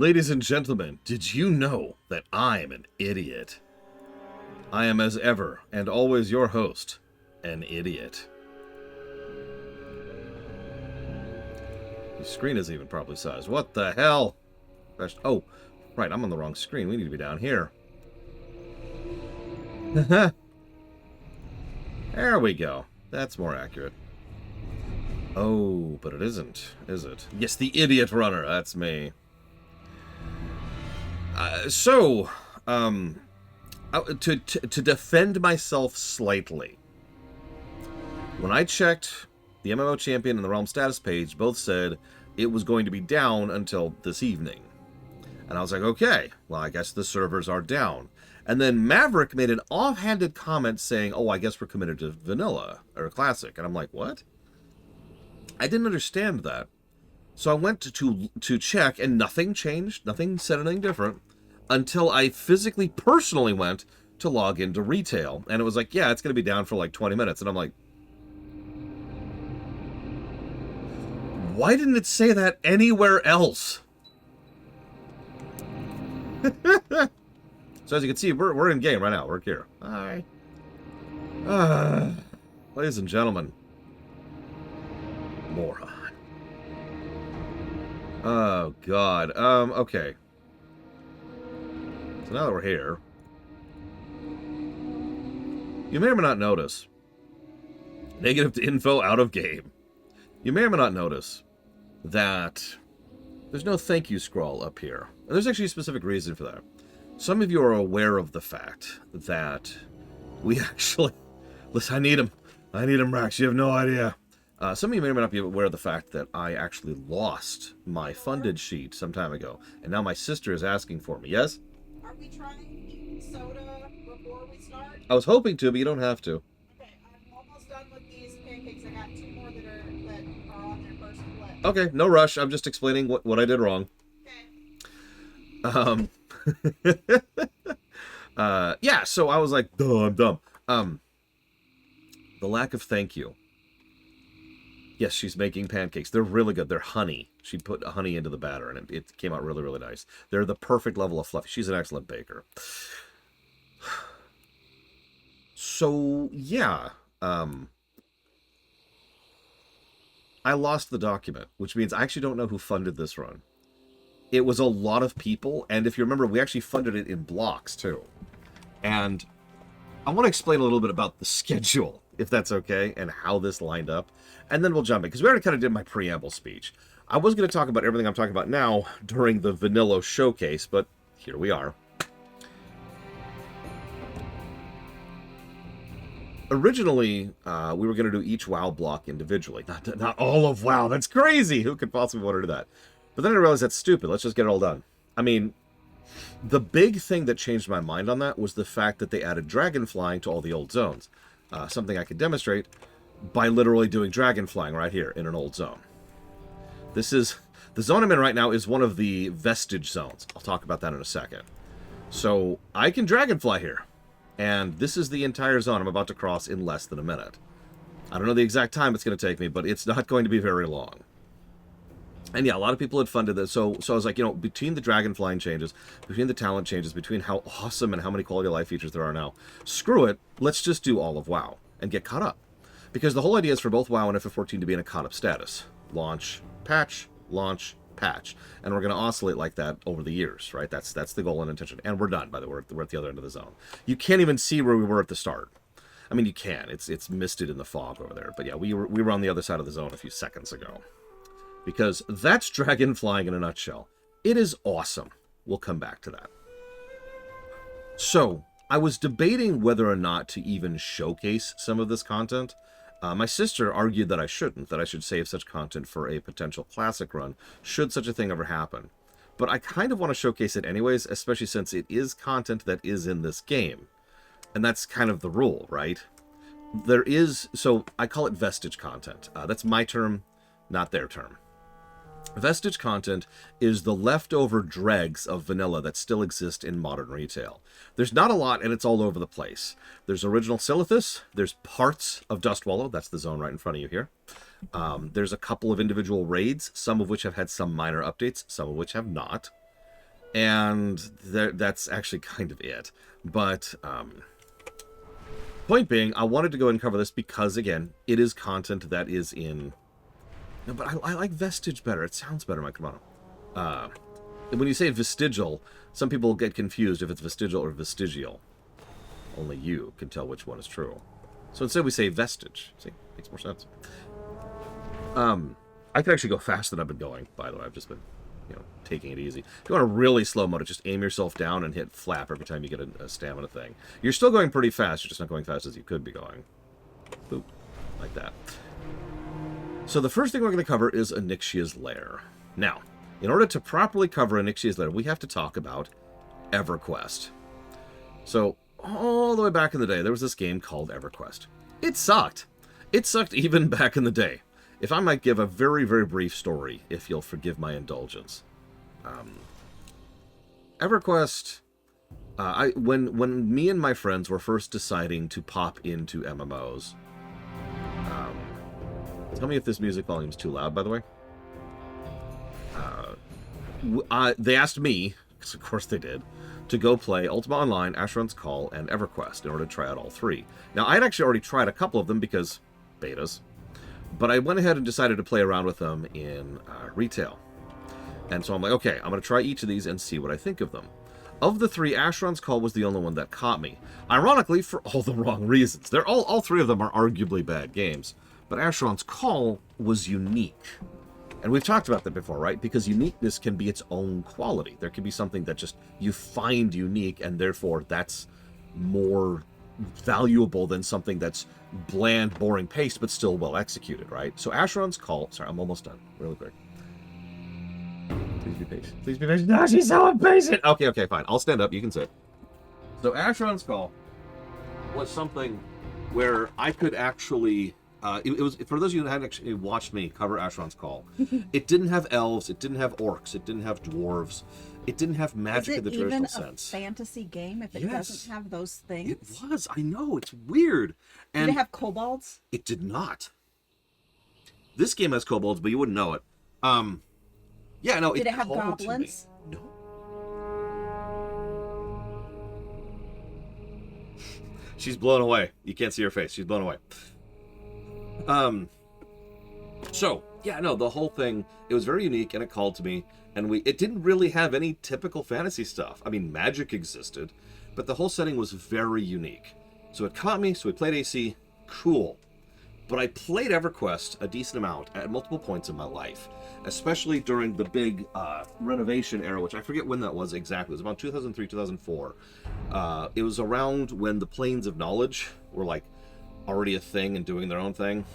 Ladies and gentlemen, did you know that I'm an idiot? I am as ever, and always your host, an idiot. The screen isn't even properly sized. What the hell? Oh, right, I'm on the wrong screen. We need to be down here. There we go. That's more accurate. Oh, but it isn't, is it? Yes, the idiot runner. That's me. To defend myself slightly, when I checked the MMO Champion and the Realm status page, both said it was going to be down until this evening. And I was like, okay, well, I guess the servers are down. And then Maverick made an offhanded comment saying, oh, I guess we're committed to Vanilla, or Classic. And I'm like, what? I didn't understand that. So I went to check, and nothing changed. Nothing said anything different. Until I physically, personally went to log into retail. And it was like, yeah, it's going to be down for like 20 minutes. And I'm like, why didn't it say that anywhere else? So as you can see, we're in game right now. We're here. Hi. Ladies and gentlemen. Moron. Oh, God. Okay. So now that we're here, you may or may not notice negative to info out of game. You may or may not notice that there's no thank you scroll up here. And there's actually a specific reason for that. Some of you are aware of the fact that we actually... Listen, I need him. I need him, Rax. You have no idea. Some of you may or may not be aware of the fact that I actually lost my funded sheet some time ago. And now my sister is asking for me. Yes? Are we trying soda before we start? I was hoping to, but you don't have to. Okay, I'm almost done with these pancakes. I got 2 more that are on their first plate. Okay, no rush. I'm just explaining what I did wrong. Okay. Yeah, so I was like, duh, I'm dumb. The lack of thank you. Yes, she's making pancakes. They're really good. They're honey. She put honey into the batter, and it came out really, really nice. They're the perfect level of fluffy. She's an excellent baker. So, yeah. I lost the document, which means I actually don't know who funded this run. It was a lot of people, and if you remember, we actually funded it in blocks, too. And I want to explain a little bit about the schedule, if that's okay, and how this lined up. And then we'll jump in, because we already kind of did my preamble speech. I was going to talk about everything I'm talking about now during the Vanilla showcase, but here we are. Originally, we were going to do each WoW block individually. Not all of WoW. That's crazy. Who could possibly want to do that? But then I realized that's stupid. Let's just get it all done. I mean, the big thing that changed my mind on that was the fact that they added dragon flying to all the old zones. Something I could demonstrate by literally doing dragon flying right here in an old zone. This is... The zone I'm in right now is one of the vestige zones. I'll talk about that in a second. So, I can dragonfly here. And this is the entire zone I'm about to cross in less than a minute. I don't know the exact time it's going to take me, but it's not going to be very long. And yeah, a lot of people had funded this. So I was like, you know, between the dragon flying changes, between the talent changes, between how awesome and how many quality of life features there are now, screw it, let's just do all of WoW and get caught up. Because the whole idea is for both WoW and FF14 to be in a caught up status. Launch, patch, patch. And we're going to oscillate like that over the years, right? That's the goal and intention. And we're done, by the way. We're at the other end of the zone. You can't even see where we were at the start. I mean, you can. It's misted in the fog over there. But yeah, we were on the other side of the zone a few seconds ago. Because that's dragon flying in a nutshell. It is awesome. We'll come back to that. So, I was debating whether or not to even showcase some of this content. My sister argued that I shouldn't, that I should save such content for a potential classic run, should such a thing ever happen. But I kind of want to showcase it anyways, especially since it is content that is in this game. And that's kind of the rule, right? There is, so I call it vestige content. That's my term, not their term. Vestige content is the leftover dregs of vanilla that still exist in modern retail. There's not a lot, and it's all over the place. There's original Silithus, there's parts of Dustwallow, that's the zone right in front of you here. There's a couple of individual raids, some of which have had some minor updates, some of which have not. And that's actually kind of it. But point being, I wanted to go and cover this because, again, it is content that is in... No, but I like Vestige better. It sounds better, Mike. Come on. When you say vestigial, some people get confused if it's vestigial or vestigial. Only you can tell which one is true. So instead we say vestige. See? Makes more sense. I can actually go faster than I've been going, by the way. I've just been, taking it easy. If you want a really slow mode, just aim yourself down and hit flap every time you get a stamina thing. You're still going pretty fast. You're just not going fast as you could be going. Boop. Like that. So the first thing we're going to cover is Onyxia's lair. Now, in order to properly cover Onyxia's lair, we have to talk about EverQuest. So, all the way back in the day, there was this game called EverQuest. It sucked. It sucked even back in the day. If I might give a very, very brief story, if you'll forgive my indulgence. EverQuest, when me and my friends were first deciding to pop into MMOs, tell me if this music volume is too loud, by the way. They asked me, because of course they did, to go play Ultima Online, Asheron's Call, and EverQuest in order to try out all three. Now, I'd actually already tried a couple of them because betas, but I went ahead and decided to play around with them in retail. And so I'm like, okay, I'm going to try each of these and see what I think of them. Of the three, Asheron's Call was the only one that caught me. Ironically, for all the wrong reasons. They're all three of them are arguably bad games, but Asheron's Call was unique. And we've talked about that before, right? Because uniqueness can be its own quality. There can be something that just you find unique, and therefore that's more valuable than something that's bland, boring paced, but still well executed, right? So Asheron's Call... Sorry, I'm almost done. Really quick. Please be patient. Please be patient. No, she's so impatient! Okay, fine. I'll stand up. You can sit. So Asheron's Call was something where I could actually... it was, for those of you who hadn't actually watched me cover Asheron's Call, it didn't have elves, it didn't have orcs, it didn't have dwarves, it didn't have magic in the traditional sense. Is it even a fantasy game if it doesn't have those things? It was, I know, it's weird. And did it have kobolds? It did not. This game has kobolds, but you wouldn't know it. Yeah, no, did it have goblins? No. She's blown away. You can't see her face. She's blown away. So, yeah, no, the whole thing, it was very unique, and it called to me, and it didn't really have any typical fantasy stuff. I mean, magic existed, but the whole setting was very unique. So it caught me, so we played AC, cool. But I played EverQuest a decent amount at multiple points in my life, especially during the big renovation era, which I forget when that was exactly. It was about 2003, 2004. It was around when the Planes of Knowledge were, like, already a thing and doing their own thing,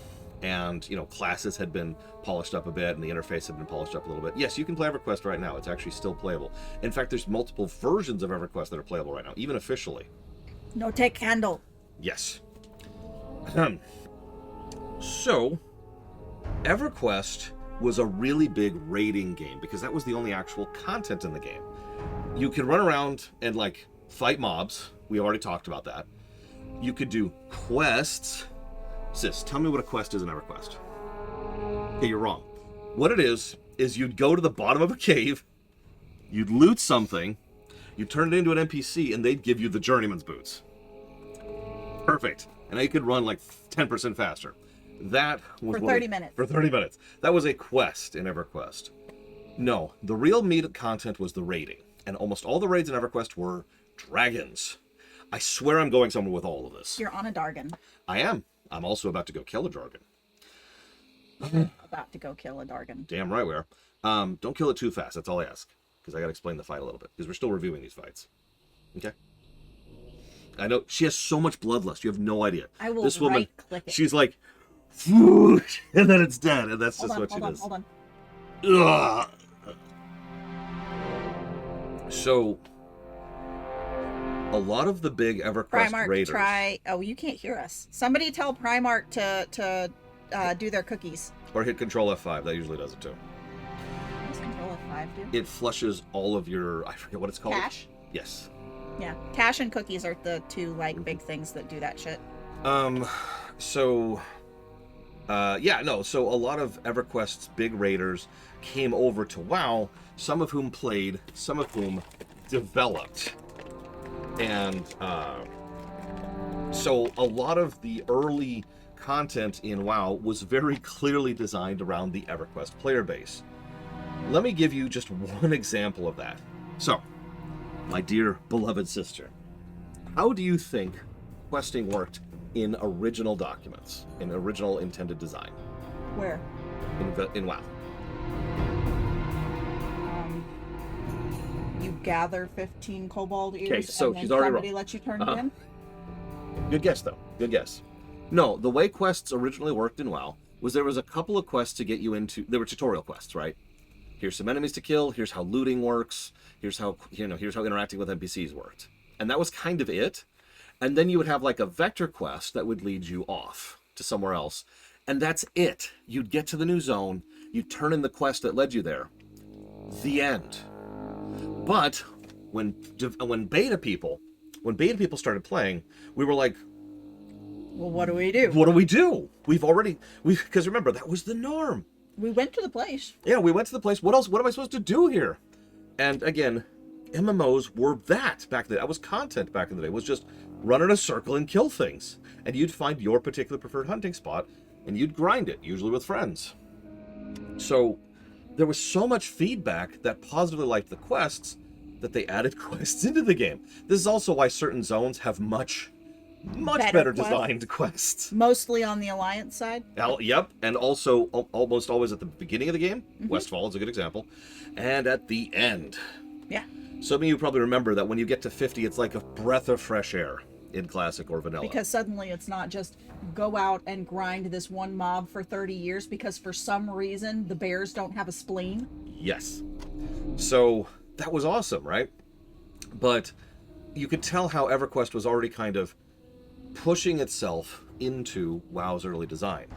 and classes had been polished up a bit and the interface had been polished up a little bit. Yes, you can play EverQuest right now. It's actually still playable. In fact, there's multiple versions of EverQuest that are playable right now, even officially. No take handle. Yes. So EverQuest was a really big raiding game because that was the only actual content in the game. You could run around and fight mobs. We already talked about that. You could do quests. Sis, tell me what a quest is in EverQuest. Okay, you're wrong. What it is you'd go to the bottom of a cave, you'd loot something, you'd turn it into an NPC, and they'd give you the Journeyman's Boots. Perfect. And now you could run 10% faster. That was for 30 minutes. For 30 minutes. That was a quest in EverQuest. No, the real meat of content was the raiding. And almost all the raids in EverQuest were dragons. I swear I'm going somewhere with all of this. You're on a Dargon. I am. I'm also about to go kill a Dargon. About to go kill a Dargon. Damn right we are. Don't kill it too fast. That's all I ask. Because I got to explain the fight a little bit. Because we're still reviewing these fights. Okay? I know. She has so much bloodlust. You have no idea. I will this woman, right-click it. she's like, whoosh, and then it's dead. And that's just what she does. Hold on. Ugh. So... a lot of the big EverQuest Primark, raiders... try... Oh, you can't hear us. Somebody tell Primark to do their cookies. Or hit Control F5. That usually does it too. What does Control F5 do? It flushes all of your... I forget what it's called. Cache? Yes. Yeah. Cache and cookies are the two, big things that do that shit. So... Yeah, no, so a lot of EverQuest's big raiders came over to WoW, some of whom played, some of whom developed. And so a lot of the early content in WoW was very clearly designed around the EverQuest player base. Let me give you just one example of that. So, my dear beloved sister, how do you think questing worked in original documents, in original intended design? Where? In WoW. You gather 15 kobold ears, Okay, so and then she's already somebody wrong. lets you turn it in? Good guess, though. Good guess. No, the way quests originally worked in WoW was there was a couple of quests to get you into... There were tutorial quests, right? Here's some enemies to kill, here's how looting works, here's how interacting with NPCs worked. And that was kind of it. And then you would have like a vector quest that would lead you off to somewhere else. And that's it. You'd get to the new zone, you'd turn in the quest that led you there. The end. But when beta people started playing, we were like, Well, what do we do? what do we do? Because remember, that was the norm. We went to the place. Yeah, we went to the place. What else? What am I supposed to do here? And again, MMOs were that back then. That was content back in the day. It was just run in a circle and kill things. And you'd find your particular preferred hunting spot, and you'd grind it, usually with friends. So there was so much feedback that positively liked the quests that they added quests into the game. This is also why certain zones have much better designed quests. Mostly on the Alliance side. Yep, and also almost always at the beginning of the game. Westfall is a good example. And at the end. Yeah. Some of you probably remember that when you get to 50, it's like a breath of fresh air in Classic or Vanilla. Because suddenly it's not just go out and grind this one mob for 30 years because for some reason the bears don't have a spleen. Yes. So that was awesome, right? But you could tell how EverQuest was already kind of pushing itself into WoW's early design.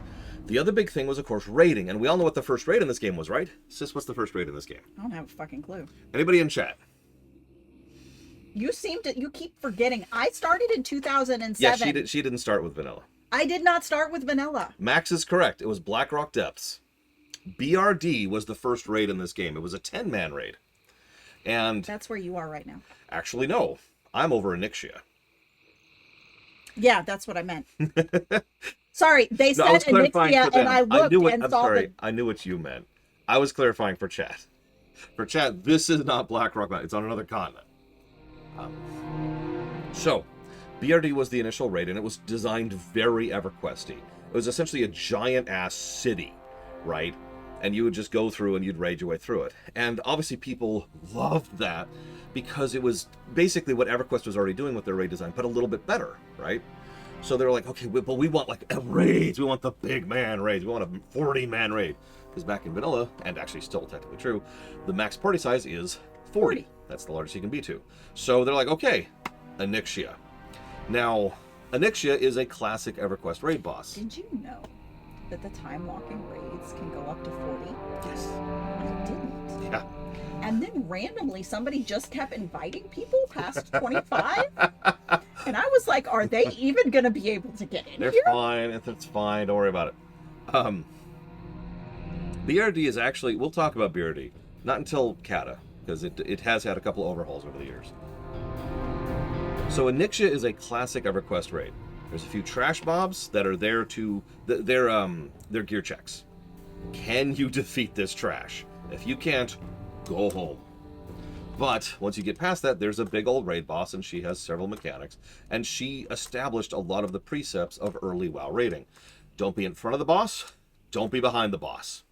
The other big thing was, of course, raiding. And we all know what the first raid in this game was, right? Sis, what's the first raid in this game? I don't have a fucking clue. Anybody in chat? You keep forgetting. I started in 2007. Yeah, she didn't start with Vanilla. I did not start with Vanilla. Max is correct. It was Blackrock Depths. BRD was the first raid in this game. It was a 10-man raid. And That's where you are right now. actually, no. I'm over Onyxia. Yeah, that's what I meant. Sorry, they No, I was said clarifying for Onyxia, them. and I looked and I'm saw sorry. I knew what you meant. I was clarifying for chat. For chat, this is not Blackrock Mountain. It's on another continent. So, BRD was the initial raid, and it was designed very EverQuesty. It was essentially a giant-ass city, right? And you would just go through and you'd raid your way through it. And obviously people loved that because it was basically what EverQuest was already doing with their raid design, but a little bit better, right? So they were like, okay, but we want like raids. We want the big man raids. We want a 40-man raid. Because back in Vanilla, and actually still technically true, the max party size is 40. That's the largest you can be to. So they're like, okay, Onyxia. Now, Onyxia is a classic EverQuest raid boss. Did you know that the time-walking raids can go up to 40? Yes. I didn't. Yeah. And then randomly somebody just kept inviting people past 25. And I was like, are they even going to be able to get in They're here? fine. It's fine. Don't worry about it. BRD is actually... We'll talk about BRD. Not until Kata, because it has had a couple of overhauls over the years. So Onyxia is a classic EverQuest raid. There's a few trash mobs that are there to... They're gear checks. Can you defeat this trash? If you can't, go home. But once you get past that, there's a big old raid boss, and she has several mechanics. And she established a lot of the precepts of early WoW raiding. Don't be in front of the boss. Don't be behind the boss.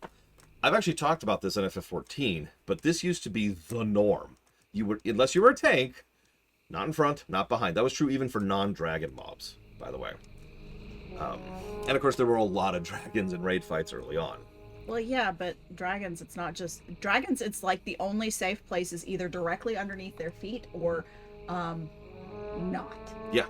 I've actually talked about this in FF14, but this used to be the norm. Unless you were a tank, not in front, not behind. That was true even for non-dragon mobs, by the way. And of course, there were a lot of dragons in raid fights early on. Well, yeah, but dragons, it's not just... Dragons, it's like the only safe place is either directly underneath their feet or not. Yeah.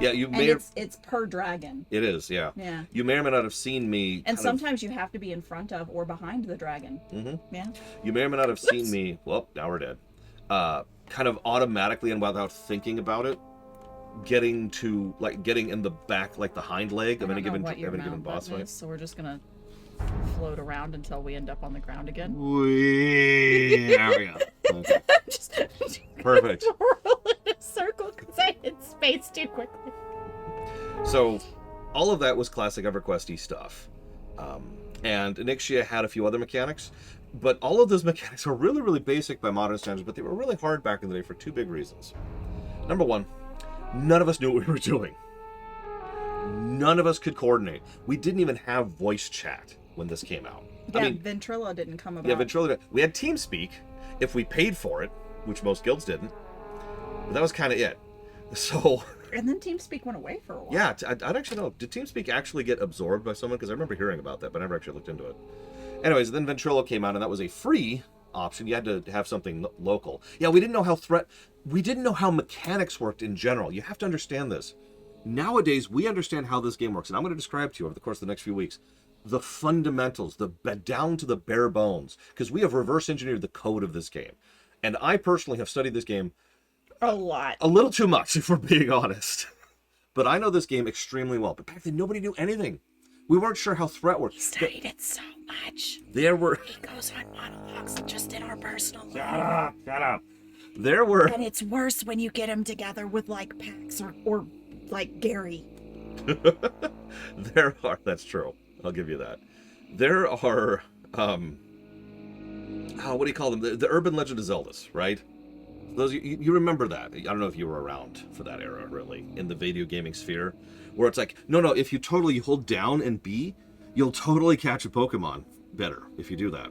Yeah, you And may... it's per dragon. It is, yeah. Yeah. You may or may not have seen me... And sometimes you have to be in front of or behind the dragon. Mm-hmm. Yeah. You may or may not have seen me... Well, now we're dead. Kind of automatically and without thinking about it, getting in the back, like the hind leg of any given boss fight. So we're just gonna float around until we end up on the ground again. There we go. Okay. Just Perfect. roll in a circle because I hit space too quickly. So, all of that was classic EverQuest-y stuff. And Onyxia had a few other mechanics, but all of those mechanics were really, really basic by modern standards, but they were really hard back in the day for two big reasons. Number one, none of us knew what we were doing. None of us could coordinate. We didn't even have voice chat when this came out. Yeah, I mean, Ventrilo didn't come about. Yeah, Ventrilo didn't. We had TeamSpeak, if we paid for it, which most guilds didn't. But that was kind of it. So... And then TeamSpeak went away for a while. Yeah, I'd actually know. Did TeamSpeak actually get absorbed by someone? Because I remember hearing about that, but I never actually looked into it. Anyways, then Ventrilo came out, and that was a free option. You had to have something local. Yeah, we didn't know how mechanics worked in general. You have to understand this. Nowadays, we understand how this game works, and I'm going to describe to you over the course of the next few weeks the fundamentals, down to the bare bones, because we have reverse engineered the code of this game. And I personally have studied this game a lot. A little too much, if we're being honest. But I know this game extremely well. But back then, nobody knew anything. We weren't sure how threat worked. He studied it so much. There were... He goes on monologues just in our personal life. Shut up. There were... And it's worse when you get him together with, like, Pax or like, Gary. There are... That's true. I'll give you that. There are... what do you call them? The urban legend of Zeldas, right? Those you remember that. I don't know if you were around for that era, really, in the video gaming sphere, where it's like, no, if you hold down and B, you'll totally catch a Pokemon better if you do that.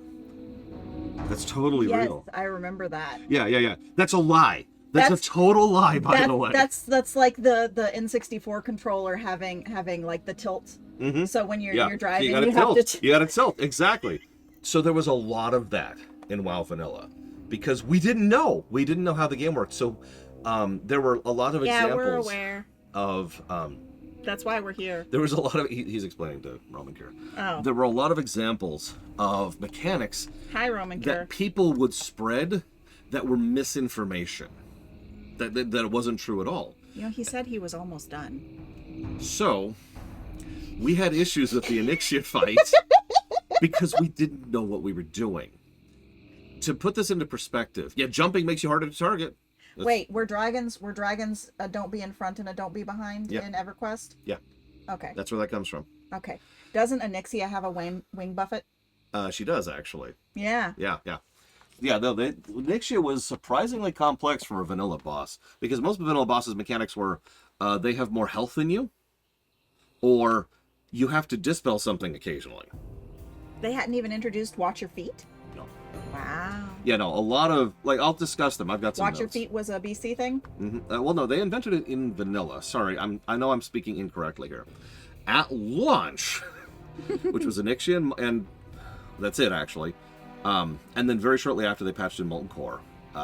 That's totally real. Yes, I remember that. Yeah. That's a lie. That's a total lie, by the way. That's like the N64 controller having like the tilt. Mm-hmm. So when you're driving, you got to tilt. Exactly. So there was a lot of that in WoW Vanilla. Because we didn't know. We didn't know how the game worked. So there were a lot of examples. Yeah, we're aware. Of... That's why we're here. There was a lot of... He's explaining to Roman Cure. Oh. There were a lot of examples of mechanics... Hi, Roman Cure. ...that people would spread that were misinformation. That it wasn't true at all. You know, he said he was almost done. So, we had issues with the Onyxia fight because we didn't know what we were doing. To put this into perspective, jumping makes you harder to target. Wait, we're dragons don't be in front and a don't be behind in EverQuest? Yeah. Okay. That's where that comes from. Okay. Doesn't Onyxia have a wing buffet? She does, actually. Yeah. Yeah, Onyxia was surprisingly complex for a vanilla boss, because most vanilla bosses' mechanics were they have more health than you, or you have to dispel something occasionally. They hadn't even introduced Watch Your Feet? No. Wow. Yeah, no, a lot of, I'll discuss them. I've got some Watch Your Feet was a BC thing? Mm-hmm. Well, no, they invented it in vanilla. Sorry, I know I'm speaking incorrectly here. At launch, which was Onyxia, and that's it, actually. And then very shortly after, they patched in Molten Core.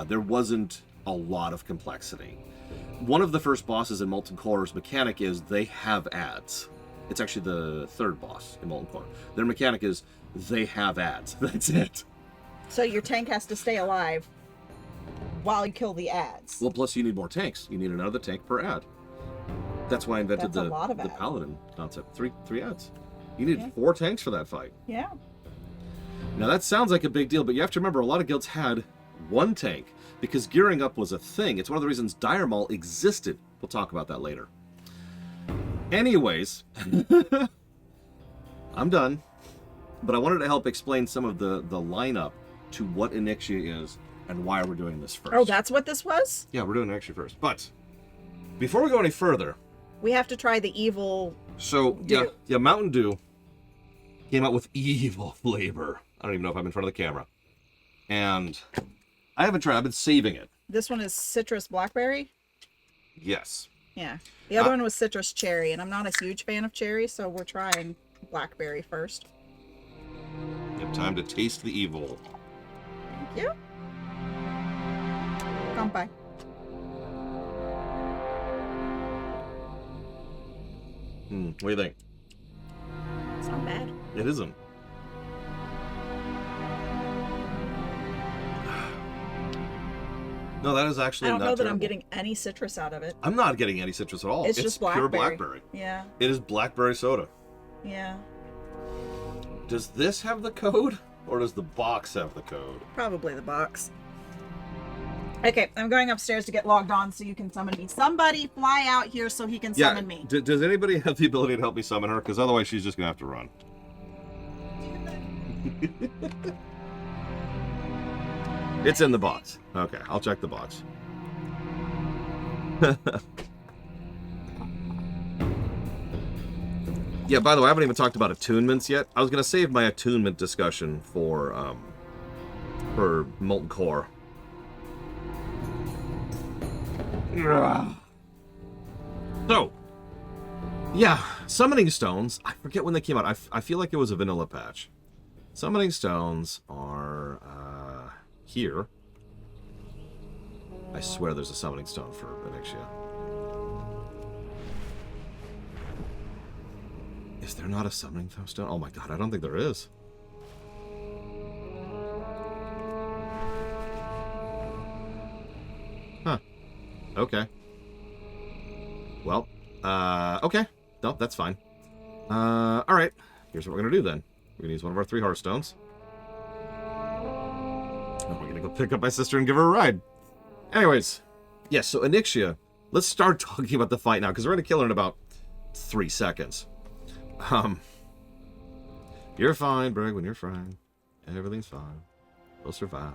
There wasn't a lot of complexity. One of the first bosses in Molten Core's mechanic is they have ads. It's actually the third boss in Molten Core. Their mechanic is they have ads. That's it. So your tank has to stay alive while you kill the ads. Well, plus you need more tanks. You need another tank per ad. That's why I invented the paladin concept. Three ads. You need 4 tanks for that fight. Yeah. Now that sounds like a big deal, but you have to remember a lot of guilds had 1 tank because gearing up was a thing. It's one of the reasons Dire Maul existed. We'll talk about that later. Anyways, I'm done. But I wanted to help explain some of the lineup to what Onyxia is and why we're doing this first. Oh, that's what this was? Yeah, we're doing Onyxia first. But before we go any further, we have to try the evil. So yeah, Mountain Dew came out with evil flavor. I don't even know if I'm in front of the camera, and I haven't tried. I've been saving it. This one is citrus blackberry. Yes. Yeah. The other one was citrus cherry, and I'm not a huge fan of cherry, so we're trying blackberry first. You have time to taste the evil. Thank you. Kanpai. What do you think? It's not bad. It isn't. No, that is actually I don't not know that terrible. I'm getting any citrus out of it. I'm not getting any citrus at all. It's just pure blackberry. blackberry. Yeah. It is blackberry soda. Yeah. Does this have the code? Or does the box have the code? Probably the box. Okay, I'm going upstairs to get logged on so you can summon me. Somebody fly out here so he can summon me. Does anybody have the ability to help me summon her? Because otherwise she's just going to have to run. It's in the box. Okay, I'll check the box. Yeah, by the way, I haven't even talked about attunements yet. I was going to save my attunement discussion for Molten Core. So, yeah, summoning stones. I forget when they came out. I feel like it was a vanilla patch. Summoning stones are here. I swear there's a summoning stone for Onyxia. Is there not a summoning stone? Oh my god, I don't think there is. Huh. Okay. Well, okay. No, that's fine. Alright. Here's what we're gonna do then. We're gonna use one of our 3 Hearthstones. And we're gonna go pick up my sister and give her a ride. Anyways. Yes, so Onyxia. Let's start talking about the fight now, because we're gonna kill her in about 3 seconds. You're fine, Bragwin, you're fine. Everything's fine. We'll survive.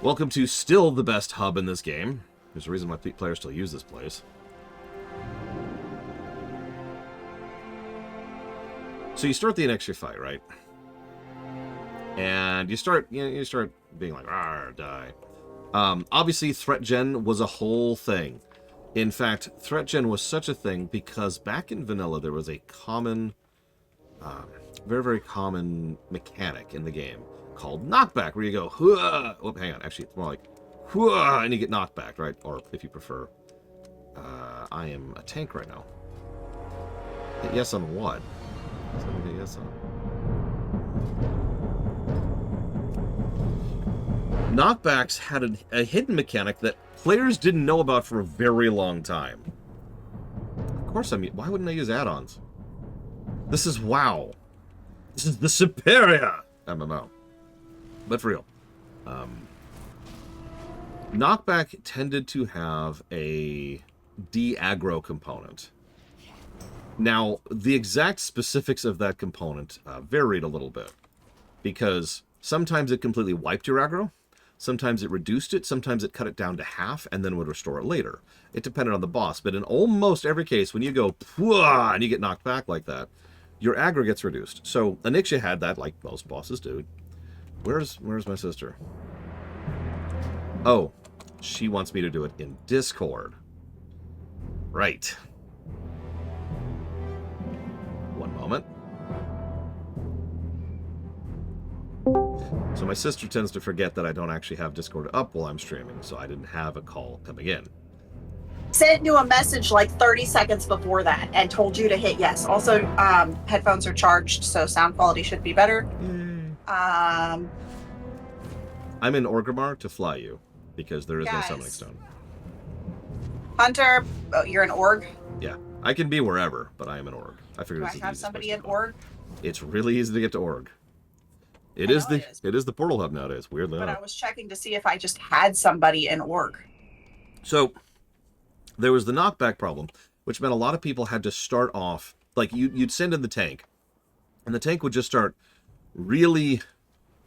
Welcome to still the best hub in this game. There's a reason why players still use this place. So you start the Onyxia fight, right? And you start being like, "Arr, die." Obviously, threat gen was a whole thing. In fact, threat gen was such a thing because back in vanilla there was a common, very, very common mechanic in the game called knockback, where you go, "Hua!" Oh, hang on, actually, it's more like, "Hua!" and you get knocked back, right? Or if you prefer, I am a tank right now. Hit yes on what? Hit yes on. Knockbacks had a hidden mechanic that players didn't know about for a very long time. Of course, why wouldn't I use add-ons? This is WoW. This is the superior MMO. But for real. Knockback tended to have a de-aggro component. Now, the exact specifics of that component varied a little bit. Because sometimes it completely wiped your aggro. Sometimes it reduced it, sometimes it cut it down to half, and then would restore it later. It depended on the boss, but in almost every case, when you go, "Pwah!" and you get knocked back like that, your aggro gets reduced. So, Onyxia had that, like most bosses do. Where's my sister? Oh, she wants me to do it in Discord. Right. One moment. So my sister tends to forget that I don't actually have Discord up while I'm streaming, so I didn't have a call coming in. Sent you a message like 30 seconds before that and told you to hit yes. Also, headphones are charged, so sound quality should be better. I'm in Orgrimmar to fly you, because there is no summoning stone. Hunter, oh, you're an org? Yeah, I can be wherever, but I am an org. I figured Do it's I the have easiest somebody place in to go. org? It's really easy to get to org. It I is know the it is. the portal hub nowadays, weirdly But enough. I was checking to see if I just had somebody in org. So there was the knockback problem, which meant a lot of people had to start off, like you'd send in the tank, and the tank would just start really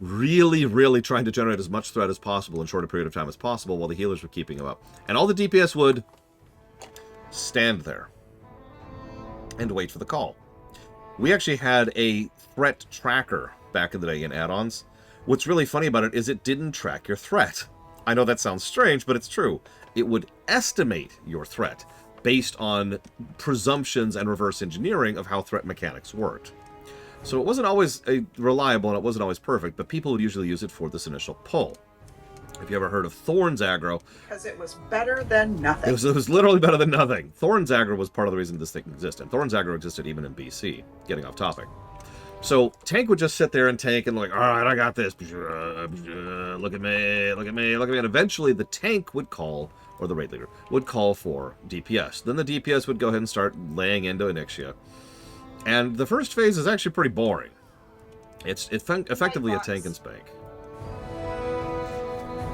trying to generate as much threat as possible in short a period of time as possible while the healers were keeping them up. And all the DPS would stand there and wait for the call. We actually had a threat tracker back in the day in add-ons. What's really funny about it is it didn't track your threat. I know that sounds strange, but it's true. It would estimate your threat based on presumptions and reverse engineering of how threat mechanics worked. So it wasn't always reliable and it wasn't always perfect, but people would usually use it for this initial pull. If you ever heard of Thorn's aggro, Because it was better than nothing. it was literally better than nothing. Thorn's aggro was part of the reason this thing existed. Thorn's aggro existed even in BC, getting off topic. So Tank would just sit there and tank and like, all right, I got this. Look at me, look at me, look at me. And eventually the tank would call, or the raid leader, would call for DPS. Then the DPS would go ahead and start laying into Onyxia. And the first phase is actually pretty boring. It's effectively a tank and spank.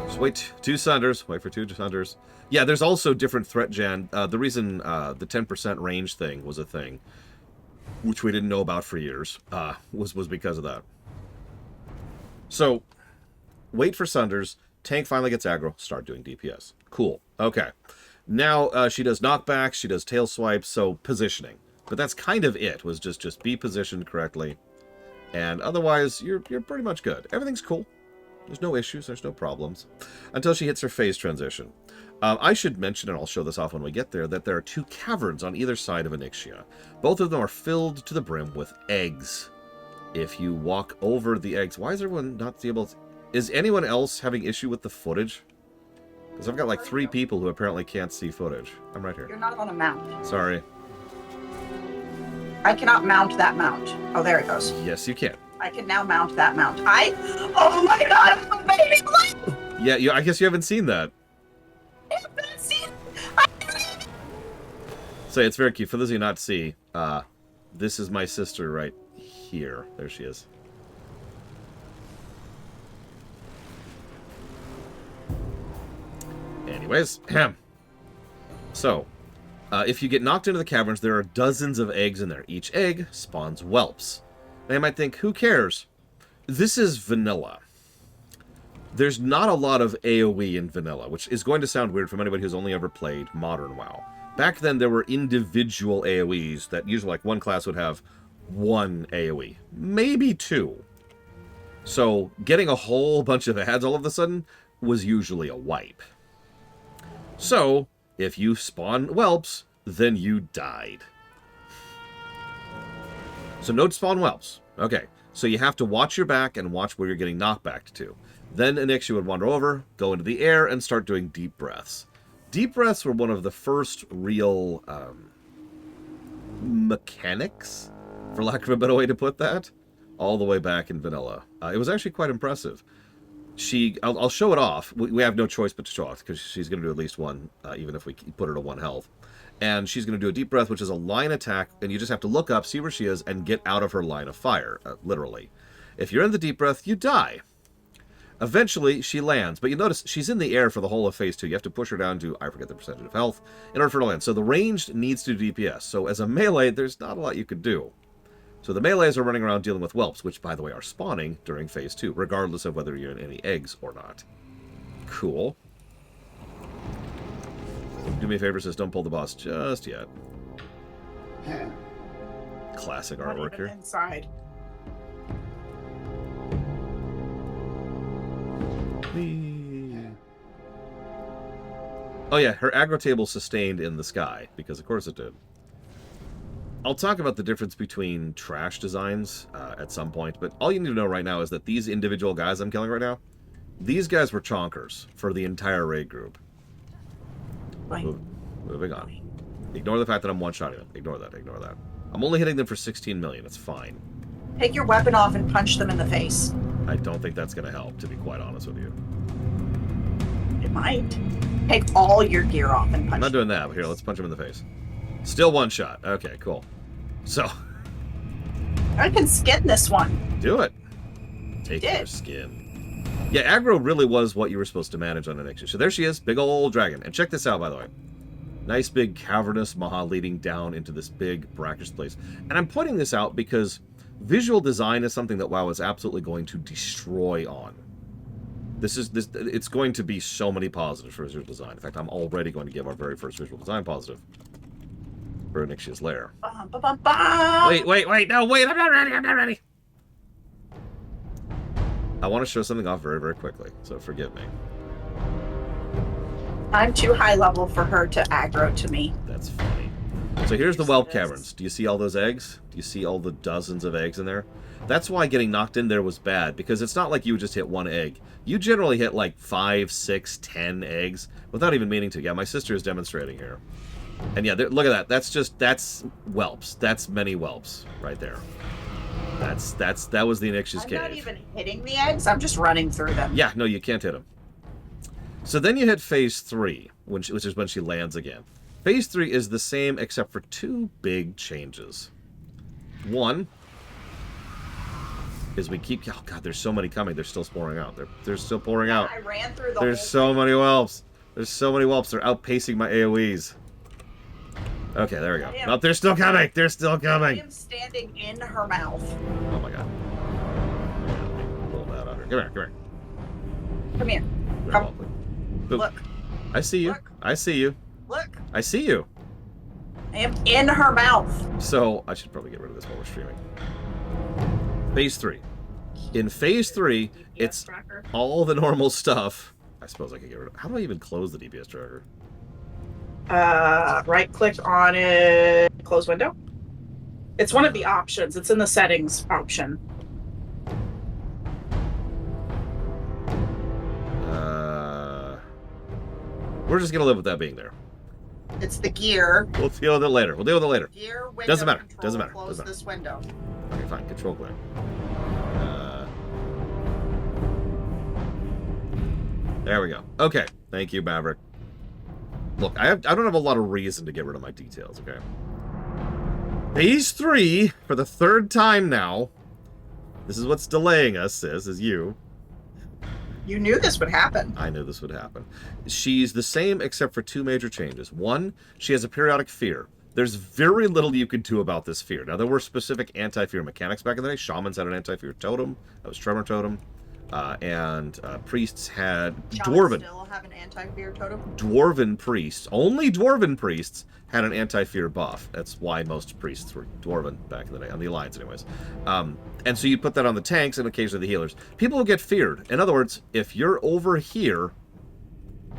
Just wait 2 Sunders. Wait for 2 Sunders. Yeah, there's also different threat gen. The reason the 10% range thing was a thing, which we didn't know about for years, was because of that. So, wait for Sunders. Tank finally gets aggro. Start doing DPS. Cool. Okay. Now she does knockbacks. She does tail swipes. So positioning. But that's kind of it. Was just be positioned correctly, and otherwise you're pretty much good. Everything's cool. There's no issues. There's no problems until she hits her phase transition. I should mention, and I'll show this off when we get there, that there are 2 caverns on either side of Onyxia. Both of them are filled to the brim with eggs. If you walk over the eggs... Why is everyone not able to... Is anyone else having issue with the footage? Because I've got like 3 people who apparently can't see footage. I'm right here. You're not on a mount. Sorry. I cannot mount that mount. Oh, there it goes. Yes, you can. I can now mount that mount. Oh my god, I'm a baby blue! Yeah, I guess you haven't seen that. I have not seen... So it's very cute. For those of you not see, this is my sister right here. There she is. Anyways, so, if you get knocked into the caverns, there are dozens of eggs in there. Each egg spawns whelps. Now you might think, who cares? This is vanilla. There's not a lot of AoE in vanilla, which is going to sound weird from anybody who's only ever played modern WoW. Back then, there were individual AoEs that usually, like, one class would have 1 AoE, maybe 2. So, getting a whole bunch of ads all of a sudden was usually a wipe. So, if you spawn whelps, then you died. So, no spawn whelps. Okay, so you have to watch your back and watch where you're getting knocked back to. Then Onyxia would wander over, go into the air, and start doing deep breaths. Deep breaths were one of the first real mechanics, for lack of a better way to put that, all the way back in vanilla. It was actually quite impressive. I'll show it off. We have no choice but to show off, because she's going to do at least 1, even if we put her to 1 health. And she's going to do a deep breath, which is a line attack, and you just have to look up, see where she is, and get out of her line of fire, literally. If you're in the deep breath, you die. Eventually, she lands, but you notice she's in the air for the whole of Phase 2. You have to push her down to, I forget the percentage of health, in order for her to land. So the ranged needs to do DPS. So as a melee, there's not a lot you could do. So the melees are running around dealing with whelps, which, by the way, are spawning during Phase 2, regardless of whether you're in any eggs or not. Cool. Do me a favor, says don't pull the boss just yet. Classic artwork here. Inside. Oh yeah, her aggro table sustained in the sky, because of course it did. I'll talk about the difference between trash designs at some point, but all you need to know right now is that these individual guys I'm killing right now, these guys were chonkers for the entire raid group. Moving on. Ignore the fact that I'm one-shotting them. Ignore that, ignore that. I'm only hitting them for 16 million, it's fine. Take your weapon off and punch them in the face. I don't think that's going to help, to be quite honest with you. It might. Take all your gear off and punch I'm not doing that, but here, let's punch him in the face. Still 1 shot. Okay, cool. So. I can skin this one. Do it. Take your skin. Yeah, aggro really was what you were supposed to manage on Onyxia. So there she is, big old dragon. And check this out, by the way. Nice big cavernous maha leading down into this big brackish place. And I'm pointing this out because visual design is something that WoW is absolutely going to destroy on. It's going to be so many positives for visual design. In fact, I'm already going to give our very first visual design positive for Onyxia's lair. Wait, no, wait, I'm not ready. I want to show something off very, very quickly, so forgive me. I'm too high level for her to aggro to me. That's funny. So here's the whelp caverns. Do you see all those eggs? Do you see all the dozens of eggs in there? That's why getting knocked in there was bad, because it's not like you would just hit 1 egg. You generally hit like 5, 6, 10 eggs without even meaning to. Yeah, my sister is demonstrating here. And yeah, look at that. That's whelps. That's many whelps right there. That was the Onyxia's I'm cave. not even hitting the eggs. I'm just running through them. Yeah, no, you can't hit them. So then you hit phase 3, which is when she lands again. Phase 3 is the same except for 2 big changes. One is we keep... Oh, God, there's so many coming. They're still pouring out. They're still pouring out. I ran through the There's whole so many whelps. There's so many whelps. They're outpacing my AoEs. Okay, there we go. No, they're still coming. They're still coming. I am standing in her mouth. Oh, my God. Pull that out here. Come here. Come here. Come. Boop. Look. I see you. Look. I see you. Look. I see you. I am in her mouth. So, I should probably get rid of this while we're streaming. Phase 3. In Phase 3, it's all the normal stuff. I suppose I could get rid of... How do I even close the DPS tracker? Right click on it. Close window. It's one of the options. It's in the settings option. We're just gonna live with that being there. It's the gear. We'll deal with it later. Gear window. Doesn't matter. Control, Doesn't matter. Close Doesn't matter. this window. Okay, fine. Control glare. There we go. Okay. Thank you, Maverick. Look, I don't have a lot of reason to get rid of my details, okay? Phase 3, for the 3rd time now. This is what's delaying us, sis, is you. You knew this would happen. I knew this would happen. She's the same except for 2 major changes. One, she has a periodic fear. There's very little you can do about this fear. Now, there were specific anti-fear mechanics back in the day. Shamans had an anti-fear totem. That was Tremor Totem. And priests had... Shamans still have an anti-fear totem? Dwarven priests. Only Dwarven priests had an anti-fear buff. That's why most priests were Dwarven back in the day. On the Alliance, anyways. And so you put that on the tanks and occasionally the healers. People will get feared. In other words, if you're over here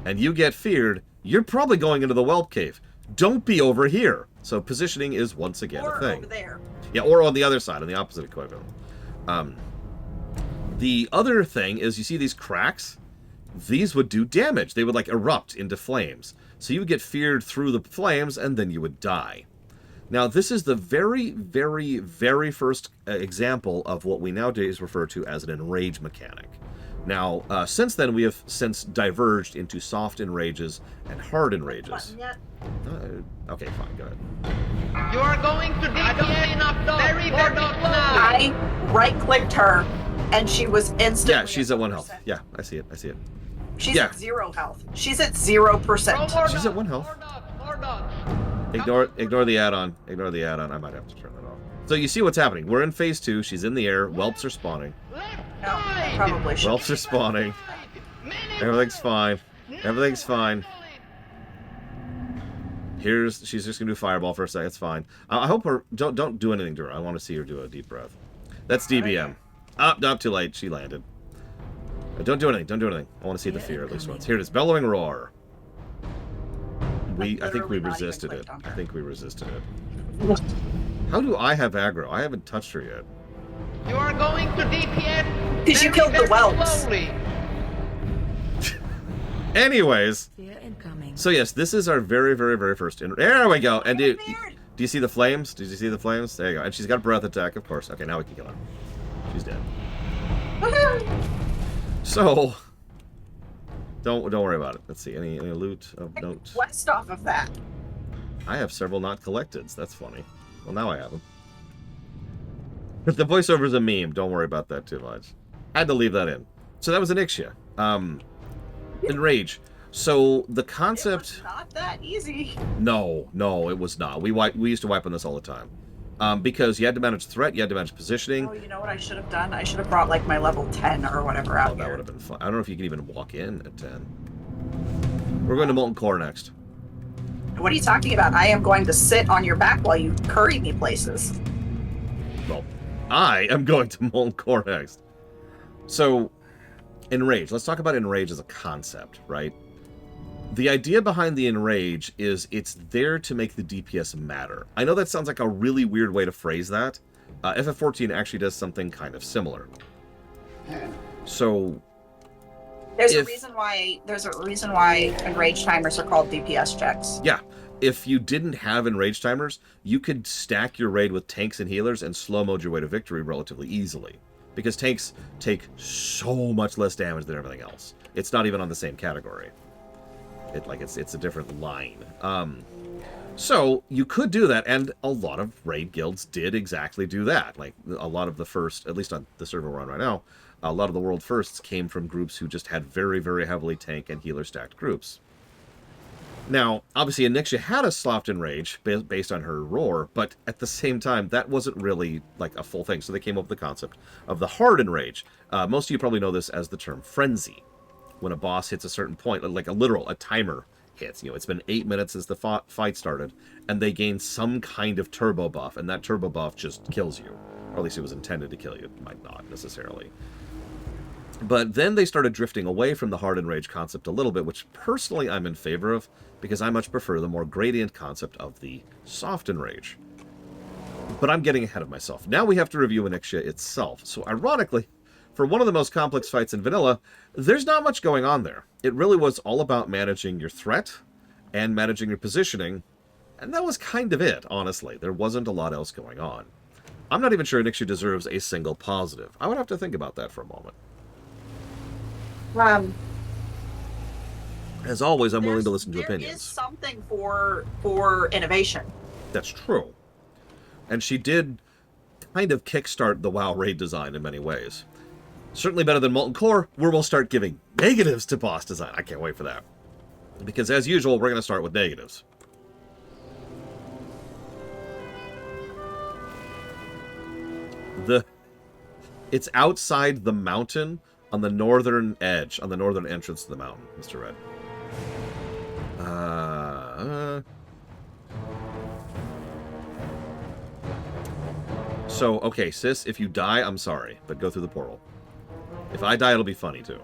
and you get feared, you're probably going into the Whelp Cave. Don't be over here. So positioning is once again a thing. Over there. Yeah, or on the other side, on the opposite equivalent. The other thing is you see these cracks? These would do damage. They would like erupt into flames. So you would get feared through the flames and then you would die. Now, this is the very, very, very first example of what we nowadays refer to as an enrage mechanic. Now, since then, we have since diverged into soft enrages and hard enrages. Okay, fine, go ahead. You are going to DPS enough very, very close. I right-clicked her, and she was instantly... Yeah, she's at 1 health. Yeah, I see it, I see it. She's at 0 health. She's at 0%. She's at 1 health. More dogs. Ignore the add-on. Ignore the add-on. I might have to turn that off. So you see what's happening. We're in phase 2. She's in the air. Whelps are spawning. No, probably should. Whelps are spawning. Everything's fine. Everything's fine. She's just gonna do fireball for a second. It's fine. I hope her don't do anything to her. I want to see her do a deep breath. That's DBM. Not too late. She landed. Don't do anything. Don't do anything. I want to see the fear at least once. Here it is. Bellowing roar. I think we resisted it. I think we resisted it. How do I have aggro? I haven't touched her yet. You are going to DPS. Because you killed the whelps. Slowly. Anyways. So yes, this is our very, very, very first. There we go. And do you see the flames? Did you see the flames? There you go. And she's got a breath attack, of course. Okay, now we can kill her. She's dead. So, don't worry about it. Let's see. Any loot of note? Quest off of that. I have several not collected. That's funny. Well, now I have them. The voiceover's a meme. Don't worry about that too much. I had to leave that in. So that was Onyxia. Enrage. So the concept... It was not that easy. No, it was not. We used to wipe on this all the time. Because you had to manage threat, you had to manage positioning. Oh, you know what I should have done? I should have brought like my level 10 or whatever out that here. would have been fun. I don't know if you can even walk in at 10. We're going to Molten Core next. What are you talking about? I am going to sit on your back while you curry me places. Well, I am going to Molten Core next. So, Enrage. Let's talk about Enrage as a concept, right? The idea behind the Enrage is it's there to make the DPS matter. I know that sounds like a really weird way to phrase that. FF14 actually does something kind of similar. So, there's a reason why Enrage timers are called DPS checks. Yeah, if you didn't have enrage timers, you could stack your raid with tanks and healers and slow-mode your way to victory relatively easily. Because tanks take so much less damage than everything else. It's not even on the same category. It's a different line. So you could do that, and a lot of raid guilds did exactly do that. Like a lot of the first, at least on the server we're on right now, a lot of the world firsts came from groups who just had very, very heavily tank and healer stacked groups. Now, obviously, Onyxia had a Sloughed Enrage based on her roar, but at the same time, that wasn't really like a full thing. So they came up with the concept of the Hard Enrage. Most of you probably know this as the term Frenzy. When a boss hits a certain point, like a timer hits. You know, it's been 8 minutes since the fight started, and they gain some kind of turbo buff, and that turbo buff just kills you. Or at least it was intended to kill you. It might not necessarily. But then they started drifting away from the Hard Enrage concept a little bit, which personally I'm in favor of, because I much prefer the more gradient concept of the Soft Enrage. But I'm getting ahead of myself. Now we have to review Onyxia itself. So ironically, for one of the most complex fights in vanilla, there's not much going on there. It really was all about managing your threat and managing your positioning, and that was kind of it, honestly. There wasn't a lot else going on. I'm not even sure Onyxia deserves a single positive. I would have to think about that for a moment. As always, I'm willing to listen to opinions. There is something for innovation. That's true. And she did kind of kickstart the WoW raid design in many ways. Certainly better than Molten Core, where we'll start giving negatives to boss design. I can't wait for that. Because as usual, we're going to start with negatives. It's outside the mountain on the northern edge, on the northern entrance to the mountain, Mr. Red. So, okay, sis, if you die, I'm sorry, but go through the portal. If I die, it'll be funny, too.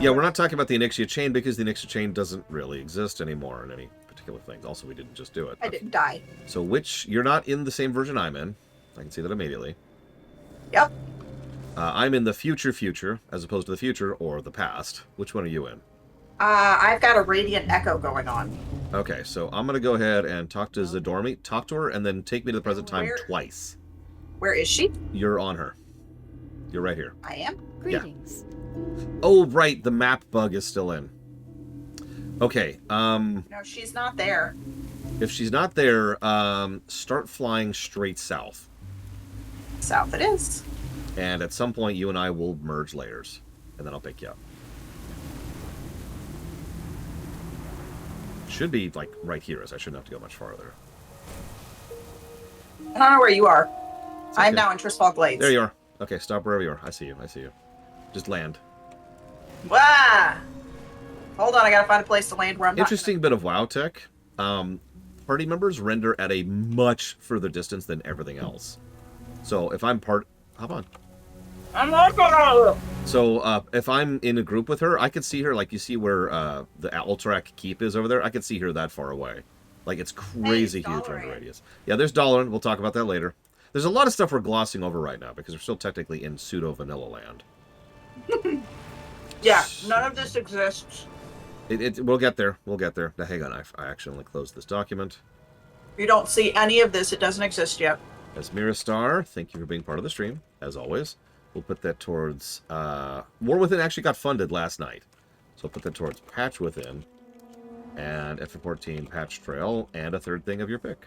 Yeah, we're not talking about the Onyxia chain because the Onyxia chain doesn't really exist anymore in any particular thing. Also, we didn't just do it. I didn't die. So you're not in the same version I'm in. I can see that immediately. Yep. I'm in the future, as opposed to the future or the past. Which one are you in? I've got a Radiant Echo going on. Okay, so I'm going to go ahead and talk to Zadormi. Talk to her, and then take me to the present time twice. Where is she? You're on her. You're right here. I am? Greetings. Yeah. Oh, right, the map bug is still in. Okay, No, she's not there. if she's not there, start flying straight south. South it is. And at some point, you and I will merge layers, and then I'll pick you up. Should be, like, right here, as I shouldn't have to go much farther. I don't know where you are. It's I'm okay. now in Trisfall Glades. There you are. Okay, stop wherever you are. I see you. I see you. Just land. Wah! Hold on, I gotta find a place to land where I'm Interesting bit of WoW tech. Party members render at a much further distance than everything else. So if I'm hop on. I'm not gonna... So if I'm in a group with her, I could see her, like you see where the Alterac Keep is over there. I could see her that far away. Like, it's crazy huge render radius. Yeah, there's Dalaran. We'll talk about that later. There's a lot of stuff we're glossing over right now because we're still technically in pseudo-vanilla land. Yeah, none of this exists. We'll get there. We'll get there. Now, hang on. I accidentally closed this document. You don't see any of this. It doesn't exist yet. Esmira Star, thank you for being part of the stream, as always. We'll put that towards... War Within actually got funded last night. So we'll put that towards Patch Within, and F14 Patch Trail, and a third thing of your pick.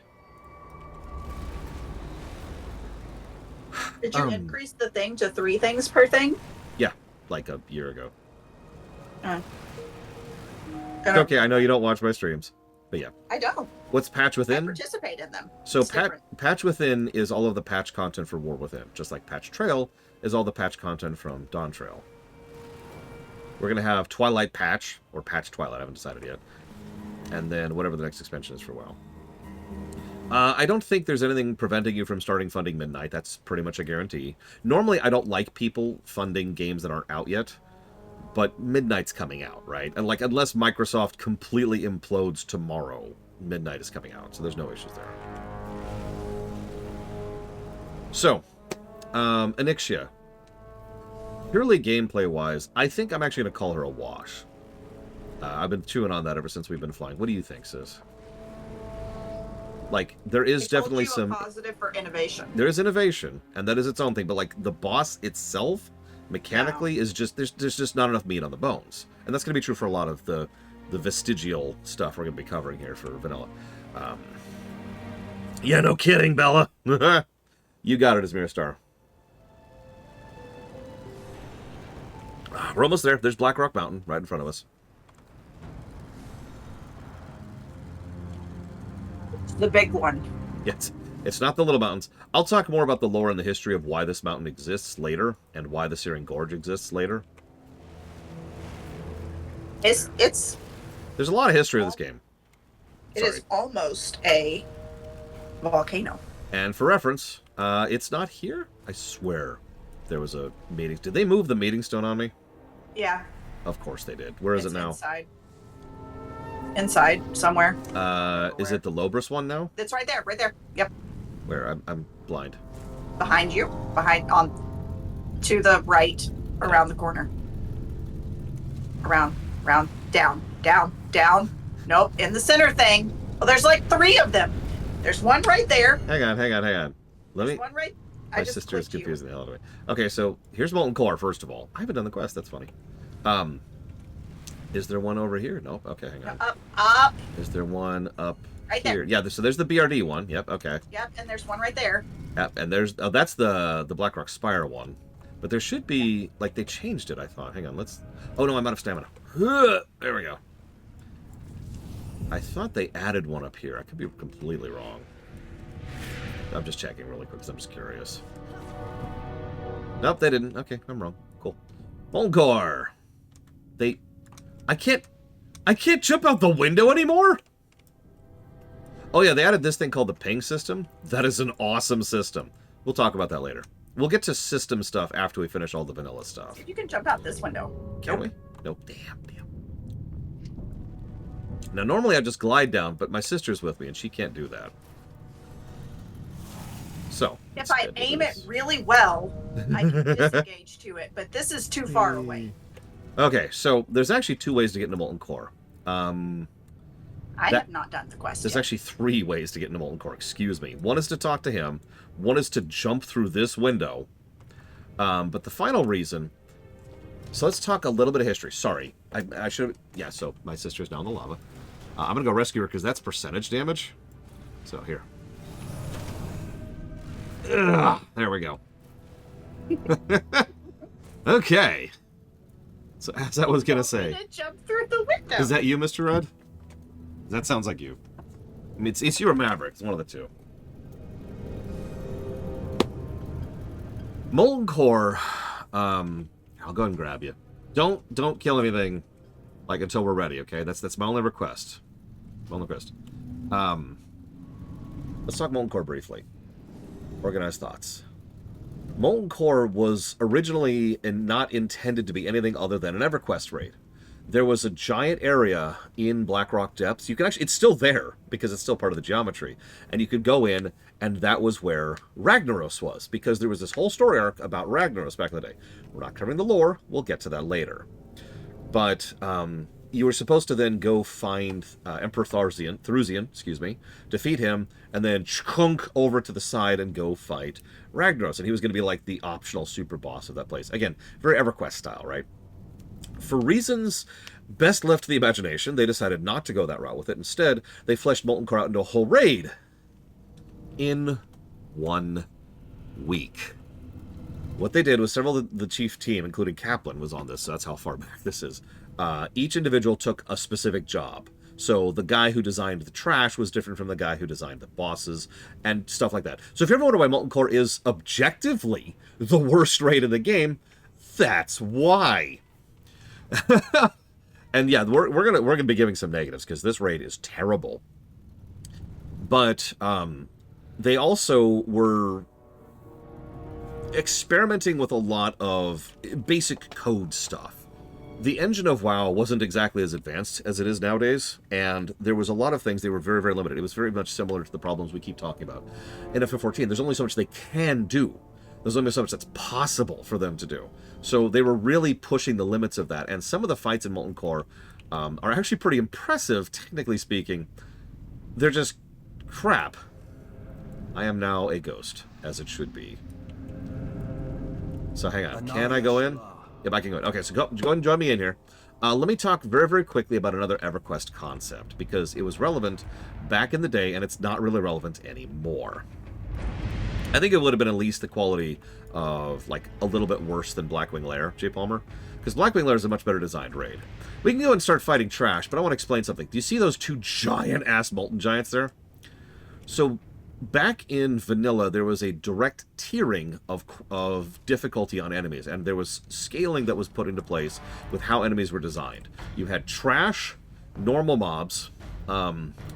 Did you increase the thing to 3 things per thing? Yeah, like a year ago. Uh, It's okay, I know you don't watch my streams, but yeah. I don't. What's Patch I Within? participate in them. So It's different. Patch Within is all of the patch content for War Within, just like Patch Trail is all the patch content from Dawn Trail. We're going to have Twilight Patch, or Patch Twilight, I haven't decided yet. And then whatever the next expansion is for WoW. I don't think there's anything preventing you from starting funding Midnight. That's pretty much a guarantee. Normally, I don't like people funding games that aren't out yet. But Midnight's coming out, right? And like, unless Microsoft completely implodes tomorrow, Midnight is coming out. So there's no issues there. So, Onyxia. Purely gameplay-wise, I think I'm actually going to call her a wash. I've been chewing on that ever since we've been flying. What do you think, sis? Like, there is definitely some... positive for innovation. There is innovation, and that is its own thing, but, like, the boss itself, mechanically, is just... There's just not enough meat on the bones. And that's going to be true for a lot of the vestigial stuff we're going to be covering here for vanilla. Yeah, no kidding, Bella. You got it, Asmira Star. We're almost there. There's Black Rock Mountain right in front of us. The big one. Yes, it's not the little mountains. I'll talk more about the lore and the history of why this mountain exists later, and why the Searing Gorge exists later. It's There's a lot of history of this game. It is almost a volcano. And for reference, it's not here. I swear there was a meeting. Did they move the meeting stone on me? Yeah. Of course they did. Where is it now? Inside somewhere. Is it the Lobris one now? It's right there. Right there. Yep. Where? I'm blind. Behind you. To the right. Around the corner. Around. Down. Nope. In the center thing. Well, there's like 3 of them. There's one right there. Hang on. There's one right. My sister is confusing the hell out of me. Okay, so here's Molten Core, first of all. I haven't done the quest. That's funny. Is there one over here? Nope. Okay, hang on. Up. Is there one up right here? there? Yeah, so there's the BRD one. Yep, okay. Yep, and there's one right there. Yep, and there's... Oh, that's the Blackrock Spire one. But there should be... Like, they changed it, I thought. Hang on, let's... Oh, no, I'm out of stamina. There we go. I thought they added one up here. I could be completely wrong. I'm just checking really quick because I'm just curious. Nope, they didn't. Okay, I'm wrong. Cool. Molten Core. I can't jump out the window anymore? Oh yeah, they added this thing called the ping system. That is an awesome system. We'll talk about that later. We'll get to system stuff after we finish all the vanilla stuff. You can jump out this window. Can we? Nope. Damn. Now, normally I just glide down, but my sister's with me, and she can't do that. So. If I aim it really well, I can disengage to it, but this is too far away. Okay, so there's actually 2 ways to get into Molten Core. I have not done the quest There's yet. actually 3 ways to get into Molten Core, excuse me. One is to talk to him. One is to jump through this window. But the final reason... So let's talk a little bit of history. Sorry. I should... Yeah, so my sister's down the lava. I'm going to go rescue her because that's percentage damage. So, here. Ugh, there we go. Okay. So, as I was going to say... Jump through the window. Is that you, Mr. Red? That sounds like you. I mean, it's you or Maverick. It's one of the 2. Molten Core. I'll go ahead and grab you. Don't kill anything, like, until we're ready. Okay, that's my only request. Let's talk Molten Core briefly. Organized thoughts. Molten Core was originally not intended to be anything other than an EverQuest raid. There was a giant area in Blackrock Depths. You can actually... It's still there, because it's still part of the geometry. And you could go in, and that was where Ragnaros was, because there was this whole story arc about Ragnaros back in the day. We're not covering the lore. We'll get to that later. But you were supposed to then go find Emperor Thrusian, defeat him, and then chunk over to the side and go fight Ragnaros. And he was going to be like the optional super boss of that place. Again, very EverQuest style, right? For reasons best left to the imagination, they decided not to go that route with it. Instead, they fleshed Molten Core out into a whole raid in 1 week. What they did was several of the chief team, including Kaplan, was on this, so that's how far back this is. Each individual took a specific job. So the guy who designed the trash was different from the guy who designed the bosses and stuff like that. So if you ever wonder why Molten Core is objectively the worst raid in the game, that's why. And yeah, we're gonna be giving some negatives because this raid is terrible. But they also were experimenting with a lot of basic code stuff. The engine of WoW wasn't exactly as advanced as it is nowadays, and there was a lot of things they were very, very limited. It was very much similar to the problems we keep talking about. In FF14, there's only so much they can do. There's only so much that's possible for them to do. So they were really pushing the limits of that, and some of the fights in Molten Core are actually pretty impressive, technically speaking. They're just crap. I am now a ghost, as it should be. So hang on, can I go in? Yep, I can go in. Okay, so go ahead and join me in here. Let me talk very, very quickly about another EverQuest concept, because it was relevant back in the day, and it's not really relevant anymore. I think it would have been at least the quality of, like, a little bit worse than Blackwing Lair, J. Palmer. Because Blackwing Lair is a much better designed raid. We can go and start fighting trash, but I want to explain something. Do you see those two giant-ass Molten Giants there? So, back in Vanilla, there was a direct tiering of difficulty on enemies, and there was scaling that was put into place with how enemies were designed. You had trash, normal mobs,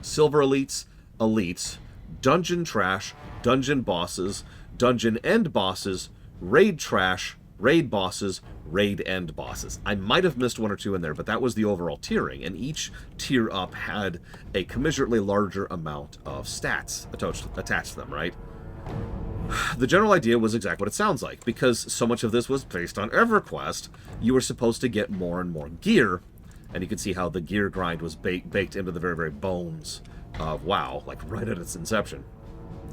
silver elites, elites, dungeon trash, dungeon bosses, dungeon end bosses, raid trash, raid bosses, raid end bosses. I might have missed one or two in there, but that was the overall tiering, and each tier up had a commensurately larger amount of stats attached to them, right? The general idea was exactly what it sounds like. Because so much of this was based on EverQuest, you were supposed to get more and more gear, and you can see how the gear grind was baked into the very, very bones of WoW, like right at its inception.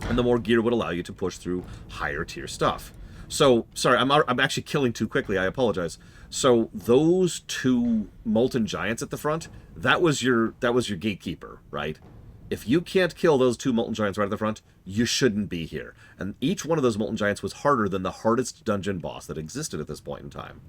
And the more gear would allow you to push through higher tier stuff. So, sorry, I'm actually killing too quickly, I apologize. So, those two Molten Giants at the front, that was your gatekeeper, right? If you can't kill those two Molten Giants right at the front, you shouldn't be here. And each one of those Molten Giants was harder than the hardest dungeon boss that existed at this point in time.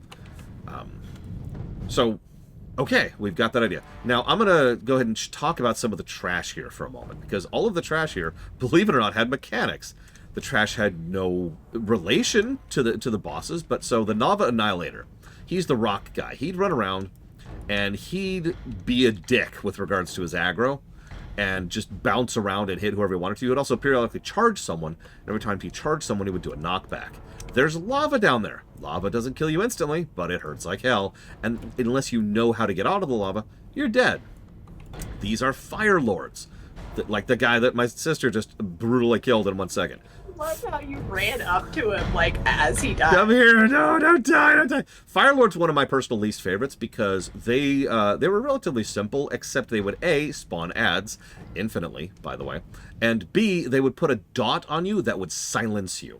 Okay, we've got that idea. Now, I'm going to go ahead and talk about some of the trash here for a moment, because all of the trash here, believe it or not, had mechanics. The trash had no relation to the bosses, but so the Nava Annihilator, he's the rock guy. He'd run around, and he'd be a dick with regards to his aggro, and just bounce around and hit whoever he wanted to. He would also periodically charge someone, and every time he charged someone, he would do a knockback. There's lava down there. Lava doesn't kill you instantly, but it hurts like hell, and unless you know how to get out of the lava, you're dead. These are Fire Lords, like the guy that my sister just brutally killed in 1 second. I love how you ran up to him, like, as he died. Come here, no, don't die, don't die. Fire Lord's one of my personal least favorites because they were relatively simple, except they would A, spawn ads, infinitely, by the way, and B, they would put a dot on you that would silence you.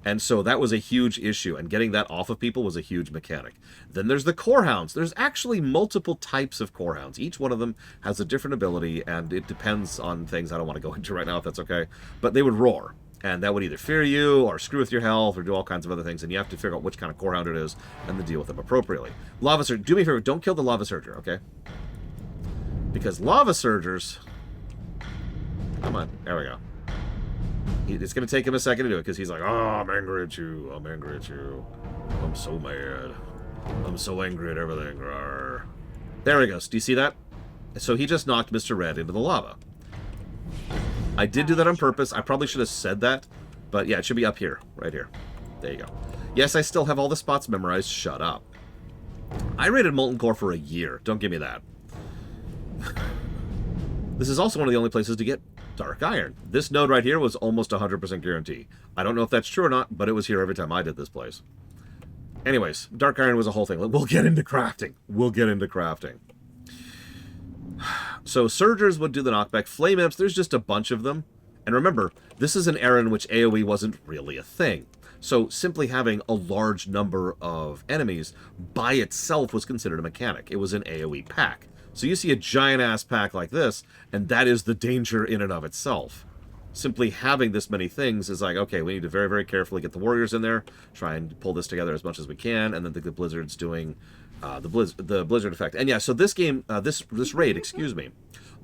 And so that was a huge issue, and getting that off of people was a huge mechanic. Then there's the Core Hounds. There's actually multiple types of Core Hounds. Each one of them has a different ability, and it depends on things I don't want to go into right now, if that's okay. But they would roar, and that would either fear you, or screw with your health, or do all kinds of other things, and you have to figure out which kind of Core Hound it is, and then deal with them appropriately. Lava Surger, do me a favor, don't kill the Lava Surger, okay? Because Lava Surgers... Come on, there we go. It's going to take him a second to do it, because he's like, oh, I'm angry at you, I'm angry at you. I'm so mad. I'm so angry at everything. Rawr. There he goes. Do you see that? So he just knocked Mr. Red into the lava. I did do that on purpose. I probably should have said that, but yeah, it should be up here, right here. There you go. Yes, I still have all the spots memorized. Shut up. I raided Molten Core for a year. Don't give me that. This is also one of the only places to get Dark Iron. This node right here was almost 100% guarantee. I don't know if that's true or not, but it was here every time I did this place. Anyways, Dark Iron was a whole thing. We'll get into crafting. We'll get into crafting. So Surgers would do the knockback. Flame Imps, there's just a bunch of them. And remember, this is an era in which AoE wasn't really a thing. So simply having a large number of enemies by itself was considered a mechanic. It was an AoE pack. So you see a giant-ass pack like this, and that is the danger in and of itself. Simply having this many things is like, okay, we need to very, very carefully get the warriors in there, try and pull this together as much as we can, and then the Blizzard's doing the Blizzard effect. And yeah, so this game, this raid, excuse me,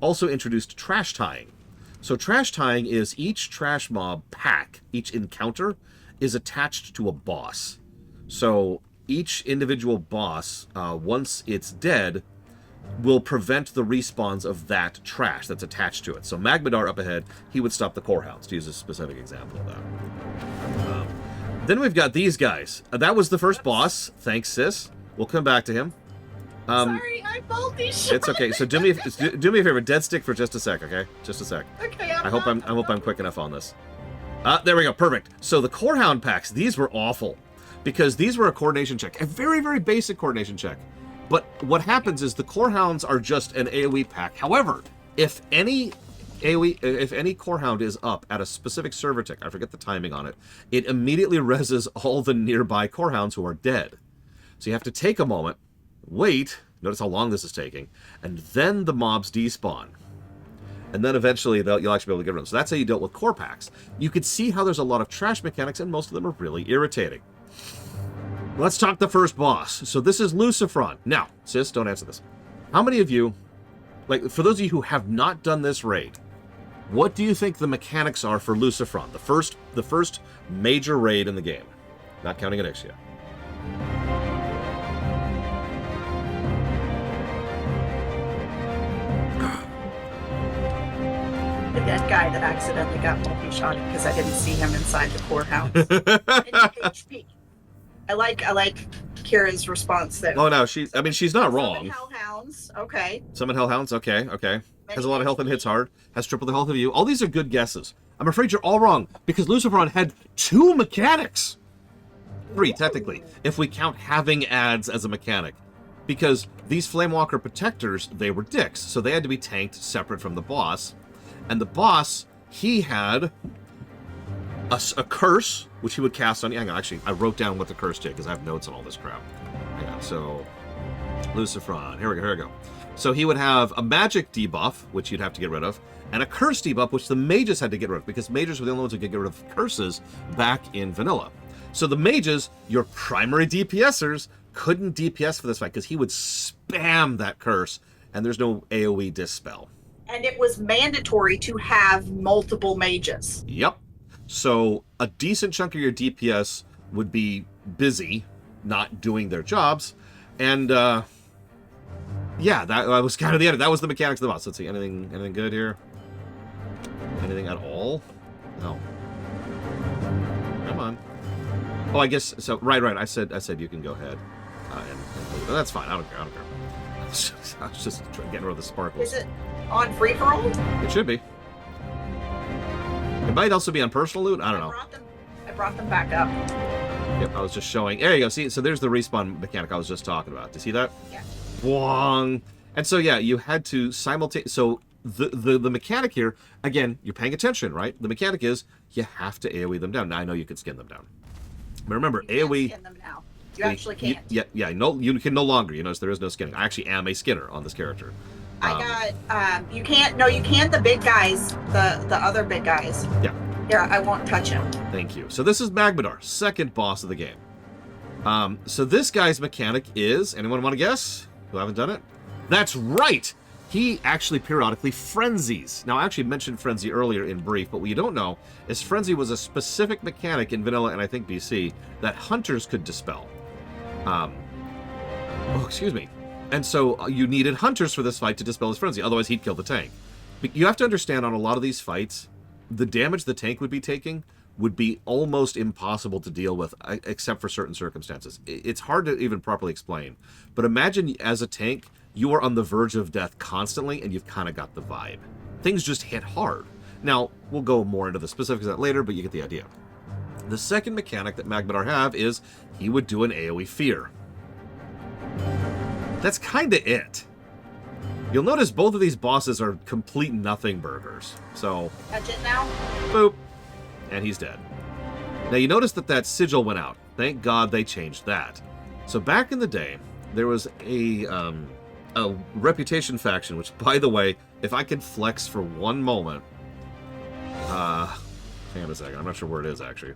also introduced trash tying. So trash tying is each trash mob pack, each encounter, is attached to a boss. So each individual boss, once it's dead, will prevent the respawns of that trash that's attached to it. So Magmadar up ahead, he would stop the Core Hounds, to use a specific example of that. Then we've got these guys. That was the first boss. Thanks, sis. We'll come back to him. Sorry, I multi-shot. It's okay. So do me a favor. Dead stick for just a sec, okay? Just a sec. Okay, I hope I'm quick enough on this. There we go. Perfect. So the Core Hound packs, these were awful because these were a coordination check, a very, very basic coordination check. But what happens is the core hounds are just an AoE pack. However, if any core hound is up at a specific server tick, I forget the timing on it, it immediately reses all the nearby core hounds who are dead. So you have to take a moment, wait, notice how long this is taking, and then the mobs despawn. And then eventually you'll actually be able to get rid of them. So that's how you dealt with core packs. You could see how there's a lot of trash mechanics, and most of them are really irritating. Let's talk the first boss. So this is Sulfuron. Now, sis, don't answer this. How many of you, like, for those of you who have not done this raid, what do you think the mechanics are for Sulfuron, the first major raid in the game? Not counting Onyxia. The dead guy that accidentally got multi-shotted because I didn't see him inside the courthouse. HP. I like Kira's response there. Oh no, she's not wrong. Summon hellhounds. Okay. Summon hellhounds. Okay. Has a lot of health and hits hard. Has triple the health of you. All these are good guesses. I'm afraid you're all wrong because Sulfuron had 2 mechanics. 3 technically, if we count having ads as a mechanic, because these Flamewalker protectors, they were dicks, so they had to be tanked separate from the boss. And the boss, he had a curse, which he would cast on you. Hang on, actually, I wrote down what the curse did because I have notes on all this crap. Hang on, so Sulfuron. Here we go. So he would have a magic debuff, which you'd have to get rid of, and a curse debuff, which the mages had to get rid of, because mages were the only ones who could get rid of curses back in vanilla. So the mages, your primary DPSers, couldn't DPS for this fight because he would spam that curse, and there's no AoE dispel. And it was mandatory to have multiple mages. Yep. So a decent chunk of your DPS would be busy, not doing their jobs, and yeah, that was kind of the end. That was the mechanics of the boss. Let's see, anything good here? Anything at all? No. Come on. Oh, I guess so. Right. I said you can go ahead and that's fine. I don't care. I was just getting rid of the sparkles. Is it on free for all? It should be. It might also be on personal loot. I don't know. I brought them back up. Yep, I was just showing. There you go. See, so there's the respawn mechanic I was just talking about. Do you see that? Yeah. Wong. And so yeah, you had to simultaneously. So the mechanic here, again, you're paying attention, right? The mechanic is you have to AoE them down. Now I know you can skin them down, but remember, You can't AoE. skin them now. You actually can't. Yeah. No, you can no longer. You notice there is no skinning. I actually am a skinner on this character. I got. You can't. No, you can't. The big guys. The other big guys. Yeah. Here, I won't touch him. Thank you. So this is Magmadar, second boss of the game. So this guy's mechanic is, anyone want to guess? Who haven't done it? That's right! He actually periodically frenzies. Now, I actually mentioned frenzy earlier in brief, but what you don't know is frenzy was a specific mechanic in vanilla and I think BC that hunters could dispel. Excuse me. And so you needed hunters for this fight to dispel his frenzy, otherwise he'd kill the tank. But you have to understand, on a lot of these fights, the damage the tank would be taking would be almost impossible to deal with, except for certain circumstances. It's hard to even properly explain. But imagine, as a tank, you are on the verge of death constantly, and you've kind of got the vibe. Things just hit hard. Now, we'll go more into the specifics of that later, but you get the idea. The second mechanic that Magmadar have is he would do an AoE fear. That's kind of it. You'll notice both of these bosses are complete nothing burgers. So, Touch it now. boop, and he's dead. Now you notice that sigil went out. Thank God they changed that. So back in the day, there was a reputation faction, which, by the way, if I could flex for one moment, hang on a second, I'm not sure where it is actually.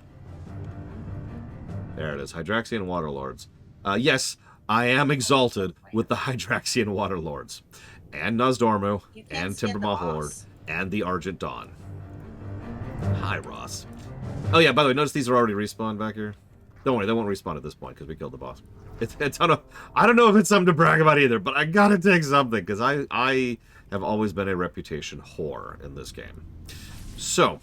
There it is, Hydraxian Waterlords. Yes, I am exalted with the Hydraxian Waterlords, and Nozdormu, and Timbermaw Horde, and the Argent Dawn. Hi, Ross. Oh yeah, by the way, notice these are already respawned back here. Don't worry, they won't respawn at this point because we killed the boss. I don't know if it's something to brag about either, but I gotta take something because I have always been a reputation whore in this game. So,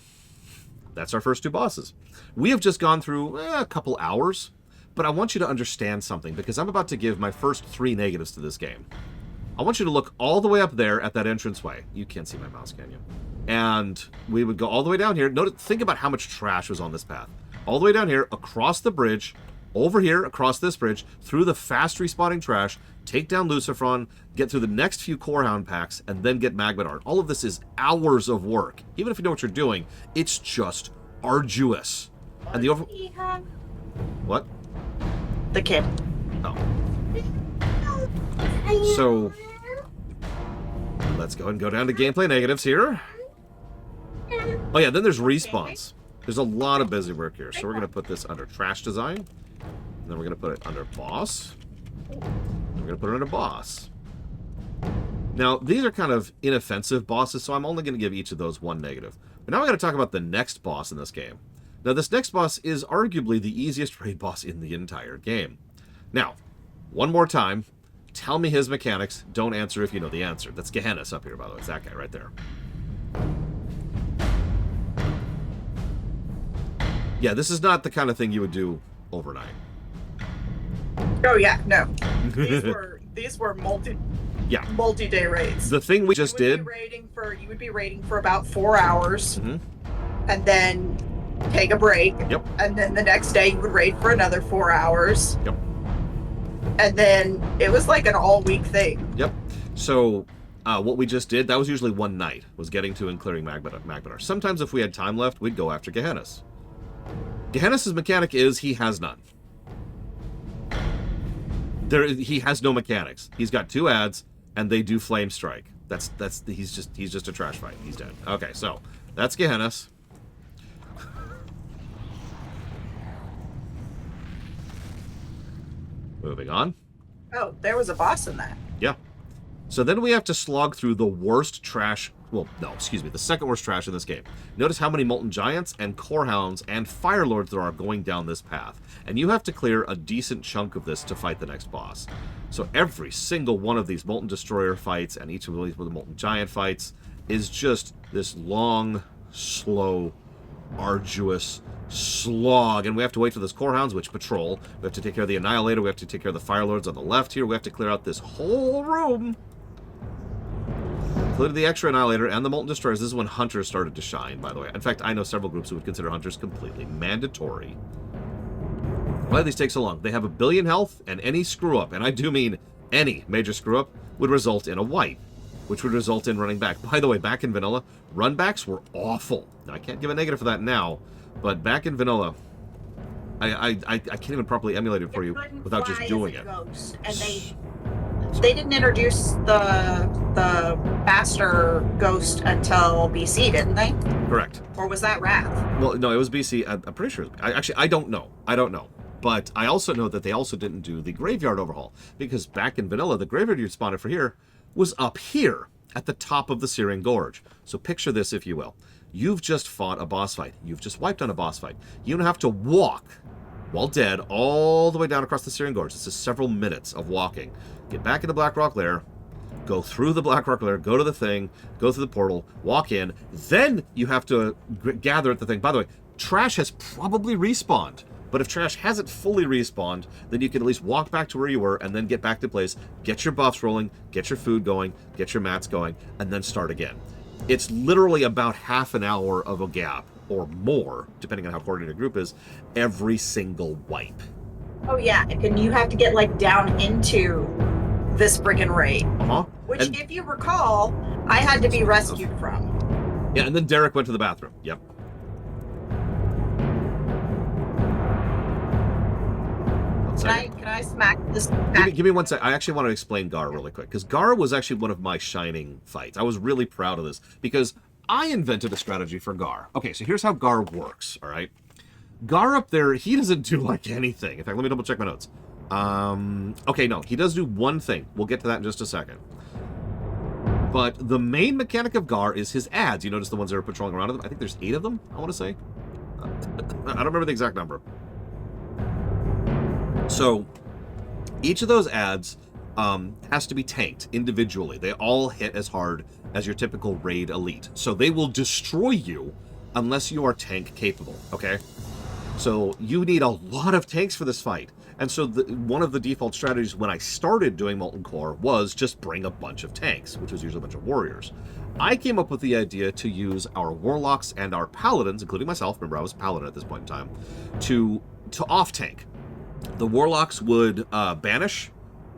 that's our first 2 bosses. We have just gone through a couple hours, but I want you to understand something because I'm about to give my first 3 negatives to this game. I want you to look all the way up there at that entranceway. You can't see my mouse, can you? And we would go all the way down here. Think about how much trash was on this path. All the way down here, across the bridge, over here, across this bridge, through the fast respawning trash, take down Sulfuron, get through the next few Corehound packs, and then get Magmadart. All of this is hours of work. Even if you know what you're doing, it's just arduous. And the What? The kid. Oh. So, let's go and go down to gameplay negatives here. Oh yeah, then there's respawns. There's a lot of busy work here. So we're going to put this under trash design. And then we're going to put it under boss. And we're going to put it under boss. Now, these are kind of inoffensive bosses, so I'm only going to give each of those one negative. But now I got to talk about the next boss in this game. Now, this next boss is arguably the easiest raid boss in the entire game. Now, one more time, tell me his mechanics. Don't answer if you know the answer. That's Gehenna's up here, by the way. It's that guy right there. Yeah, this is not the kind of thing you would do overnight. Oh yeah, no. These were multi-day raids. The thing we just did. You would be raiding for about 4 hours, and then take a break. Yep. And then the next day you would raid for another 4 hours. Yep. And then it was like an all-week thing. Yep. So what we just did, that was usually one night, was getting to and clearing Magmadar. Sometimes if we had time left, we'd go after Gehenna's. Gehenna's mechanic is he has none. He has no mechanics. He's got 2 ads, and they do flame strike. He's just a trash fight. He's dead. Okay, so that's Gehenna's. Moving on. Oh, there was a boss in that. Yeah. So then we have to slog through the worst trash. Well, no, excuse me, the second worst trash in this game. Notice how many Molten Giants and Corehounds and Firelords there are going down this path. And you have to clear a decent chunk of this to fight the next boss. So every single one of these Molten Destroyer fights and each of these Molten Giant fights is just this long, slow, arduous slog. And we have to wait for those Corehounds, which patrol. We have to take care of the Annihilator. We have to take care of the Firelords on the left here. We have to clear out this whole room. Including the extra Annihilator and the Molten Destroyers. This is when Hunters started to shine, by the way. In fact, I know several groups who would consider Hunters completely mandatory. Why do these take so long? They have 1 billion health, and any screw-up, and I do mean any major screw-up, would result in a wipe, which would result in running back. By the way, back in Vanilla, runbacks were awful. Now, I can't give a negative for that now, but back in Vanilla, I can't even properly emulate it for you without just doing it. Ghost, and they didn't introduce the faster ghost until BC, didn't they? Correct. Or was that Wrath? Well, no, it was BC. I'm pretty sure. I don't know. But I also know that they also didn't do the graveyard overhaul, because back in Vanilla, the graveyard you spawned for here was up here at the top of the Searing Gorge. So picture this, if you will. You've just fought a boss fight. You've just wiped on a boss fight. You don't have to walk while dead all the way down across the Searing Gorge. This is several minutes of walking. Get back into Blackrock Lair, go through the Blackrock Lair, go to the thing, go through the portal, walk in. Then you have to gather at the thing. By the way, Trash has probably respawned. But if Trash hasn't fully respawned, then you can at least walk back to where you were and then get back to place, get your buffs rolling, get your food going, get your mats going, and then start again. It's literally about half an hour of a gap, or more, depending on how coordinated a group is, every single wipe. Oh yeah, and you have to get like down into this friggin' raid. Which, if you recall, I had to be rescued from. Yeah, and then Derek went to the bathroom. Yep. Can I smack this? Give me 1 sec. I actually want to explain Gar really quick, because Gar was actually one of my shining fights. I was really proud of this, because I invented a strategy for Gar. Okay, so here's how Gar works, all right? Gar up there, he doesn't do like anything. In fact, let me double check my notes. Okay, no, he does do one thing. We'll get to that in just a second. But the main mechanic of Gar is his ads. You notice the ones that are patrolling around him? I think there's 8 of them, I want to say. I don't remember the exact number. So, each of those ads has to be tanked individually. They all hit as hard as your typical raid elite. So they will destroy you unless you are tank capable, okay? So you need a lot of tanks for this fight. And so one of the default strategies when I started doing Molten Core was just bring a bunch of tanks, which was usually a bunch of warriors. I came up with the idea to use our warlocks and our paladins, including myself, remember I was a paladin at this point in time, to off-tank. The Warlocks would banish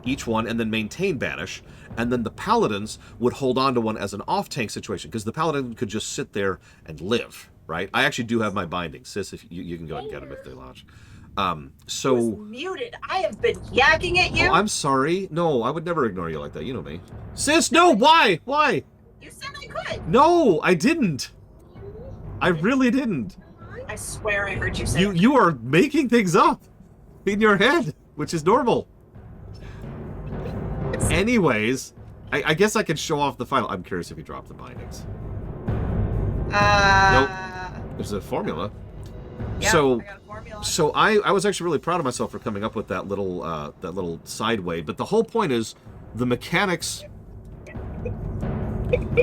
each one and then maintain banish, and then the Paladins would hold on to one as an off-tank situation, because the Paladin could just sit there and live, right? I actually do have my bindings. Sis, if you can go ahead and get them if they launch. So... muted. I have been yakking at you. Oh, I'm sorry. No, I would never ignore you like that. You know me. Sis, no! Why? Why? You said I could. No, I didn't. I really didn't. I swear I heard you say that. You are making things up in your head, which is normal. Anyways, I guess I could show off the final. I'm curious if you dropped the bindings. Nope. There's a formula. Yeah, So, I got a formula. so I was actually really proud of myself for coming up with that little sideway. But the whole point is the mechanics.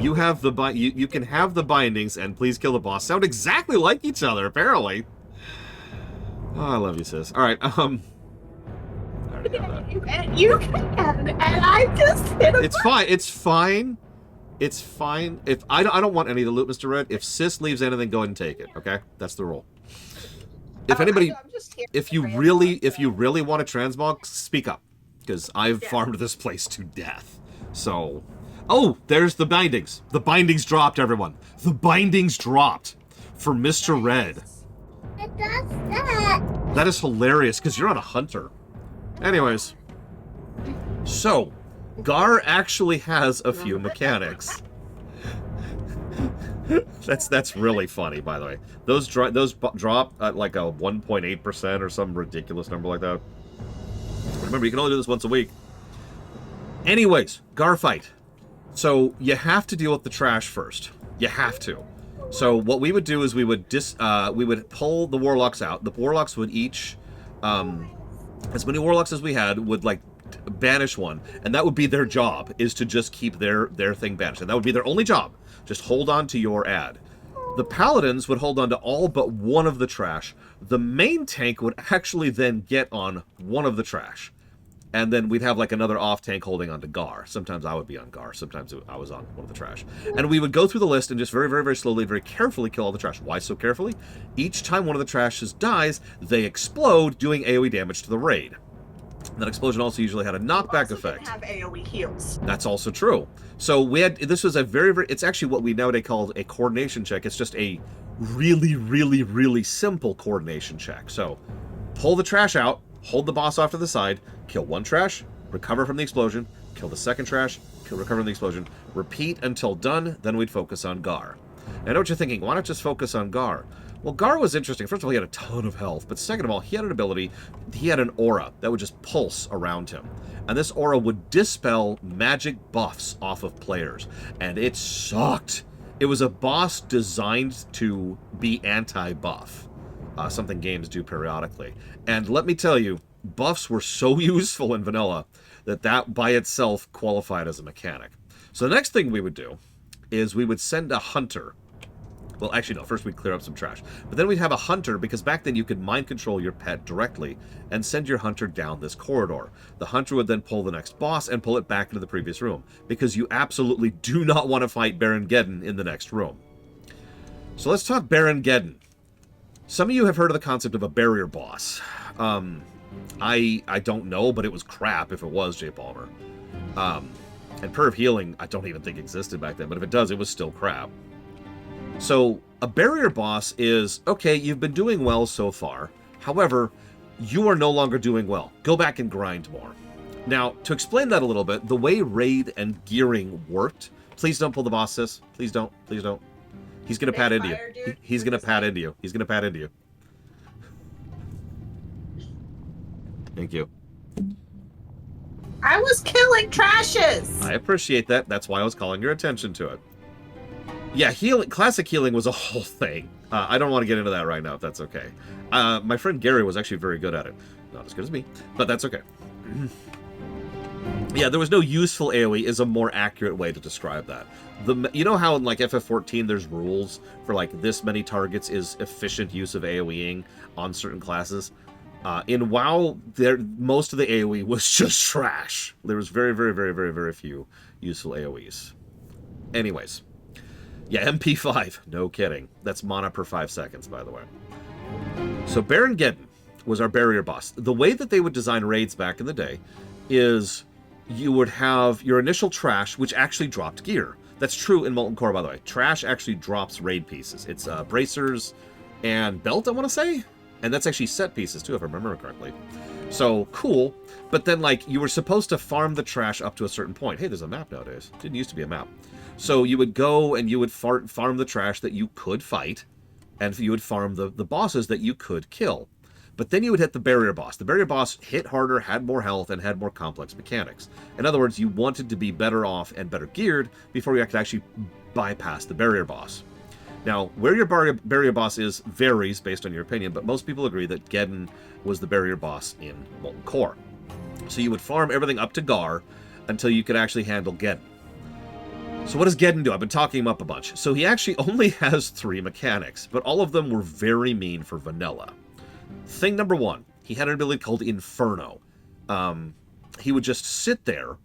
You have the you can have the bindings and please kill the boss sound exactly like each other apparently. Oh, I love you, sis. All right, I already have that. You can, and I just hit a It's fine. It's fine. It's fine. If I don't want any of the loot, Mr. Red. If Sis leaves anything, go ahead and take it. Okay, that's the rule. If anybody, if you really want to transmog, speak up, because I've farmed this place to death. So, oh, there's the bindings. The bindings dropped, everyone. The bindings dropped for Mr. Red. That is hilarious, because you're on a hunter. Anyways, so Gar actually has a few mechanics. That's really funny, by the way. Those drop at like a 1.8% or some ridiculous number like that. Remember, you can only do this once a week. Anyways, Gar fight. So you have to deal with the trash first. You have to. So what we would do is we would pull the Warlocks out. The Warlocks would each, as many Warlocks as we had, would like banish one, and that would be their job, is to just keep their thing banished, and that would be their only job. Just hold on to your ad. The Paladins would hold on to all but one of the trash. The main tank would actually then get on one of the trash. And then we'd have like another off-tank holding on to Gar. Sometimes I would be on Gar. Sometimes I was on one of the trash. And we would go through the list and just very, very, very slowly, very carefully kill all the trash. Why so carefully? Each time one of the trashes dies, they explode, doing AoE damage to the raid. That explosion also usually had a knockback effect. Have AoE heals. That's also true. So we had, this was a very, very, it's actually what we nowadays call a coordination check. It's just a really, really, really simple coordination check. So pull the trash out, hold the boss off to the side, kill one trash, recover from the explosion, kill the second trash, recover from the explosion, repeat until done, then we'd focus on Gar. I know what you're thinking, why not just focus on Gar? Well, Gar was interesting. First of all, he had a ton of health, but second of all, he had an ability, he had an aura that would just pulse around him. And this aura would dispel magic buffs off of players, and it sucked. It was a boss designed to be anti-buff, something games do periodically. And let me tell you, buffs were so useful in vanilla that by itself qualified as a mechanic. So the next thing we would do is we would send a hunter. Well, actually, no. First, we'd clear up some trash. But then we'd have a hunter, because back then you could mind control your pet directly and send your hunter down this corridor. The hunter would then pull the next boss and pull it back into the previous room, because you absolutely do not want to fight Baron Geddon in the next room. So let's talk Baron Geddon. Some of you have heard of the concept of a barrier boss. I don't know, but it was crap if it was, J. Palmer. And Perv Healing, I don't even think existed back then, but if it does, it was still crap. So, a barrier boss is, okay, you've been doing well so far. However, you are no longer doing well. Go back and grind more. Now, to explain that a little bit, the way raid and gearing worked, please don't pull the boss, sis. Please don't. Please don't. He's going to pat into you. He's going to pat into you. He's going to pat into you. Thank you. I was killing trashes. I appreciate that. That's why I was calling your attention to it. Yeah, classic healing was a whole thing. I don't want to get into that right now, if that's okay. My friend Gary was actually very good at it. Not as good as me, but that's okay. Yeah, there was no useful AoE is a more accurate way to describe that. You know how in like FF14 there's rules for like this many targets is efficient use of AoEing on certain classes? In WoW, most of the AoE was just trash. There was very, very, very, very, very few useful AoEs. Anyways. Yeah, MP5. No kidding. That's mana per 5 seconds, by the way. So Baron Geddon. was our barrier boss. The way that they would design raids back in the day is you would have your initial trash, which actually dropped gear. That's true in Molten Core, by the way. Trash actually drops raid pieces. It's bracers and belt, I want to say? And that's actually set pieces, too, if I remember correctly. So, cool. But then, like, you were supposed to farm the trash up to a certain point. Hey, there's a map nowadays. Didn't used to be a map. So you would go and you would farm the trash that you could fight, and you would farm the bosses that you could kill. But then you would hit the barrier boss. The barrier boss hit harder, had more health, and had more complex mechanics. In other words, you wanted to be better off and better geared before you could actually bypass the barrier boss. Now, where your barrier boss is varies based on your opinion, but most people agree that Geddon was the barrier boss in Molten Core. So you would farm everything up to Gar until you could actually handle Geddon. So what does Geddon do? I've been talking him up a bunch. So he actually only has 3 mechanics, but all of them were very mean for vanilla. Thing number 1, he had an ability called Inferno. He would just sit there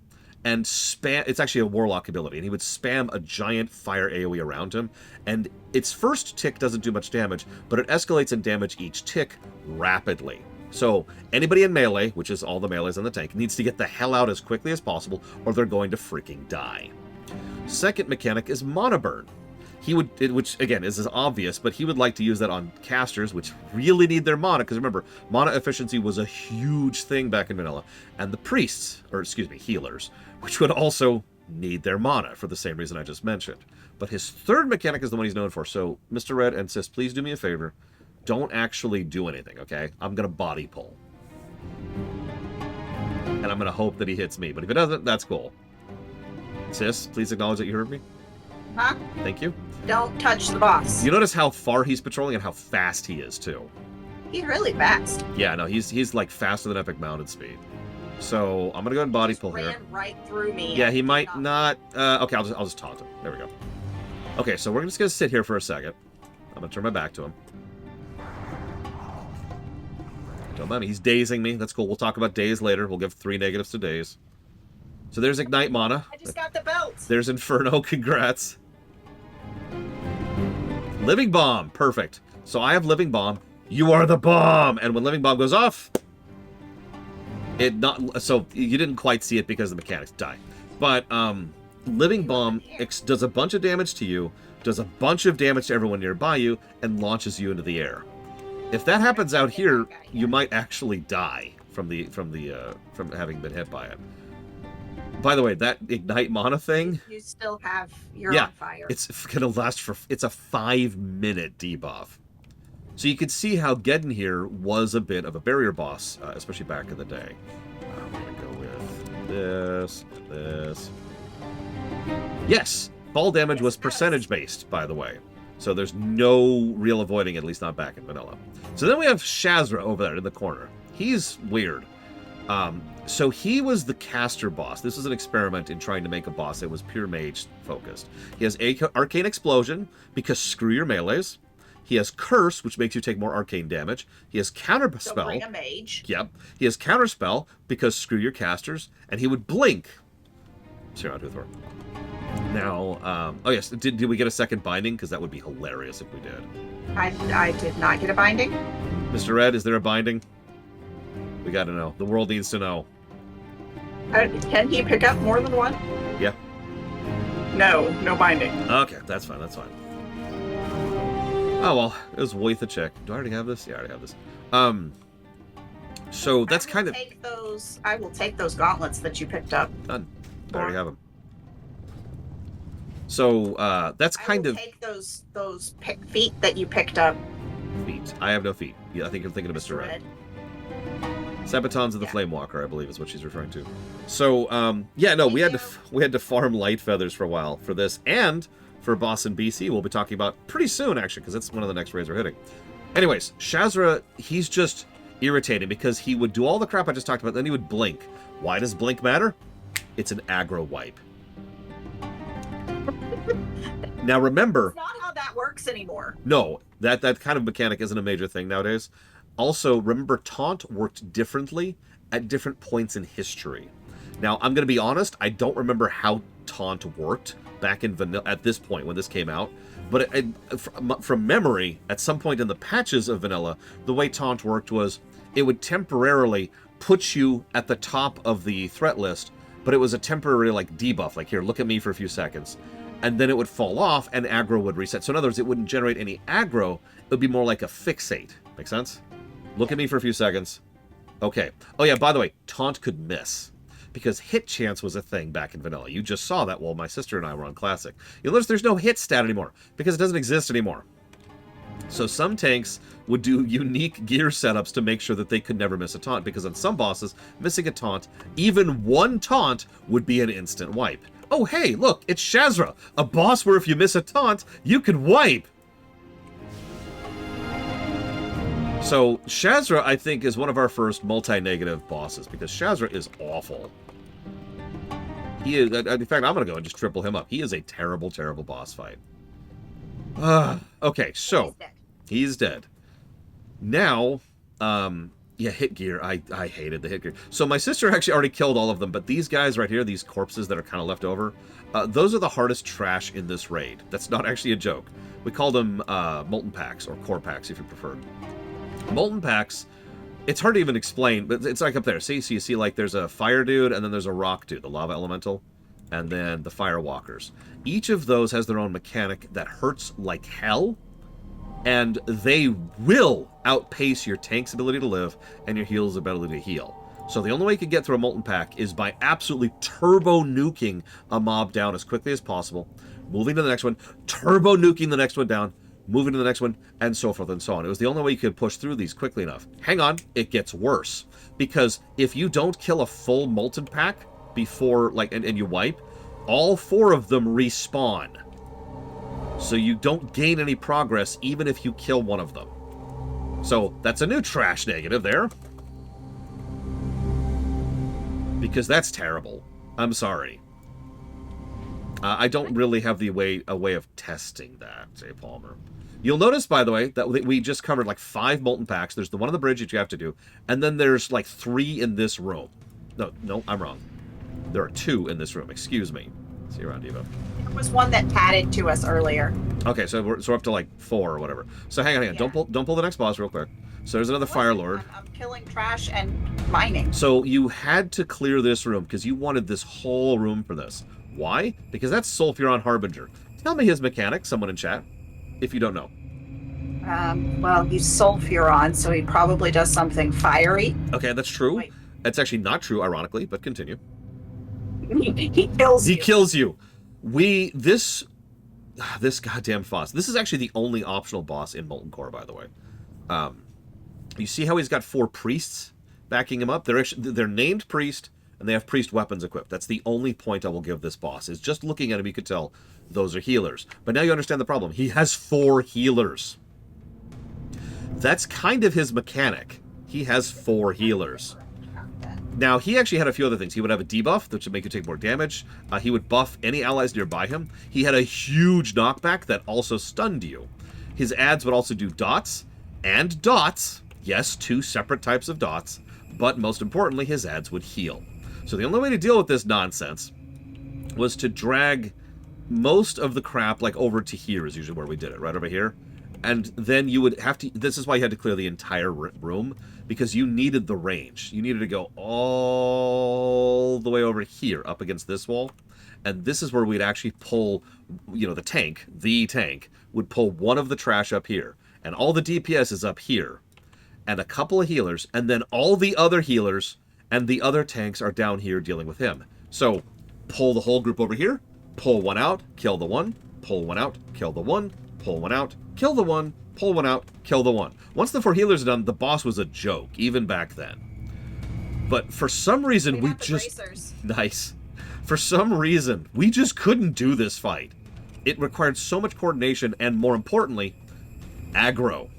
and spam. It's actually a warlock ability, and he would spam a giant fire AoE around him, and its first tick doesn't do much damage, but it escalates in damage each tick rapidly. So anybody in melee, which is all the melees in the tank, needs to get the hell out as quickly as possible, or they're going to freaking die. Second mechanic is Mana Burn. Which again is as obvious, but he would like to use that on casters, which really need their mana, because remember, mana efficiency was a huge thing back in vanilla, and the priests, or excuse me, healers, which would also need their mana for the same reason I just mentioned. But his third mechanic is the one he's known for. So, Mr. Red and Sis, please do me a favor. Don't actually do anything, okay? I'm going to body pull. And I'm going to hope that he hits me. But if it doesn't, that's cool. Sis, please acknowledge that you heard me. Huh? Thank you. Don't touch the boss. You notice how far he's patrolling and how fast he is, too. He's really fast. Yeah, no, he's like faster than epic mounted speed. So I'm gonna go ahead and body pull here. Ran right through me. Yeah, he might not. Okay, I'll just taunt him. There we go. Okay, so we're just gonna sit here for a second. I'm gonna turn my back to him. Don't mind me. He's dazing me. That's cool. We'll talk about daze later. We'll give 3 negatives to daze. So there's Ignite Mana. I just got the belt. There's Inferno. Congrats. Living Bomb. Perfect. So I have Living Bomb. You are the bomb. And when Living Bomb goes off, so you didn't quite see it because the mechanics die. But Living Bomb does a bunch of damage to you, does a bunch of damage to everyone nearby you, and launches you into the air. If that happens out here, you might actually die from having been hit by it. By the way, that Ignite Mana thing... You still have... You're on fire. It's going to last for... It's a 5-minute debuff. So you can see how Geddon here was a bit of a barrier boss, especially back in the day. I'm going to go with this. Yes! Fall damage was percentage-based, by the way. So there's no real avoiding, at least not back in vanilla. So then we have Shazra over there in the corner. He's weird. So he was the caster boss. This was an experiment in trying to make a boss that was pure mage focused. He has Arcane Explosion, because screw your melees. He has Curse, which makes you take more arcane damage. He has Counterspell. So bring a mage. Yep. He has Counterspell, because screw your casters. And he would blink. Now, oh yes, did we get a second binding? Because that would be hilarious if we did. I did not get a binding. Mr. Red, is there a binding? We gotta know. The world needs to know. Can he pick up more than one? Yeah. No binding. Okay, that's fine, that's fine. Oh, well, it was worth a check. Do I already have this? Yeah, I already have this. So that's kind of... I will take those gauntlets that you picked up. Done. I already have them. So, that's kind of... I will take those feet that you picked up. Feet. I have no feet. Yeah, I think you're thinking of Mr. Red. Sabatons of the Flamewalker, I believe, is what she's referring to. So, yeah, no, we had to farm light feathers for a while for this, and for a boss in BC, we'll be talking about pretty soon, actually, because that's one of the next raids we're hitting. Anyways, Shazra, he's just irritating because he would do all the crap I just talked about, then he would blink. Why does blink matter? It's an aggro wipe. Now remember... That's not how that works anymore. No, that kind of mechanic isn't a major thing nowadays. Also, remember, taunt worked differently at different points in history. Now, I'm going to be honest, I don't remember how taunt worked back in vanilla at this point when this came out. But from memory, at some point in the patches of vanilla, the way taunt worked was it would temporarily put you at the top of the threat list, but it was a temporary, like, debuff. Like, here, look at me for a few seconds. And then it would fall off, and aggro would reset. So in other words, it wouldn't generate any aggro. It would be more like a fixate. Make sense? Look at me for a few seconds. Okay. Oh, yeah, by the way, taunt could miss. Because hit chance was a thing back in vanilla. You just saw that while my sister and I were on Classic. You'll notice there's no hit stat anymore, because it doesn't exist anymore. So some tanks would do unique gear setups to make sure that they could never miss a taunt, because on some bosses, missing a taunt, even one taunt, would be an instant wipe. Oh, hey, look, it's Shazra, a boss where if you miss a taunt, you could wipe. So Shazra, I think, is one of our first multi-negative bosses, because Shazra is awful. He is, in fact, I'm going to go and just triple him up. He is a terrible, terrible boss fight. Okay, so he's dead. Now, yeah, hit gear. I hated the hit gear. So my sister actually already killed all of them, but these guys right here, these corpses that are kind of left over, those are the hardest trash in this raid. That's not actually a joke. We call them Molten packs, or core packs if you prefer. Molten packs, it's hard to even explain, but it's like up there. See, so you see like there's a fire dude, and then there's a rock dude, the lava elemental, and then the fire walkers. Each of those has their own mechanic that hurts like hell, and they will outpace your tank's ability to live and your heal's ability to heal. So the only way you can get through a Molten pack is by absolutely turbo nuking a mob down as quickly as possible, moving to the next one, turbo nuking the next one down, moving to the next one, and so forth and so on. It was the only way you could push through these quickly enough. Hang on, it gets worse. Because if you don't kill a full Molten pack before, like, and you wipe, all 4 of them respawn. So you don't gain any progress even if you kill one of them. So that's a new trash negative there. Because that's terrible. I'm sorry. I don't really have a way of testing that, Jay Palmer. You'll notice, by the way, that we just covered like 5 Molten packs. There's the one on the bridge that you have to do, and then there's like 3 in this room. No, I'm wrong. There are 2 in this room. Excuse me. See you around, Eva. There was one that padded to us earlier. Okay, so we're up to like 4 or whatever. So hang on. Yeah. Don't pull the next boss real quick. So there's another Fire Lord. I'm killing trash and mining. So you had to clear this room because you wanted this whole room for this. Why? Because that's Sulfuron Harbinger. Tell me his mechanic, someone in chat, if you don't know. Well, he's Sulfuron, so he probably does something fiery. Okay, that's true. Wait. That's actually not true, ironically, but continue. He kills you. He kills you. This goddamn boss. This is actually the only optional boss in Molten Core, by the way. You see how he's got 4 priests backing him up? They're named priest, and they have priest weapons equipped. That's the only point I will give this boss, is just looking at him, you could tell those are healers. But now you understand the problem. He has 4 healers. That's kind of his mechanic. He has 4 healers. Now, he actually had a few other things. He would have a debuff, which would make you take more damage. He would buff any allies nearby him. He had a huge knockback that also stunned you. His adds would also do dots and dots. Yes, 2 separate types of dots. But most importantly, his adds would heal. So the only way to deal with this nonsense was to drag most of the crap like over to here is usually where we did it, right over here. And then you would have to, this is why you had to clear the entire room, because you needed the range. You needed to go all the way over here, up against this wall. And this is where we'd actually pull, the tank would pull one of the trash up here. And all the DPS is up here. And a couple of healers, and then all the other healers and the other tanks are down here dealing with him. So, pull the whole group over here, pull one out, kill the one, pull one out, kill the one, pull one out, kill the one, pull one out, kill the one. Once the 4 healers are done, the boss was a joke, even back then. But for some reason, we just... Nice. For some reason, we just couldn't do this fight. It required so much coordination, and more importantly, aggro.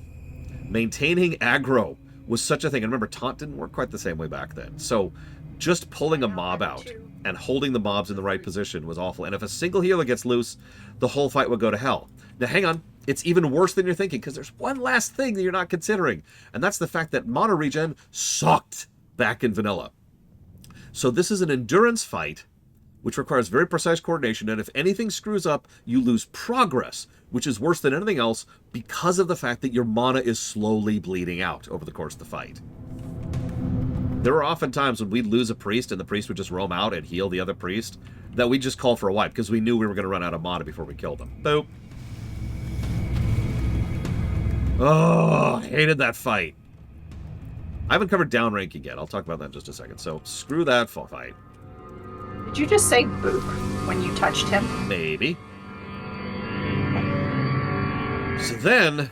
Maintaining aggro was such a thing. And remember, taunt didn't work quite the same way back then. So just pulling a mob out and holding the mobs in the right position was awful. And if a single healer gets loose, the whole fight would go to hell. Now, hang on. It's even worse than you're thinking, because there's one last thing that you're not considering. And that's the fact that mono regen sucked back in vanilla. So this is an endurance fight, which requires very precise coordination. And if anything screws up, you lose progress, which is worse than anything else because of the fact that your mana is slowly bleeding out over the course of the fight. There were often times when we'd lose a priest and the priest would just roam out and heal the other priest that we'd just call for a wipe because we knew we were going to run out of mana before we killed them. Boop. Oh, hated that fight. I haven't covered downranking yet. I'll talk about that in just a second. So screw that fight. Did you just say boop when you touched him? Maybe. So then...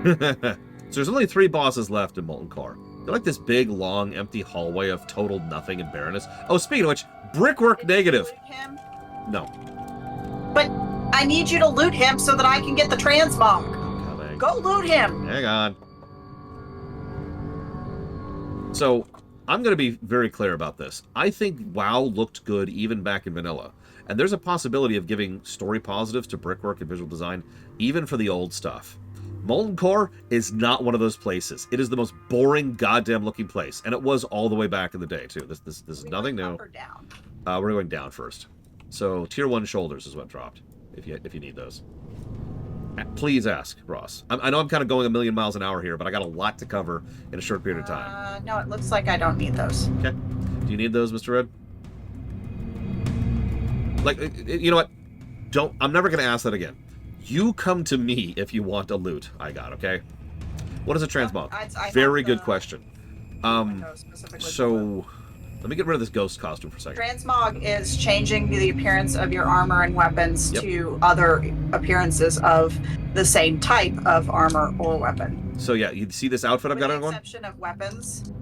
so there's only 3 bosses left in Molten Core. They're like this big, long, empty hallway of total nothing and barrenness. Oh, speaking of which, brickwork negative. Did you loot him? No. But I need you to loot him so that I can get the transmog. Coming. Go loot him. Hang on. So, I'm going to be very clear about this. I think WoW looked good even back in vanilla. And there's a possibility of giving story positives to brickwork and visual design, even for the old stuff. Molten Core is not one of those places. It is the most boring, goddamn looking place. And it was all the way back in the day, too. This is nothing new. Up or down? We're going down first. So, Tier 1 shoulders is what dropped, if you need those. Please ask, Ross. I know I'm kind of going a million miles an hour here, but I got a lot to cover in a short period of time. No, it looks like I don't need those. Okay. Do you need those, Mr. Red? Like, you know what? I'm never going to ask that again. You come to me if you want a loot I got, okay? What is a transmog? I Very have good the question. window specifically for So, let me get rid of this ghost costume for a second. Transmog is changing the appearance of your armor and weapons Yep. to other appearances of the same type of armor or weapon. So yeah, you see this outfit I've With got the on? exception of weapons,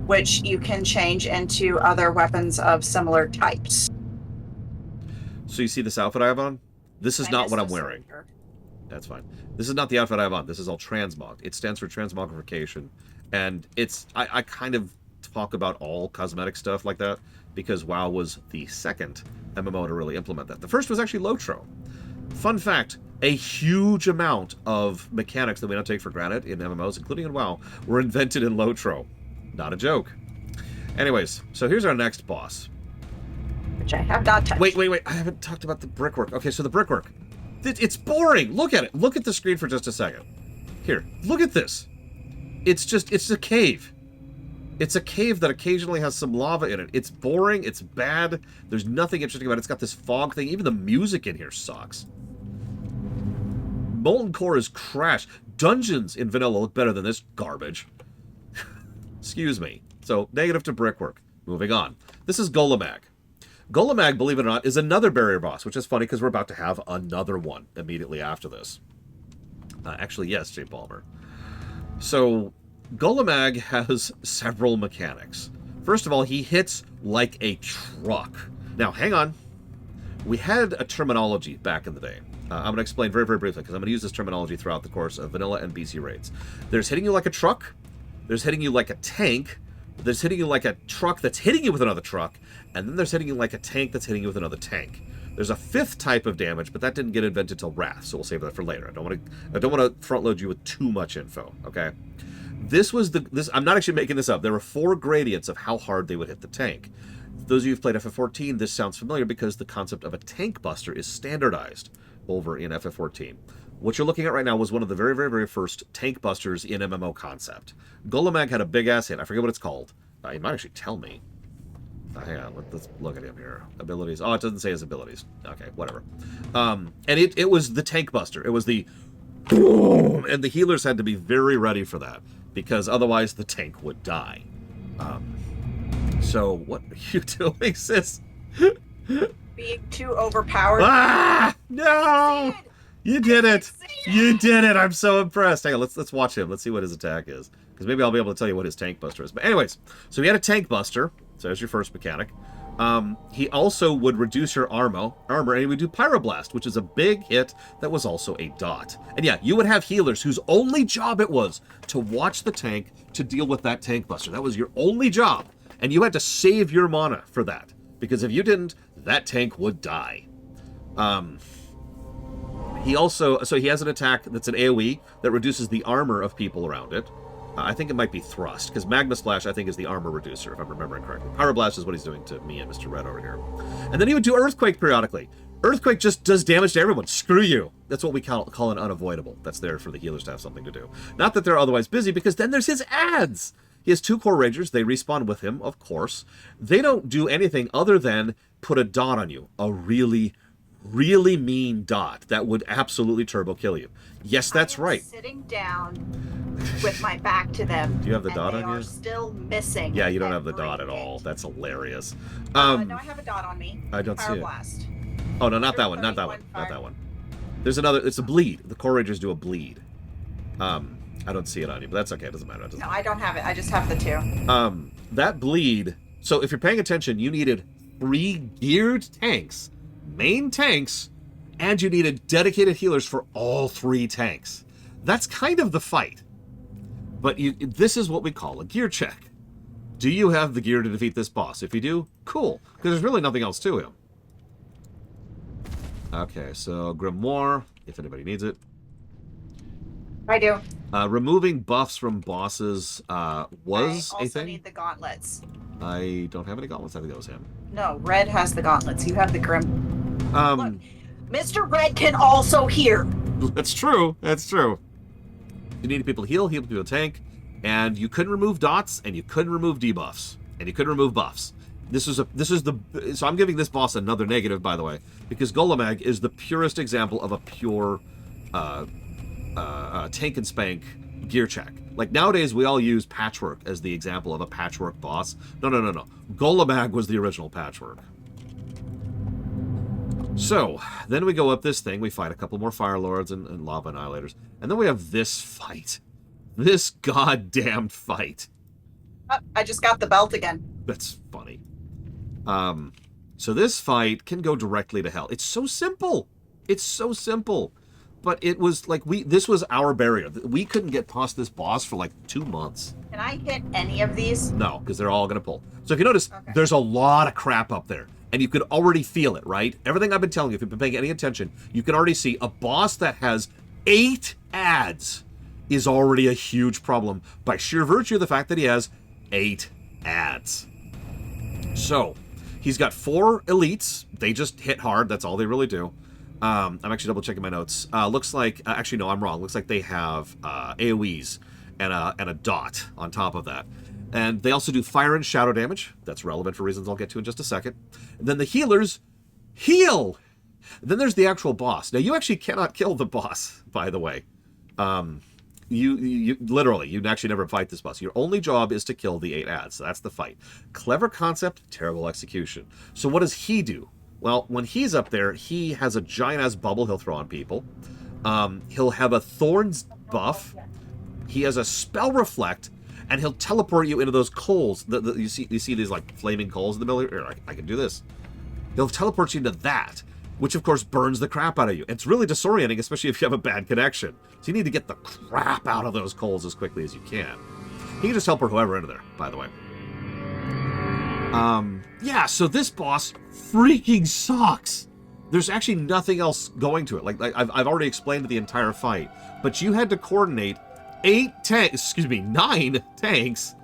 which you can change into other weapons of similar types. So you see this outfit I have on? This is not what I'm Minus the wearing. soldier. That's fine. This is not the outfit I have on. This is all transmog. It stands for transmogrification. And it's... I kind of talk about all cosmetic stuff like that because WoW was the second MMO to really implement that. The first was actually Lotro. Fun fact, a huge amount of mechanics that we now take for granted in MMOs, including in WoW, were invented in Lotro. Not a joke. Anyways, so here's our next boss. Which I have not touched. Wait. I haven't talked about the brickwork. Okay, so the brickwork. It's boring. Look at it. Look at the screen for just a second. Here, look at this. It's a cave. It's a cave that occasionally has some lava in it. It's boring. It's bad. There's nothing interesting about it. It's got this fog thing. Even the music in here sucks. Molten Core is trash. Dungeons in vanilla look better than this garbage. Excuse me. So, negative to brickwork. Moving on. This is Golemag. Golemag, believe it or not, is another barrier boss, which is funny because we're about to have another one immediately after this. Actually, yes, Jay Palmer. So, Golemag has several mechanics. First of all, he hits like a truck. Now, hang on. We had a terminology back in the day. I'm going to explain very, very briefly because I'm going to use this terminology throughout the course of vanilla and BC raids. There's hitting you like a truck. There's hitting you like a tank. There's hitting you like a truck that's hitting you with another truck. And then there's hitting you like a tank that's hitting you with another tank. There's a fifth type of damage, but that didn't get invented till Wrath, so we'll save that for later. I don't want to front load you with too much info, okay? I'm not actually making this up. There were 4 gradients of how hard they would hit the tank. Those of you who've played FF14, this sounds familiar because the concept of a tank buster is standardized over in FF14. What you're looking at right now was one of the very, very, very first tank busters in MMO concept. Golemag had a big-ass hit. I forget what it's called. He might actually tell me. Hang on, let's look at him here. Abilities. Oh, it doesn't say his abilities. Okay, whatever. And it was the tank buster. It was the boom, and the healers had to be very ready for that because otherwise the tank would die. So what are you doing, sis? Being too overpowered. Ah! No! You did it! You did it! I'm so impressed. Hang on, let's watch him. Let's see what his attack is. Because maybe I'll be able to tell you what his tank buster is. But anyways, so he had a tank buster. So there's your first mechanic. He also would reduce your armor, and he would do Pyroblast, which is a big hit that was also a dot. And yeah, you would have healers whose only job it was to watch the tank to deal with that tank buster. That was your only job. And you had to save your mana for that. Because if you didn't, that tank would die. He has an attack that's an AoE that reduces the armor of people around it. I think it might be Thrust, because Magma Splash, I think, is the armor reducer, if I'm remembering correctly. Pyroblast is what he's doing to me and Mr. Red over here. And then he would do Earthquake periodically. Earthquake just does damage to everyone. Screw you. That's what we call an unavoidable. That's there for the healers to have something to do. Not that they're otherwise busy, because then there's his ads. He has 2 core rangers. They respawn with him, of course. They don't do anything other than put a dot on you. A really, really mean dot that would absolutely turbo kill you. Yes, that's right. Sitting down with my back to them. Do you have the dot on you? They are still missing. Yeah, you don't have the dot at all. That's hilarious. No, I have a dot on me. I don't see Fire it. blast. Oh, no, not that one. Not that one. Not that one. There's another. It's a bleed. The core rangers do a bleed. I don't see it on you, but that's okay. It doesn't matter. No, I don't have it. I just have the 2. That bleed. So if you're paying attention, you needed 3 geared tanks, main tanks, and you needed dedicated healers for all 3 tanks. That's kind of the fight. But this is what we call a gear check. Do you have the gear to defeat this boss? If you do, cool, because there's really nothing else to him. Okay, so Grimoire, if anybody needs it. I do. Removing buffs from bosses was I a also thing. need the gauntlets. I don't have any gauntlets. I think that was him. No, Red has the gauntlets. You have the Grim. Um, Mr. Red can also hear. That's true. That's true. You needed people to heal people to tank, and you couldn't remove dots, and you couldn't remove debuffs, and you couldn't remove buffs. So I'm giving this boss another negative, by the way, because Golemag is the purest example of a pure tank and spank gear check. Like nowadays, we all use Patchwork as the example of a Patchwork boss. No. Golemag was the original Patchwork. So, then we go up this thing, we fight a couple more Fire Lords and Lava Annihilators, and then we have this fight. This goddamn fight. Oh, I just got the belt again. That's funny. So this fight can go directly to hell. It's so simple. It's so simple. But it was like, this was our barrier. We couldn't get past this boss for like 2 months. Can I hit any of these? No, because they're all going to pull. So if you notice, there's a lot of crap up there. And you could already feel it, right? Everything I've been telling you, if you've been paying any attention, you can already see a boss that has 8 adds is already a huge problem by sheer virtue of the fact that he has 8 adds. So, he's got 4 elites. They just hit hard. That's all they really do. I'm actually double checking my notes. Looks like, actually no, I'm wrong. Looks like they have AoEs and a dot on top of that. And they also do fire and shadow damage. That's relevant for reasons I'll get to in just a second. And then the healers heal. And then there's the actual boss. Now, you actually cannot kill the boss, by the way. You literally, you actually never fight this boss. Your only job is to kill the 8 adds. So that's the fight. Clever concept, terrible execution. So what does he do? Well, when he's up there, he has a giant-ass bubble he'll throw on people. He'll have a Thorns buff. He has a Spell Reflect. And he'll teleport you into those coals. You see these like flaming coals in the middle. Here, I can do this. He'll teleport you into that, which of course burns the crap out of you. It's really disorienting, especially if you have a bad connection. So you need to get the crap out of those coals as quickly as you can. He can just teleport whoever into there, by the way. Yeah. So this boss freaking sucks. There's actually nothing else going to it. Like I've already explained the entire fight, but you had to coordinate 9 tanks,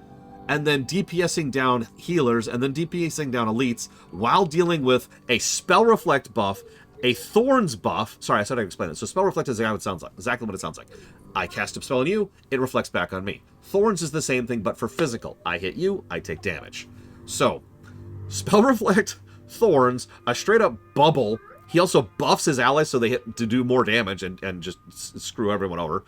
and then DPSing down healers, and then DPSing down elites, while dealing with a Spell Reflect buff, a Thorns buff. Sorry, I said I'd explain it. So Spell Reflect is exactly what it sounds like. I cast a spell on you, it reflects back on me. Thorns is the same thing, but for physical. I hit you, I take damage. So, Spell Reflect, Thorns, a straight up bubble. He also buffs his allies so they hit to do more damage and just screw everyone over.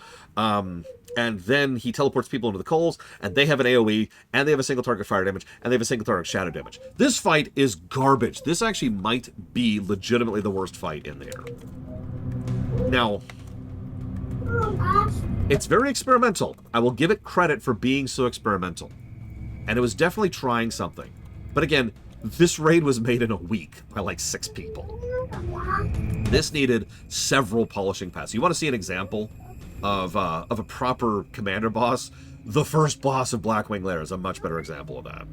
And then he teleports people into the coals, and they have an AoE, and they have a single target fire damage, and they have a single target shadow damage. This fight is garbage. This actually might be legitimately the worst fight in there. Now, it's very experimental. I will give it credit for being so experimental. And it was definitely trying something. But again, this raid was made in a week by like 6 people. This needed several polishing passes. You want to see an example of a proper commander boss? The first boss of Blackwing Lair is a much better example of that.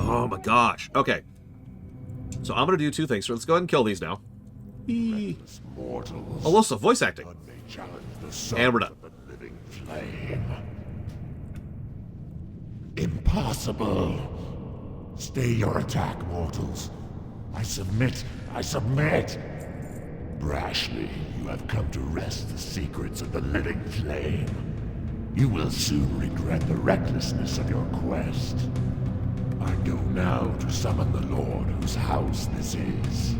Oh my gosh. Okay. So I'm going to do 2 things. So let's go ahead and kill these now. Alosa, voice acting. And we're done. Impossible. Stay your attack, mortals. I submit. I submit. Brashly, you have come to wrest the secrets of the living flame. You will soon regret the recklessness of your quest. I go now to summon the Lord whose house this is.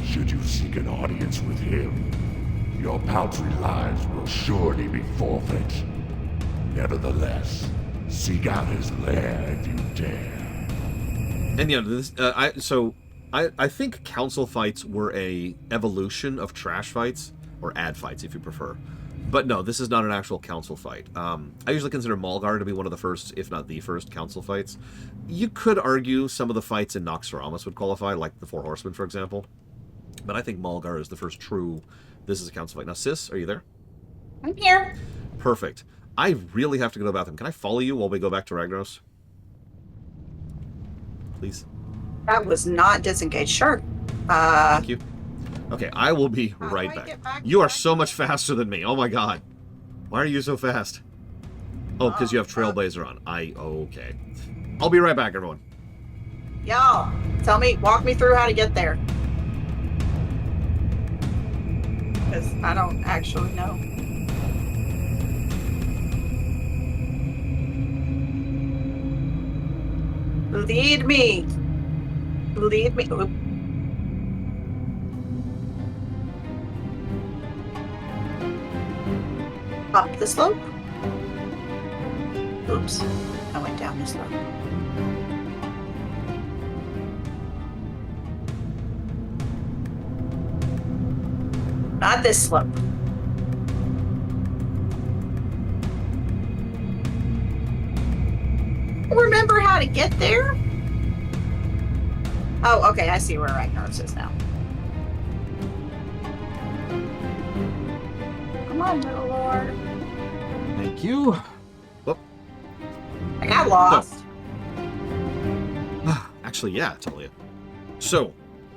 Should you seek an audience with him, your paltry lives will surely be forfeit. Nevertheless, seek out his lair if you dare. And you know, this, I think council fights were a evolution of trash fights, or ad fights if you prefer. But no, this is not an actual council fight. I usually consider Malgar to be one of the first, if not the first, council fights. You could argue some of the fights in Noxoramus would qualify, like the Four Horsemen, for example. But I think Malgar is the first true, this is a council fight. Now, Sis, are you there? I'm here. Perfect. I really have to go to the bathroom. Can I follow you while we go back to Ragnaros? Please? That was not disengaged. Sure. Thank you. Okay, I will be How do right I back. get back You are there? so much faster than me. Oh my god. Why are you so fast? Oh, because you have Trailblazer on. Okay. I'll be right back, everyone. Y'all, walk me through how to get there. Because I don't actually know. Lead me. Lead me. Oop. Up the slope. Oops. I went down the slope. Not this slope. Remember how to get there? Oh, okay. I see where Ragnaros is now. Come on, little lord. Thank you. Oh, I got lost. actually, yeah, totally. So,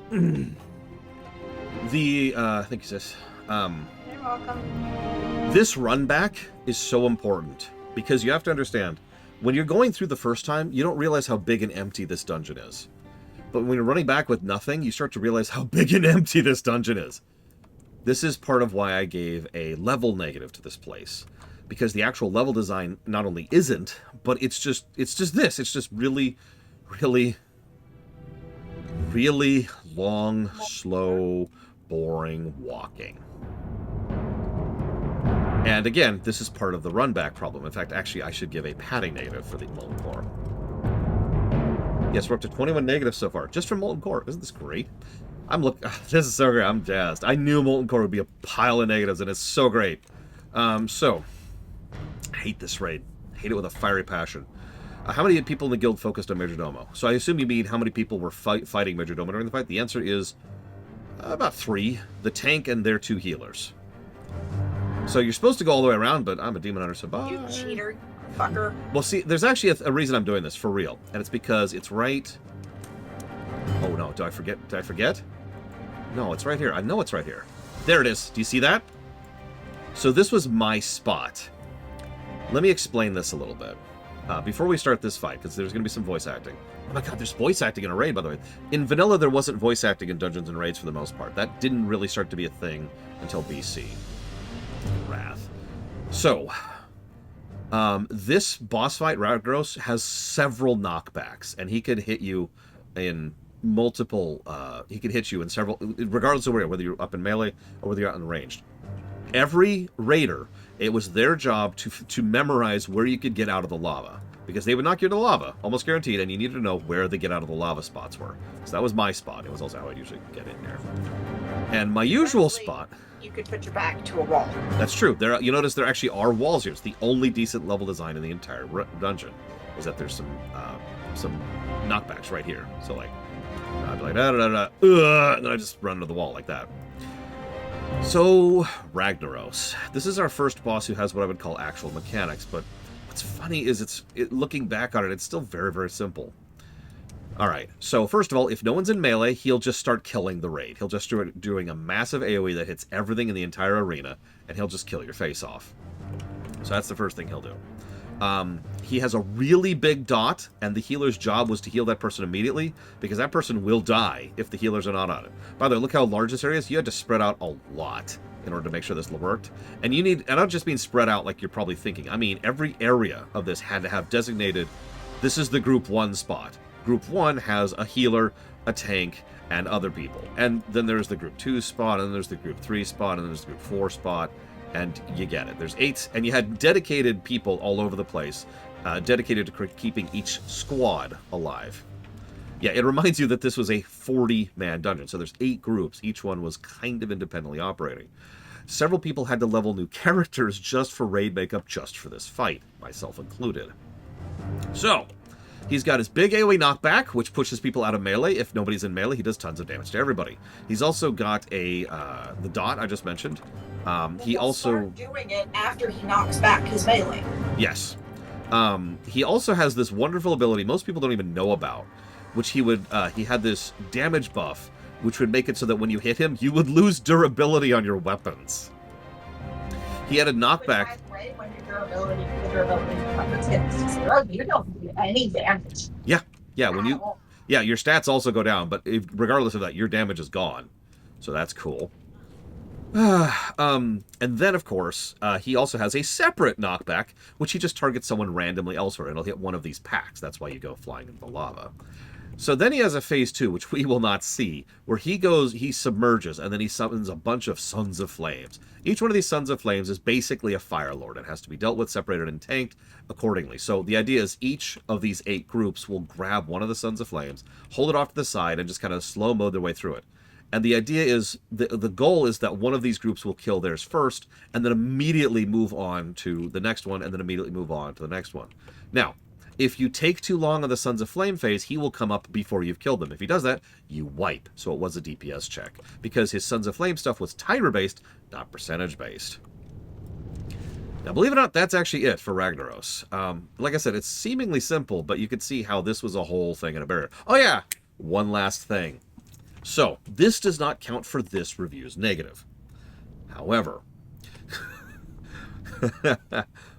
thank you, sis. You're welcome. This run back is so important because you have to understand, when you're going through the first time, you don't realize how big and empty this dungeon is. But when you're running back with nothing, you start to realize how big and empty this dungeon is. This is part of why I gave a level negative to this place. Because the actual level design not only isn't, but it's just this. It's just really, really, really long, slow, boring walking. And again, this is part of the run back problem. In fact, actually, I should give a padding negative for the Molten Core. Yes, we're up to 21 negatives so far, just from Molten Core. Isn't this great? This is so great. I'm jazzed. I knew Molten Core would be a pile of negatives, and it's so great. So, I hate this raid. I hate it with a fiery passion. How many people in the guild focused on Majordomo? So I assume you mean how many people were fighting Majordomo during the fight? The answer is about 3. The tank and their 2 healers. So you're supposed to go all the way around, but I'm a demon hunter, so bye. You cheater, fucker. Well, see, there's actually a reason I'm doing this, for real. And it's because it's right... Oh, no. Did I forget? No, it's right here. I know it's right here. There it is. Do you see that? So this was my spot. Let me explain this a little bit. Before we start this fight, because there's going to be some voice acting. Oh my god, there's voice acting in a raid, by the way. In vanilla, there wasn't voice acting in dungeons and raids for the most part. That didn't really start to be a thing until BC. Wrath. So, this boss fight, Ragnaros, has several knockbacks, and he could hit you in multiple, he could hit you in several, regardless of whether you're up in melee or whether you're out in ranged. Every raider, it was their job to memorize where you could get out of the lava, because they would knock you into the lava, almost guaranteed, and you needed to know where the get out of the lava spots were. So that was my spot. It was also how I usually get in there. And my usual spot... You could put your back to a wall. That's true. You notice there actually are walls here. It's the only decent level design in the entire dungeon, is that there's some knockbacks right here. So like, I'd be like, and then I just run into the wall like that. So, Ragnaros. This is our first boss who has what I would call actual mechanics, but what's funny is looking back on it, it's still very, very simple. Alright, so first of all, if no one's in melee, he'll just start killing the raid. He'll just start doing a massive AoE that hits everything in the entire arena, and he'll just kill your face off. So that's the first thing he'll do. He has a really big dot, and the healer's job was to heal that person immediately, because that person will die if the healers are not on it. By the way, look how large this area is. You had to spread out a lot in order to make sure this worked. And you need, and not just being spread out like you're probably thinking. I mean, every area of this had to have designated, this is the Group 1 spot. Group 1 has a healer, a tank, and other people. And then there's the Group 2 spot, and then there's the Group 3 spot, and then there's the Group 4 spot, and you get it. There's 8, and you had dedicated people all over the place, dedicated to keeping each squad alive. Yeah, it reminds you that this was a 40-man dungeon, so there's 8 groups. Each one was kind of independently operating. Several people had to level new characters just for raid makeup, just for this fight, myself included. So, he's got his big AoE knockback, which pushes people out of melee. If nobody's in melee, he does tons of damage to everybody. He's also got the dot I just mentioned. He also start doing it after he knocks back his melee. Yes. He also has this wonderful ability most people don't even know about, which he had this damage buff, which would make it so that when you hit him, you would lose durability on your weapons. He had a knockback. When your durability weapons hits zero, you don't do any damage. Yeah, your stats also go down, but regardless of that, your damage is gone. So that's cool. And then, of course, he also has a separate knockback, which he just targets someone randomly elsewhere. It'll hit one of these packs. That's why you go flying into the lava. So then he has a phase 2, which we will not see, where he submerges, and then he summons a bunch of Sons of Flames. Each one of these Sons of Flames is basically a Fire Lord. It has to be dealt with, separated, and tanked accordingly. So the idea is each of these 8 groups will grab one of the Sons of Flames, hold it off to the side, and just kind of slow-mo their way through it. And the idea is, the goal is that one of these groups will kill theirs first, and then immediately move on to the next one, and then immediately move on to the next one. Now, if you take too long on the Sons of Flame phase, he will come up before you've killed them. If he does that, you wipe. So it was a DPS check. Because his Sons of Flame stuff was timer-based, not percentage-based. Now, believe it or not, that's actually it for Ragnaros. Like I said, it's seemingly simple, but you could see how this was a whole thing and a barrier. Oh yeah, one last thing. So, this does not count for this review's negative. However,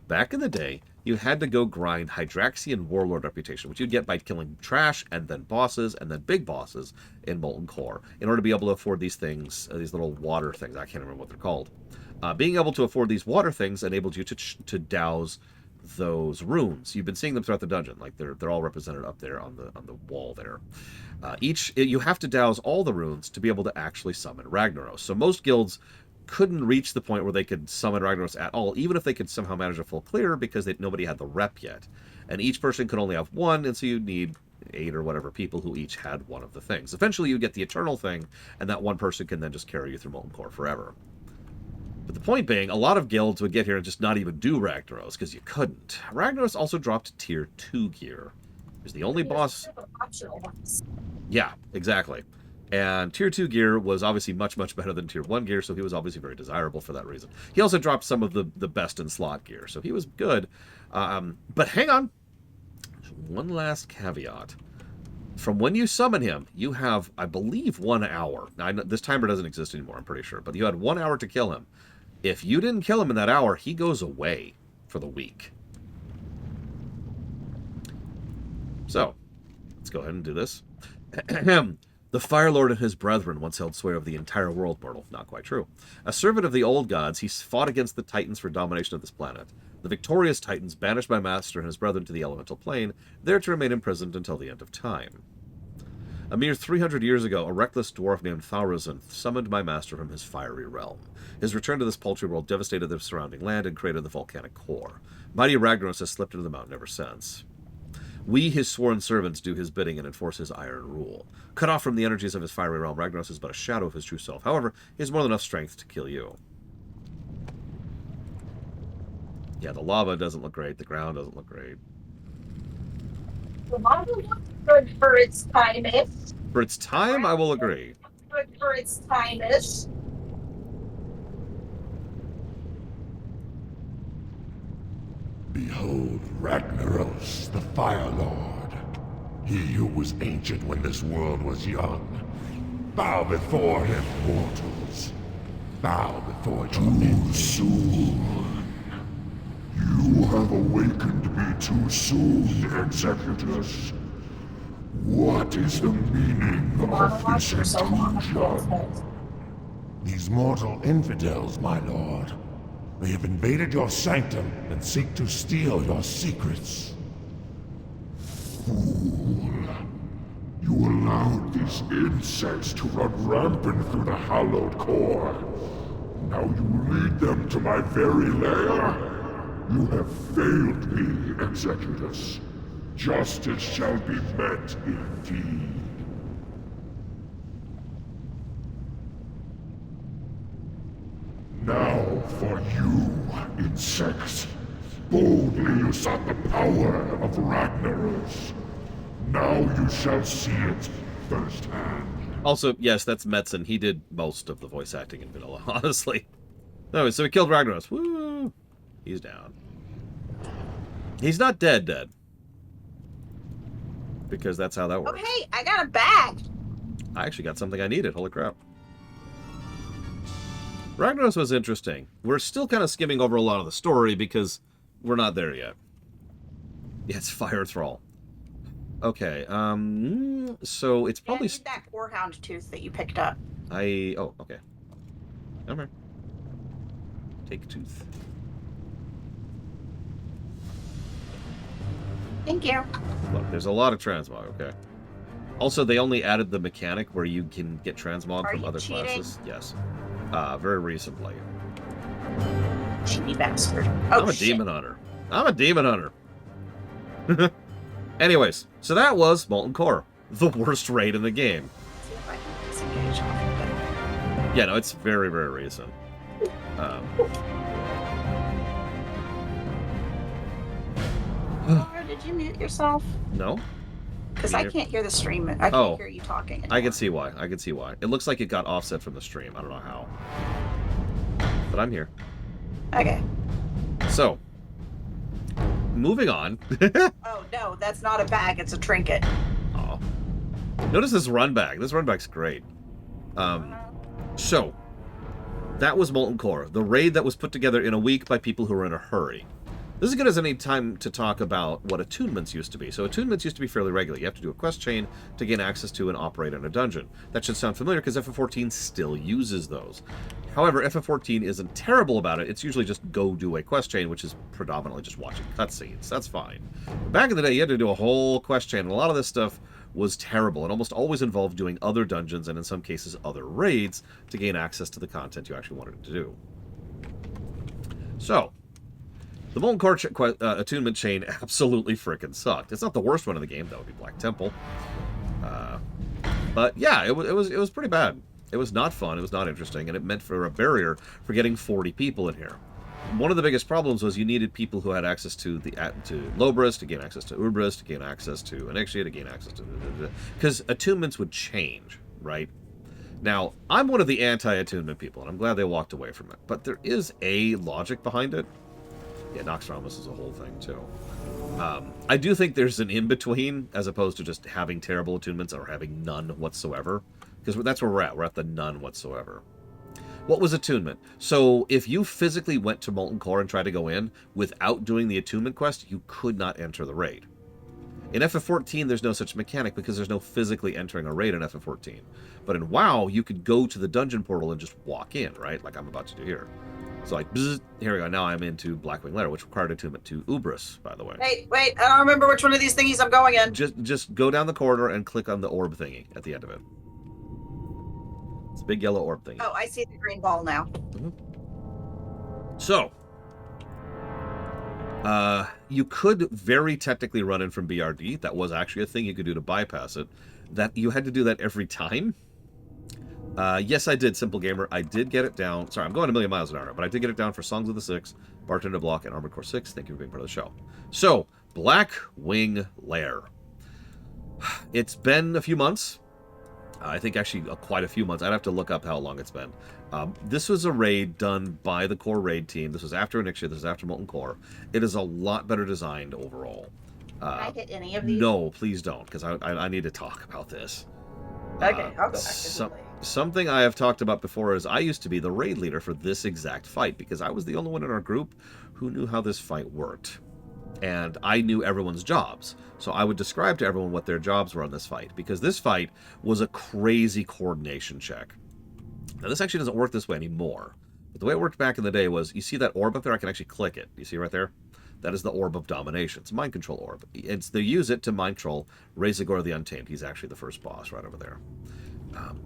back in the day, you had to go grind Hydraxian Warlord reputation, which you'd get by killing trash, and then bosses, and then big bosses in Molten Core, in order to be able to afford these things, these little water things. I can't remember what they're called. Being able to afford these water things enabled you to douse those runes. You've been seeing them throughout the dungeon, like they're all represented up there on the wall there. You have to douse all the runes to be able to actually summon Ragnaros. So most guilds couldn't reach the point where they could summon Ragnaros at all, even if they could somehow manage a full clear, because nobody had the rep yet. And each person could only have one, and so you'd need 8 or whatever people who each had one of the things. Eventually you get the Eternal thing, and that one person can then just carry you through Molten Core forever. But the point being, a lot of guilds would get here and just not even do Ragnaros, because you couldn't. Ragnaros also dropped Tier 2 gear. He was the only boss... Yeah, exactly. And Tier 2 gear was obviously much, much better than Tier 1 gear, so he was obviously very desirable for that reason. He also dropped some of the best in slot gear, so he was good. But hang on. One last caveat. From when you summon him, you have, I believe, 1 hour. Now, this timer doesn't exist anymore, I'm pretty sure, but you had 1 hour to kill him. If you didn't kill him in that hour, he goes away for the week. So, let's go ahead and do this. The Fire Lord and his brethren once held sway over the entire world, mortal. Not quite true. A servant of the old gods, he fought against the Titans for domination of this planet. The victorious Titans banished my master and his brethren to the elemental plane, there to remain imprisoned until the end of time. A mere 300 years ago, a reckless dwarf named Thaurazun summoned my master from his fiery realm. His return to this paltry world devastated the surrounding land and created the volcanic core. Mighty Ragnaros has slipped into the mountain ever since. We, his sworn servants, do his bidding and enforce his iron rule. Cut off from the energies of his fiery realm, Ragnaros is but a shadow of his true self. However, he has more than enough strength to kill you. Yeah, the lava doesn't look great. The ground doesn't look great. The lava looks good for its time-ish. For its time, I will agree. Good for its time-ish. Behold Ragnaros, the Fire Lord. He who was ancient when this world was young. Bow before him, mortals. Bow before your name. Too soon. You have awakened me too soon, Executus. What is the meaning of this intrusion? These mortal infidels, my lord. They have invaded your sanctum and seek to steal your secrets. Fool. You allowed these insects to run rampant through the hallowed core. Now you lead them to my very lair? You have failed me, Executus. Justice shall be met indeed. Now for you, insects. Boldly you sought the power of Ragnaros. Now you shall see it firsthand. Also, yes, that's Metzen. He did most of the voice acting in vanilla, honestly. Anyway, so we killed Ragnaros. Woo! He's down. He's not dead. Because that's how that works. Oh, hey, I got a bag. I actually got something I needed. Holy crap. Ragnaros was interesting. We're still kind of skimming over a lot of the story because we're not there yet. Yeah, it's Fire Thrall. Okay, so it's probably... Yeah, I need that Corehound tooth that you picked up. Oh, okay. Okay. Take tooth. Thank you. Look, there's a lot of transmog, okay. Also, they only added the mechanic where you can get transmog from other classes. Yes. Very recently. Cheaty bastard. Oh, I'm a demon hunter. I'm a demon hunter. Anyways, so that was Molten Core, the worst raid in the game. See if I can disengage off of it. Yeah, no, it's very, very recent. Laura, did you mute yourself? No? Because I can't hear the stream. I can't hear you talking anymore. I can see why. I can see why. It looks like it got offset from the stream. I don't know how. But I'm here. Okay. So, moving on. Oh, no, that's not a bag. It's a trinket. Aw. Notice this run bag. This run bag's great. So, that was Molten Core, the raid that was put together in a week by people who were in a hurry. This is as good as any time to talk about what attunements used to be. So attunements used to be fairly regular. You have to do a quest chain to gain access to and operate in a dungeon. That should sound familiar because FF14 still uses those. However, FF14 isn't terrible about it. It's usually just go do a quest chain, which is predominantly just watching cutscenes. That's fine. But back in the day, you had to do a whole quest chain, and a lot of this stuff was terrible. It almost always involved doing other dungeons and in some cases other raids to gain access to the content you actually wanted to do. So, the Molten Core attunement chain absolutely frickin' sucked. It's not the worst one in the game. That would be Black Temple. But yeah, it was pretty bad. It was not fun. It was not interesting, and it meant for a barrier for getting 40 people in here. One of the biggest problems was you needed people who had access to Lobris, to gain access to Ubris, to gain access to Onyxia, to gain access to... Because attunements would change, right? Now, I'm one of the anti-attunement people, and I'm glad they walked away from it. But there is a logic behind it. Yeah, Noxtramus is a whole thing, too. I do think there's an in-between, as opposed to just having terrible attunements or having none whatsoever. Because that's where we're at. We're at the none whatsoever. What was attunement? So, if you physically went to Molten Core and tried to go in without doing the attunement quest, you could not enter the raid. In FF14, there's no such mechanic because there's no physically entering a raid in FF14. But in WoW, you could go to the dungeon portal and just walk in, right? Like I'm about to do here. So like, bzz, here we go. Now I'm into Blackwing Lair, which required attunement to Ubris, by the way. Wait, I don't remember which one of these thingies I'm going in. Just go down the corridor and click on the orb thingy at the end of it. It's a big yellow orb thingy. Oh, I see the green ball now. Mm-hmm. So, you could very technically run in from BRD. That was actually a thing you could do to bypass it. That you had to do that every time. Yes, I did, Simple Gamer. I did get it down. Sorry, I'm going a million miles an hour, but I did get it down for Songs of the Six, Bartender Block, and Armored Core 6. Thank you for being part of the show. So, Blackwing Lair. It's been a few months. I think actually quite a few months. I'd have to look up how long it's been. This was a raid done by the core raid team. This was after Onyxia. This was after Molten Core. It is a lot better designed overall. Can I hit any of these? No, please don't, because I need to talk about this. Okay, I'll go back to the Something I have talked about before is I used to be the raid leader for this exact fight because I was the only one in our group who knew how this fight worked. And I knew everyone's jobs. So I would describe to everyone what their jobs were on this fight because this fight was a crazy coordination check. Now, this actually doesn't work this way anymore. But the way it worked back in the day was, you see that orb up there? I can actually click it. You see right there? That is the Orb of Domination. It's a mind control orb. They use it to mind control Razagor the Untamed. He's actually the first boss right over there.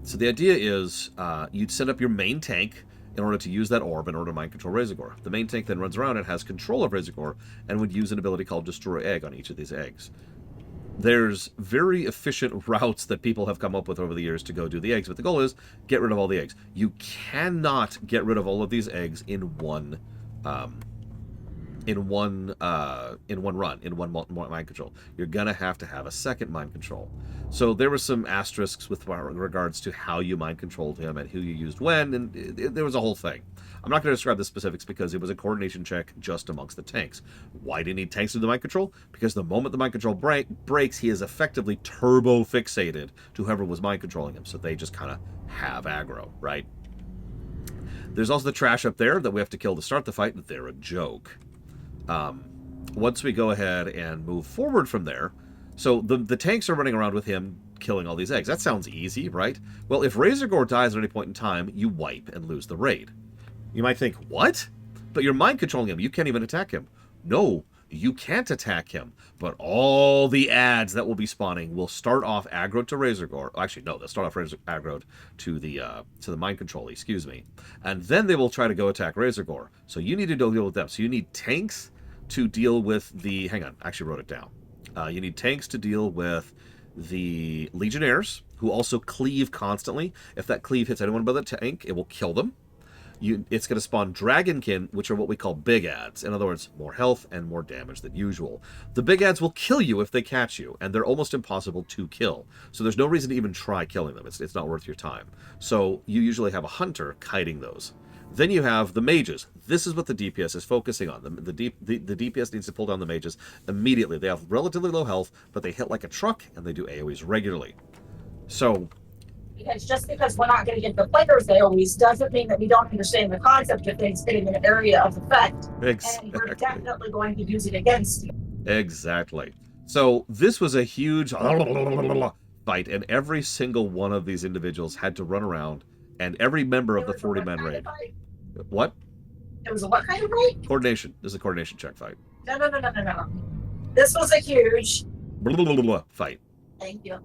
So the idea is you'd set up your main tank in order to use that orb in order to mind control Razagor. The main tank then runs around and has control of Razagor and would use an ability called Destroy Egg on each of these eggs. There's very efficient routes that people have come up with over the years to go do the eggs, but the goal is get rid of all the eggs. You cannot get rid of all of these eggs in one run, in one mind control. You're gonna have to have a second mind control. So there were some asterisks with regards to how you mind controlled him and who you used when, and there was a whole thing. I'm not going to describe the specifics because it was a coordination check just amongst the tanks. Why do you need tanks to do the mind control? Because the moment the mind control breaks, he is effectively turbo fixated to whoever was mind controlling him. So they just kind of have aggro, right? There's also the trash up there that we have to kill to start the fight, but they're a joke. Once we go ahead and move forward from there, so the tanks are running around with him killing all these eggs. That sounds easy, right? Well, if Razagor dies at any point in time, you wipe and lose the raid. You might think, what? But you're mind controlling him. You can't even attack him. No, you can't attack him. But all the ads that will be spawning will start off aggroed to Razagor. Actually, no, they'll start off aggroed to the mind control, excuse me. And then they will try to go attack Razagor. So you need to deal with them. So you need tanks to deal with the... Hang on, I actually wrote it down. You need tanks to deal with the Legionnaires, who also cleave constantly. If that cleave hits anyone but the tank, it will kill them. It's going to spawn Dragonkin, which are what we call big ads. In other words, more health and more damage than usual. The big ads will kill you if they catch you, and they're almost impossible to kill. So there's no reason to even try killing them. It's not worth your time. So you usually have a hunter kiting those. Then you have the mages. This is what the DPS is focusing on. The DPS needs to pull down the mages immediately. They have relatively low health, but they hit like a truck, and they do AoEs regularly. So... Because just because we're not going to get the players AoEs doesn't mean that we don't understand the concept of things hitting an area of effect. Exactly. And we're definitely going to use it against you. Exactly. So this was a huge fight, and every single one of these individuals had to run around, and every member of the 40-man raid. What? It was a what kind of raid? Coordination. This is a coordination check fight. No. This was a huge Fight. Thank you.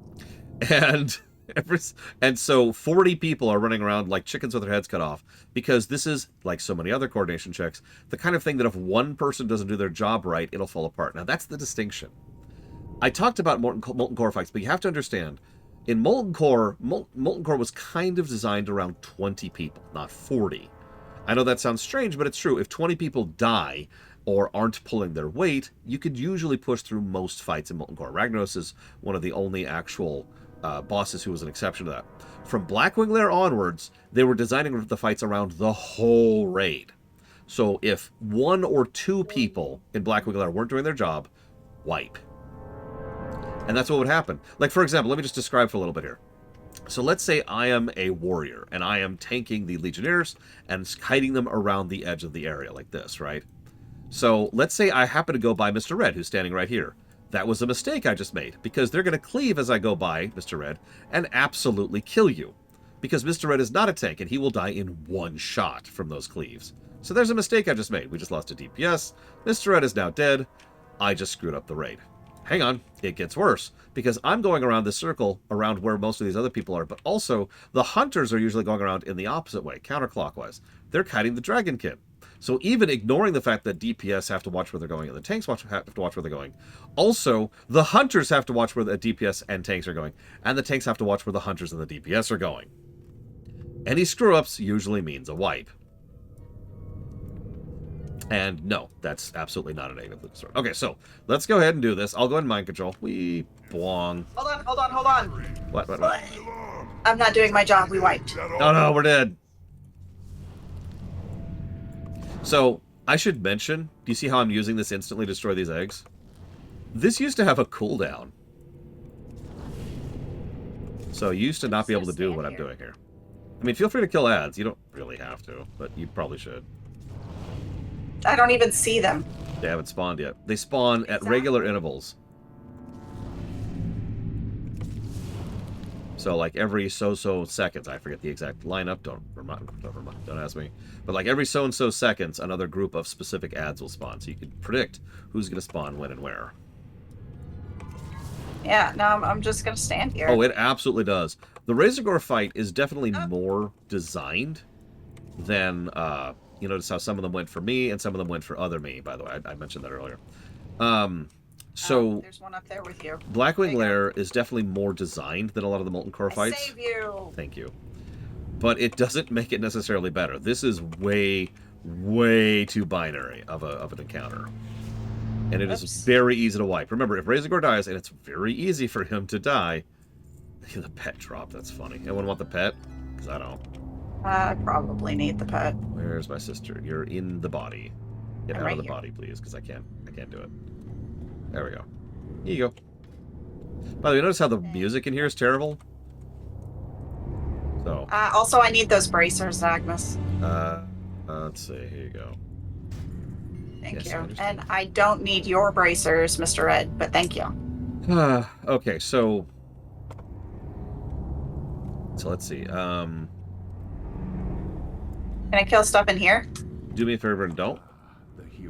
And so 40 people are running around like chickens with their heads cut off, because this is, like so many other coordination checks, the kind of thing that if one person doesn't do their job right, it'll fall apart. Now, that's the distinction. I talked about Molten Core fights, but you have to understand, in Molten Core was kind of designed around 20 people, not 40. I know that sounds strange, but it's true. If 20 people die or aren't pulling their weight, you could usually push through most fights in Molten Core. Ragnaros is one of the only actual bosses who was an exception to that. From Blackwing Lair onwards, they were designing the fights around the whole raid. So if 1 or 2 people in Blackwing Lair weren't doing their job, wipe. And that's what would happen. Like, for example, let me just describe for a little bit here. So let's say I am a warrior, and I am tanking the Legionnaires and hiding them around the edge of the area like this, right? So let's say I happen to go by Mr. Red, who's standing right here. That was a mistake I just made, because they're going to cleave as I go by Mr. Red and absolutely kill you. Because Mr. Red is not a tank, and he will die in one shot from those cleaves. So there's a mistake I just made. We just lost a DPS. Mr. Red is now dead. I just screwed up the raid. Hang on, it gets worse, because I'm going around this circle around where most of these other people are, but also the hunters are usually going around in the opposite way, counterclockwise. They're kiting the Dragonkin. So even ignoring the fact that DPS have to watch where they're going and the tanks have to watch where they're going, also the hunters have to watch where the DPS and tanks are going, and the tanks have to watch where the hunters and the DPS are going. Any screw-ups usually means a wipe. And no, that's absolutely not a negative concern. Okay, so let's go ahead and do this. I'll go in mind control. Wee bwong. Hold on. What? I'm not doing my job. We wiped. Oh no, we're dead. So I should mention, do you see how I'm using this instantly to destroy these eggs? This used to have a cooldown. So you used to not be able to do what I'm doing here. I mean, feel free to kill ads. You don't really have to, but you probably should. I don't even see them. They haven't spawned yet. They spawn at regular intervals. So like every so seconds, I forget the exact lineup. Don't ask me. But like every so seconds, another group of specific ads will spawn. So you can predict who's going to spawn when and where. Yeah, no, I'm just gonna stand here. Oh, it absolutely does. The Razorgore fight is definitely more designed than you notice how some of them went for me and some of them went for other me. By the way, I mentioned that earlier. So there's one up there with you. Blackwing Lair is definitely more designed than a lot of the Molten Core fights. Save you. Thank you. But it doesn't make it necessarily better. This is way too binary of an encounter. And it is very easy to wipe. Remember, if Razorgore dies, and it's very easy for him to die, the pet drop, that's funny. Anyone want the pet? Because I don't. I probably need the pet. Where's my sister? You're in the body. Get I'm out right of the here. body, please, because I can't do it. There we go. Here you go. By the way, notice how the music in here is terrible? So. Also, I need those bracers, Agnes. Let's see. Here you go. Thank Yes, I you. understand. And I don't need your bracers, Mr. Ed, but thank you. Okay, so let's see. Can I kill stuff in here? Do me a favor and don't.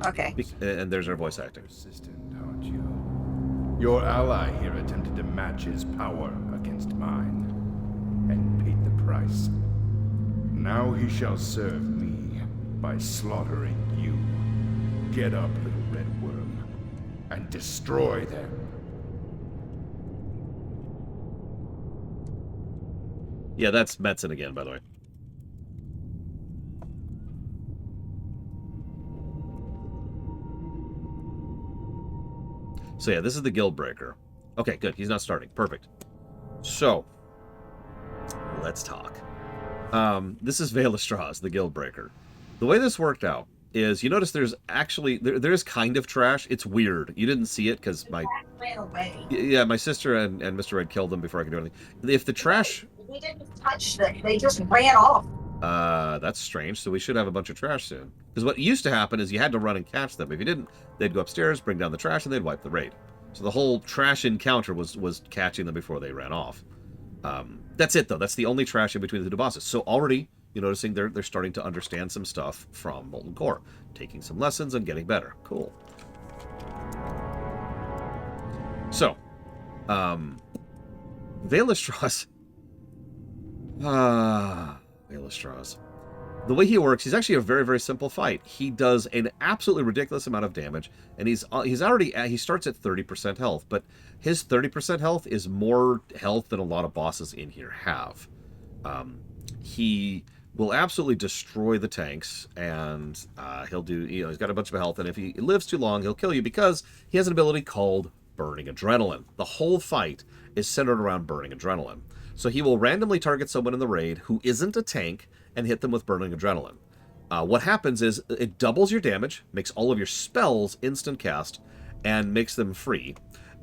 Okay. And there's our voice acting. Persistent, aren't you? Your ally here attempted to match his power against mine, and paid the price. Now he shall serve me by slaughtering you. Get up, little red worm, and destroy them. Yeah, that's Metzen again, by the way. So yeah, this is the Guild Breaker. Okay, good. He's not starting. Perfect. So, let's talk. This is Ahn'Qiraj, the Guild Breaker. The way this worked out is, you notice there's actually, there is kind of trash. It's weird. You didn't see it because my... Ran away. Yeah, my sister and Mr. Red killed them before I could do anything. If the trash... We didn't touch them. They just ran off. That's strange. So we should have a bunch of trash soon. Because what used to happen is you had to run and catch them. If you didn't, they'd go upstairs, bring down the trash, and they'd wipe the raid. So the whole trash encounter was catching them before they ran off. That's it, though. That's the only trash in between the two bosses. So already, you're noticing they're starting to understand some stuff from Molten Core. Taking some lessons and getting better. Cool. So, Ahn'Qiraj... Ahn'Qiraj. The way he works, he's actually a very, very simple fight. He does an absolutely ridiculous amount of damage, and he starts at 30% health, but his 30% health is more health than a lot of bosses in here have. He will absolutely destroy the tanks, and he'll do, he's got a bunch of health, and if he lives too long, he'll kill you because he has an ability called Burning Adrenaline. The whole fight is centered around Burning Adrenaline. So he will randomly target someone in the raid who isn't a tank and hit them with Burning Adrenaline. What happens is it doubles your damage, makes all of your spells instant cast, and makes them free.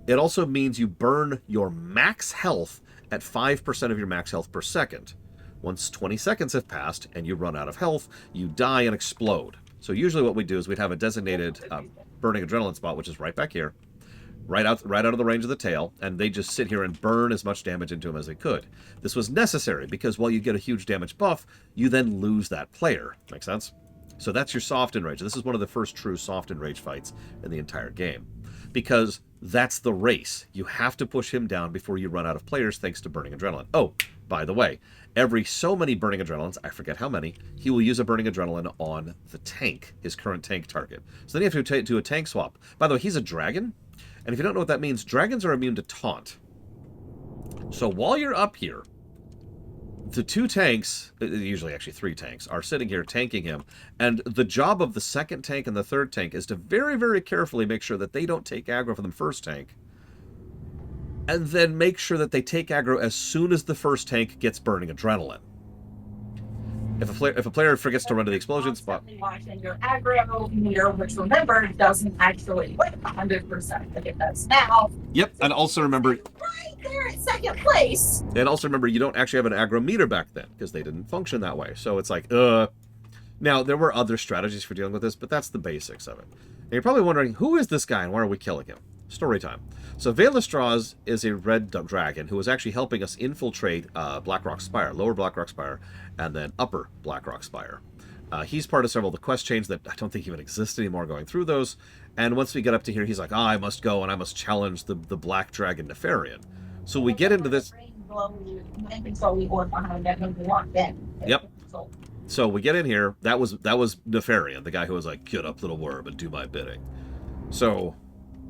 It also means you burn your max health at 5% of your max health per second. Once 20 seconds have passed and you run out of health, you die and explode. So usually what we do is we'd have a designated Burning Adrenaline spot, which is right back here, right out of the range of the tail, and they just sit here and burn as much damage into him as they could. This was necessary because while you get a huge damage buff, you then lose that player. Make sense? So that's your soft enrage. This is one of the first true soft enrage fights in the entire game. Because that's the race. You have to push him down before you run out of players thanks to Burning Adrenaline. Oh, by the way, every so many Burning Adrenalines, I forget how many, he will use a Burning Adrenaline on the tank, his current tank target. So then you have to do a tank swap. By the way, he's a dragon. And if you don't know what that means, dragons are immune to taunt. So while you're up here, the two tanks, usually actually three tanks, are sitting here tanking him. And the job of the second tank and the third tank is to very, very carefully make sure that they don't take aggro from the first tank. And then make sure that they take aggro as soon as the first tank gets Burning Adrenaline. If a player forgets to run to the explosion spot... Watching your aggro meter, which remember doesn't actually win 100%, but it does now. Yep, and also remember... Right there at second place. And also remember, you don't actually have an aggro meter back then, because they didn't function that way. So it's like, Now, there were other strategies for dealing with this, but that's the basics of it. And you're probably wondering, who is this guy and why are we killing him? Story time. So Veilastraz is a red dragon who is actually helping us infiltrate Blackrock Spire, lower Blackrock Spire, and then upper Blackrock Spire. He's part of several of the quest chains that I don't think even exist anymore going through those. And once we get up to here, he's like, I must go and I must challenge the Black Dragon Nefarian. So we get into this... Yep. So we get in here. That was Nefarian, the guy who was like, get up, little worm, and do my bidding. So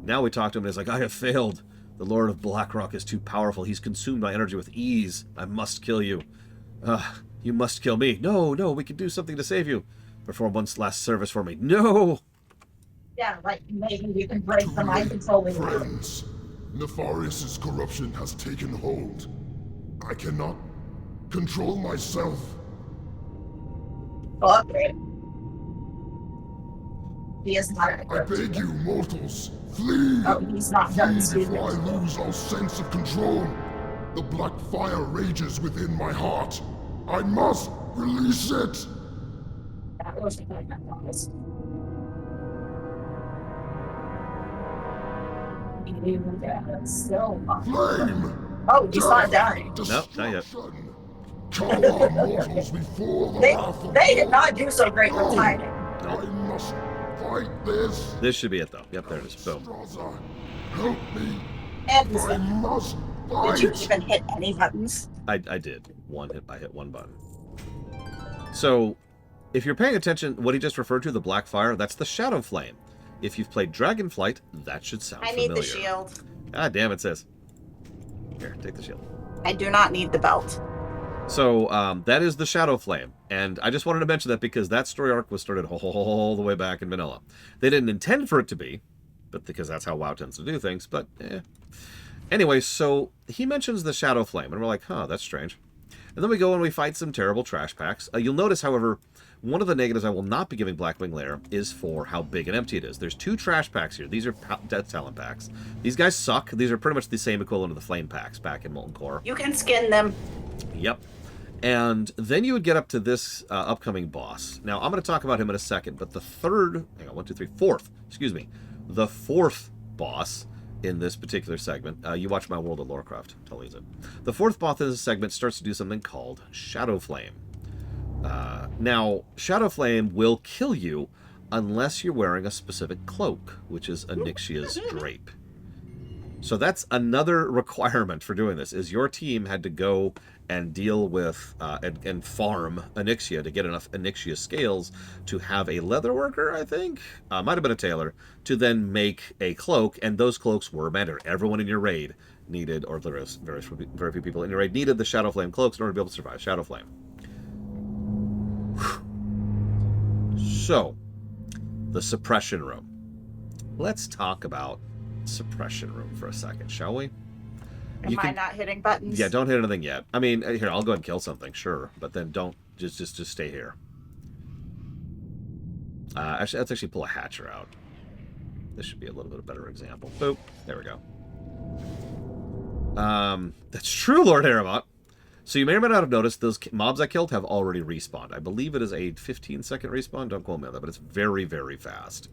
now we talk to him, and he's like, I have failed. The Lord of Blackrock is too powerful. He's consumed my energy with ease. I must kill you. You must kill me. No, we can do something to save you. Perform one last service for me. No! Yeah, like maybe you can break the mind controlling. Friends, Nefarious' corruption has taken hold. I cannot control myself. Okay. He is not. I beg you, mortals, flee! Oh, he's not done Flee speaking. before I lose all sense of control. The black fire rages within my heart. I must release it! That wasn't like that, honest. Flame! Oh, he's not dying. Nope, not yet. Destruction! Call our mortals before the wrath of They did God. not do so great with timing. I must fight this. This should be it, though. Yep, there it is. Boom. Straza, help me. And I must Did you fight. even hit any buttons? I did. I hit one button. So, if you're paying attention, what he just referred to, the black fire, that's the shadow flame. If you've played Dragonflight, that should sound I familiar. need the shield. Ah, damn it, sis. Here, take the shield. I do not need the belt. So, that is the shadow flame. And I just wanted to mention that because that story arc was started all the way back in vanilla. They didn't intend for it to be, but because that's how WoW tends to do things, but Anyway, so he mentions the shadow flame, and we're like, huh, that's strange. And then we go and we fight some terrible trash packs. You'll notice, however, one of the negatives I will not be giving Blackwing Lair is for how big and empty it is. There's 2 trash packs here. These are Death Talent packs. These guys suck. These are pretty much the same equivalent of the Flame packs back in Molten Core. You can skin them. Yep. And then you would get up to this upcoming boss. Now, I'm going to talk about him in a second, but the fourth boss in this particular segment, you watch my World of Warcraft, tell you it. The 4th boss in this segment starts to do something called Shadow Flame. Now, Shadow Flame will kill you unless you're wearing a specific cloak, which is Onyxia's drape. So that's another requirement for doing this, is your team had to go and deal with and farm Onyxia to get enough Onyxia scales to have a leather worker, I think, might have been a tailor, to then make a cloak, and those cloaks were mandatory. Everyone in your raid needed, or there was very few people in your raid needed the Shadow Flame cloaks in order to be able to survive Shadow Flame. So, the Suppression Room. Let's talk about Suppression Room for a second, shall we? Am I not hitting buttons? Yeah, don't hit anything yet. I mean, here, I'll go ahead and kill something, sure, but then don't just stay here. Actually, let's actually pull a Hatcher out. This should be a little bit of a better example. Boop. There we go. That's true, Lord Haramont. So you may or may not have noticed those mobs I killed have already respawned. I believe it is a 15-second respawn. Don't quote me on that, but it's very, very fast.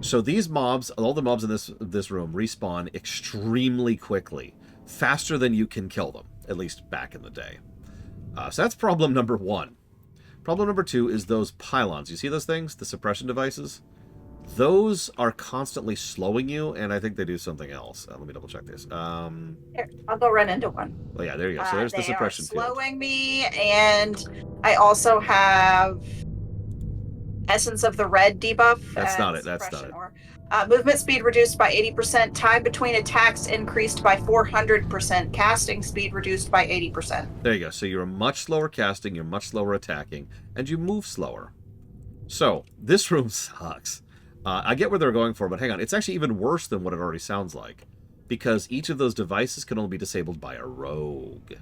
So these mobs, all the mobs in this room, respawn extremely quickly. Faster than you can kill them, at least back in the day. So that's problem number 1. Problem number 2 is those pylons. You see those things? The suppression devices? Those are constantly slowing you, and I think they do something else. Let me double check this. Here, I'll go run into one. Well, yeah, there you go. So there's the suppression They are field. slowing me, and I also have Essence of the Red debuff. That's and not it, that's not Suppression it. Movement speed reduced by 80%. Time between attacks increased by 400%. Casting speed reduced by 80%. There you go. So you're much slower casting, you're much slower attacking, and you move slower. So, this room sucks. I get where they're going for, but hang on. It's actually even worse than what it already sounds like. Because each of those devices can only be disabled by a rogue.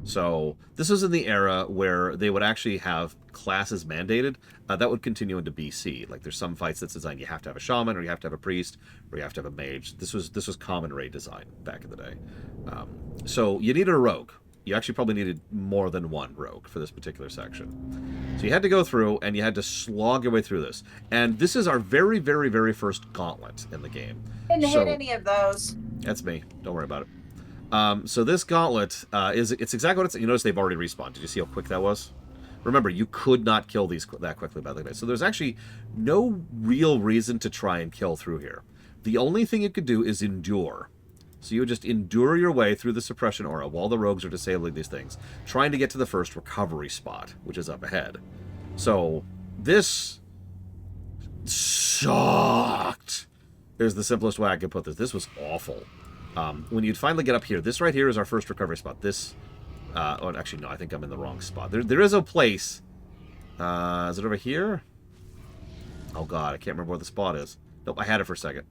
So, this was in the era where they would actually have classes mandated. That would continue into BC. Like, there's some fights that's designed you have to have a shaman, or you have to have a priest, or you have to have a mage. This was common raid design back in the day. So, you needed a rogue. You actually probably needed more than one rogue for this particular section. So you had to go through, and you had to slog your way through this. And this is our very, very, very first gauntlet in the game. Didn't hit any of those. That's me. Don't worry about it. So this gauntlet it's exactly what it's... You notice they've already respawned. Did you see how quick that was? Remember, you could not kill these that quickly, by the way. So there's actually no real reason to try and kill through here. The only thing you could do is endure. So you would just endure your way through the suppression aura while the rogues are disabling these things, trying to get to the first recovery spot, which is up ahead. So this sucked. Is the simplest way I could put this. This was awful. When you'd finally get up here, this right here is our first recovery spot. This, oh, actually, no, I think I'm in the wrong spot. There is a place. Is it over here? Oh, God, I can't remember where the spot is. Nope, I had it for a second.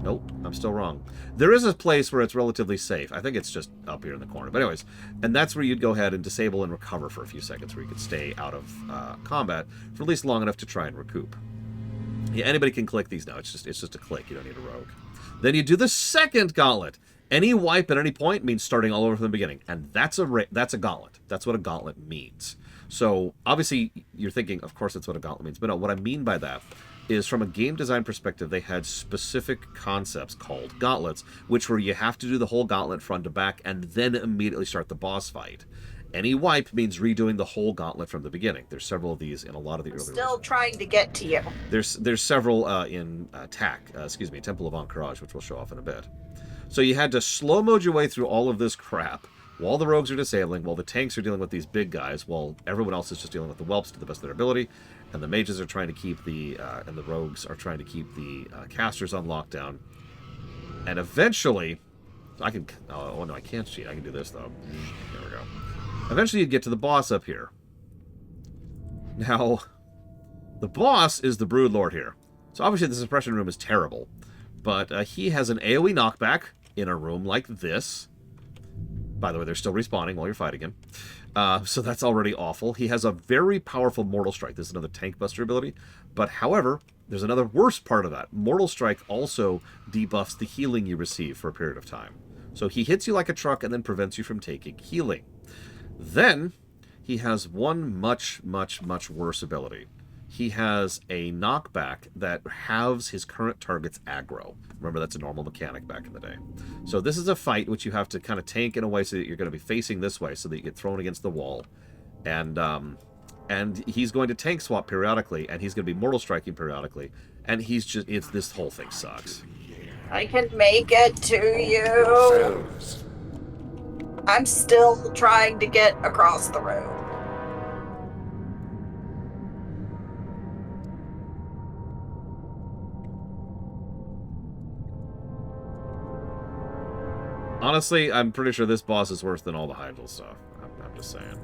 Nope, I'm still wrong. There is a place where it's relatively safe. I think it's just up here in the corner. But anyways, and that's where you'd go ahead and disable and recover for a few seconds, where you could stay out of combat for at least long enough to try and recoup. Yeah, anybody can click these now. It's just a click. You don't need a rogue. Then you do the second gauntlet. Any wipe at any point means starting all over from the beginning, and that's a gauntlet. That's what a gauntlet means. So obviously you're thinking, of course, that's what a gauntlet means. But no, what I mean by that is, from a game design perspective, they had specific concepts called gauntlets, which were you have to do the whole gauntlet front to back and then immediately start the boss fight. Any wipe means redoing the whole gauntlet from the beginning. There's several of these in a lot of the earlier. Still trying to get to you. There's several in Temple of Ahn'Qiraj, which we'll show off in a bit. So you had to slow-mode your way through all of this crap while the rogues are disabling, while the tanks are dealing with these big guys, while everyone else is just dealing with the whelps to the best of their ability, and the mages are trying to keep and the rogues are trying to keep the casters on lockdown. And eventually, I can... Oh, no, I can't cheat. I can do this, though. There we go. Eventually, you get to the boss up here. Now, the boss is the Broodlord here. So obviously, the suppression room is terrible. But he has an AoE knockback in a room like this. By the way, they're still respawning while you're fighting him. So that's already awful. He has a very powerful Mortal Strike. This is another tank buster ability. But however, there's another worse part of that. Mortal Strike also debuffs the healing you receive for a period of time. So he hits you like a truck and then prevents you from taking healing. Then he has one much, much, much worse ability. He has a knockback that halves his current target's aggro. Remember, that's a normal mechanic back in the day. So this is a fight which you have to kind of tank in a way so that you're going to be facing this way so that you get thrown against the wall. And he's going to tank swap periodically, and he's going to be mortal striking periodically. And this whole thing sucks. I can make it to you. I'm still trying to get across the road. Honestly, I'm pretty sure this boss is worse than all the Hydral stuff. I'm just saying.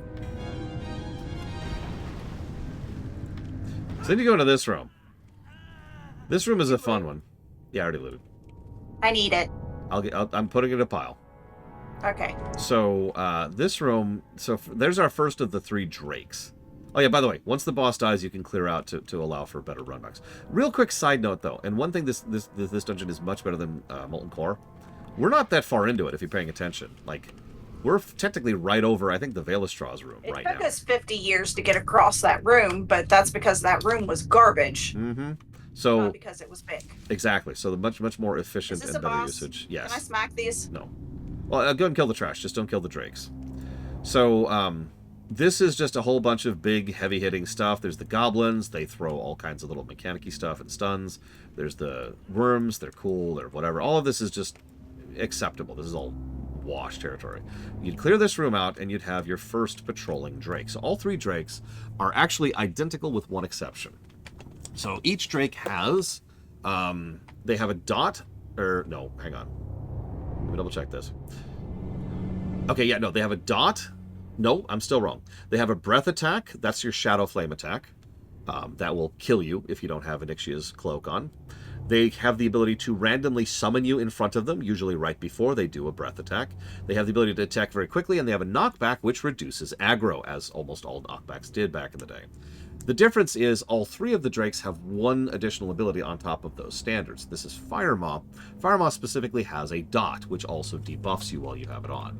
So then you go into this room. This room is a fun one. Yeah, I already looted. I need it. I'm putting it in a pile. Okay. So this room. So there's our first of the 3 drakes. Oh yeah, by the way, once the boss dies, you can clear out to allow for better runbacks. Real quick side note though, and one thing this dungeon is much better than Molten Core. We're not that far into it if you're paying attention. Like, we're technically right over, I think, the Veilistraw's room right now. It took us 50 years to get across that room, but that's because that room was garbage. Mm-hmm. So, not because it was big. Exactly. So the much more efficient Is this and a better boss? usage. Yes. Can I smack these? No. Well, go ahead and kill the trash. Just don't kill the drakes. So, this is just a whole bunch of big, heavy-hitting stuff. There's the goblins. They throw all kinds of little mechanic-y stuff and stuns. There's the worms. They're cool. They're whatever. All of this is just acceptable. This is all wash territory. You'd clear this room out and you'd have your first patrolling drake. So all 3 drakes are actually identical with one exception. So each drake has they have a dot, or no, hang on, let me double check this. Okay, yeah, no, they have a dot. No, I'm still wrong. They have a breath attack. That's your shadow flame attack. That will kill you if you don't have Onyxia's cloak on. They have the ability to randomly summon you in front of them, usually right before they do a breath attack. They have the ability to attack very quickly, and they have a knockback, which reduces aggro, as almost all knockbacks did back in the day. The difference is all 3 of the drakes have one additional ability on top of those standards. This is Firemaw. Firemaw specifically has a dot, which also debuffs you while you have it on.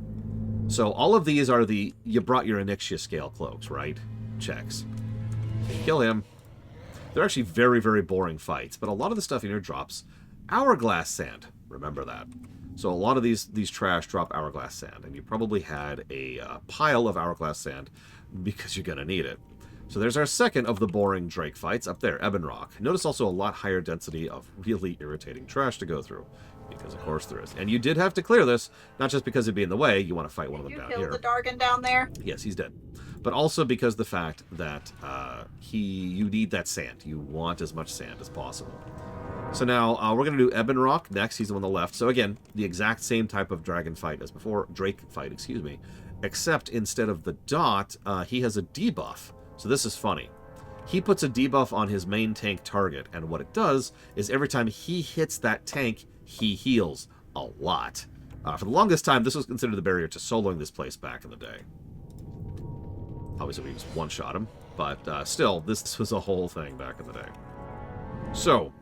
So all of these are the, you brought your Onyxia scale cloaks, right? Checks. Kill him. They're actually very, very boring fights, but a lot of the stuff in here drops hourglass sand. Remember that. So a lot of these trash drop hourglass sand, and you probably had a pile of hourglass sand because you're going to need it. So there's our second of the boring Drake fights up there, Ebon Rock. Notice also a lot higher density of really irritating trash to go through, because of course there is. And you did have to clear this, not just because it'd be in the way, you want to fight one of them down here. You killed the Dargon down there? Yes, he's dead. But also because the fact that you need that sand. You want as much sand as possible. So now we're going to do Ebon Rock next. He's the one on the left. So again, the exact same type of dragon fight as before. Drake fight, excuse me. Except instead of the dot, he has a debuff. So this is funny. He puts a debuff on his main tank target. And what it does is every time he hits that tank, he heals a lot. For the longest time, this was considered the barrier to soloing this place back in the day. Obviously, we just one-shot him. But still, this was a whole thing back in the day. So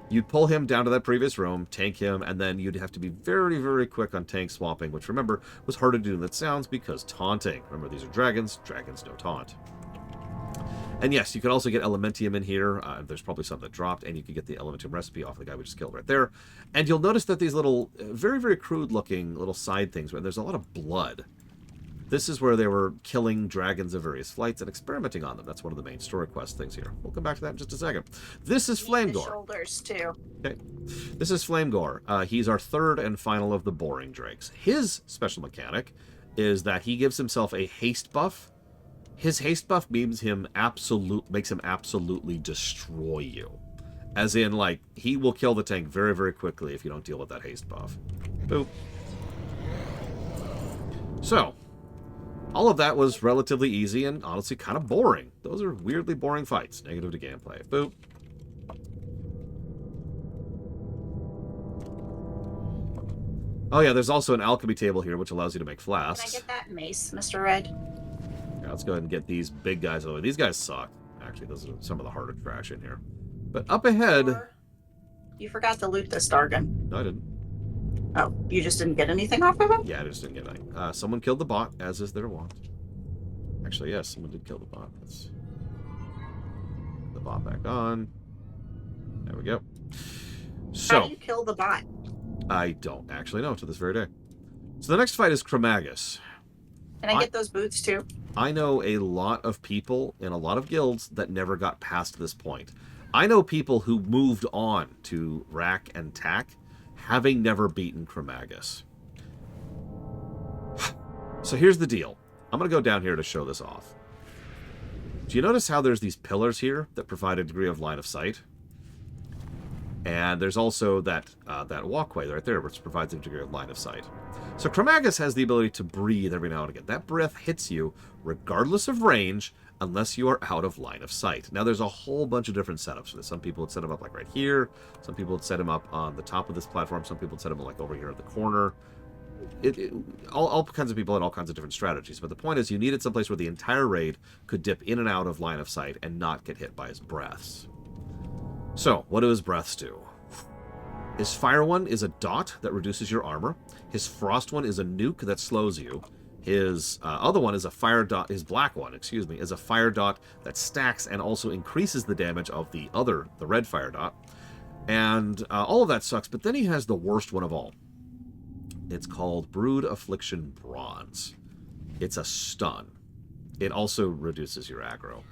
you'd pull him down to that previous room, tank him, and then you'd have to be very, very quick on tank swapping, which, remember, was harder to do than it sounds because taunting. Remember, these are dragons. Dragons no taunt. And yes, you could also get Elementium in here. There's probably some that dropped, and you could get the Elementium recipe off the guy we just killed right there. And you'll notice that these little, very, very crude-looking little side things, where there's a lot of blood. This is where they were killing dragons of various flights and experimenting on them. That's one of the main story quest things here. We'll come back to that in just a second. This is Flamegore. Shoulders too. Okay. This is Flamegore. He's our third and final of the boring drakes. His special mechanic is that he gives himself a haste buff. His haste buff makes him absolutely destroy you. As in, like, he will kill the tank very, very quickly if you don't deal with that haste buff. Boop. So, all of that was relatively easy and honestly kind of boring. Those are weirdly boring fights. Negative to gameplay. Boop. Oh yeah, there's also an alchemy table here which allows you to make flasks. Can I get that mace, Mr. Red? Yeah, let's go ahead and get these big guys over. These guys suck. Actually, those are some of the harder trash in here. But up ahead... You forgot to loot this Dargon. No, I didn't. Oh, you just didn't get anything off of him? Yeah, I just didn't get anything. Someone killed the bot, as is their wont. Actually, yes, someone did kill the bot. Let's put the bot back on. There we go. So, How do you kill the bot? I don't actually know to this very day. So the next fight is Chromagus. Can I get those boots too? I know a lot of people in a lot of guilds that never got past this point. I know people who moved on to Rack and Tack, having never beaten Chromagus. So here's the deal. I'm going to go down here to show this off. Do you notice how there's these pillars here that provide a degree of line of sight? And there's also that walkway right there, which provides a degree of line of sight. So Chromagus has the ability to breathe every now and again. That breath hits you regardless of range, unless you are out of line of sight. Now, there's a whole bunch of different setups for this. Some people would set him up like right here. Some people would set him up on the top of this platform. Some people would set him like over here in the corner. All kinds of people had all kinds of different strategies. But the point is, you needed someplace where the entire raid could dip in and out of line of sight and not get hit by his breaths. So, what do his breaths do? His fire one is a dot that reduces your armor. His frost one is a nuke that slows you. His other one is a fire dot. His black one, excuse me, is a fire dot that stacks and also increases the damage of the red fire dot. And all of that sucks, but then he has the worst one of all. It's called Brood Affliction Bronze. It's a stun. It also reduces your aggro.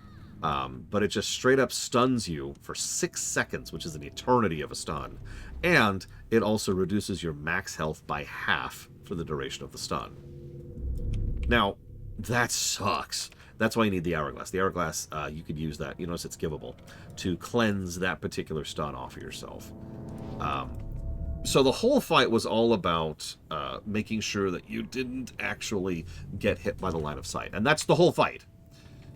But it just straight up stuns you for 6 seconds, which is an eternity of a stun. And it also reduces your max health by half for the duration of the stun. Now, that sucks. That's why you need the Hourglass. The Hourglass, you could use that, you notice it's givable, to cleanse that particular stun off of yourself. So the whole fight was all about making sure that you didn't actually get hit by the line of sight. And that's the whole fight.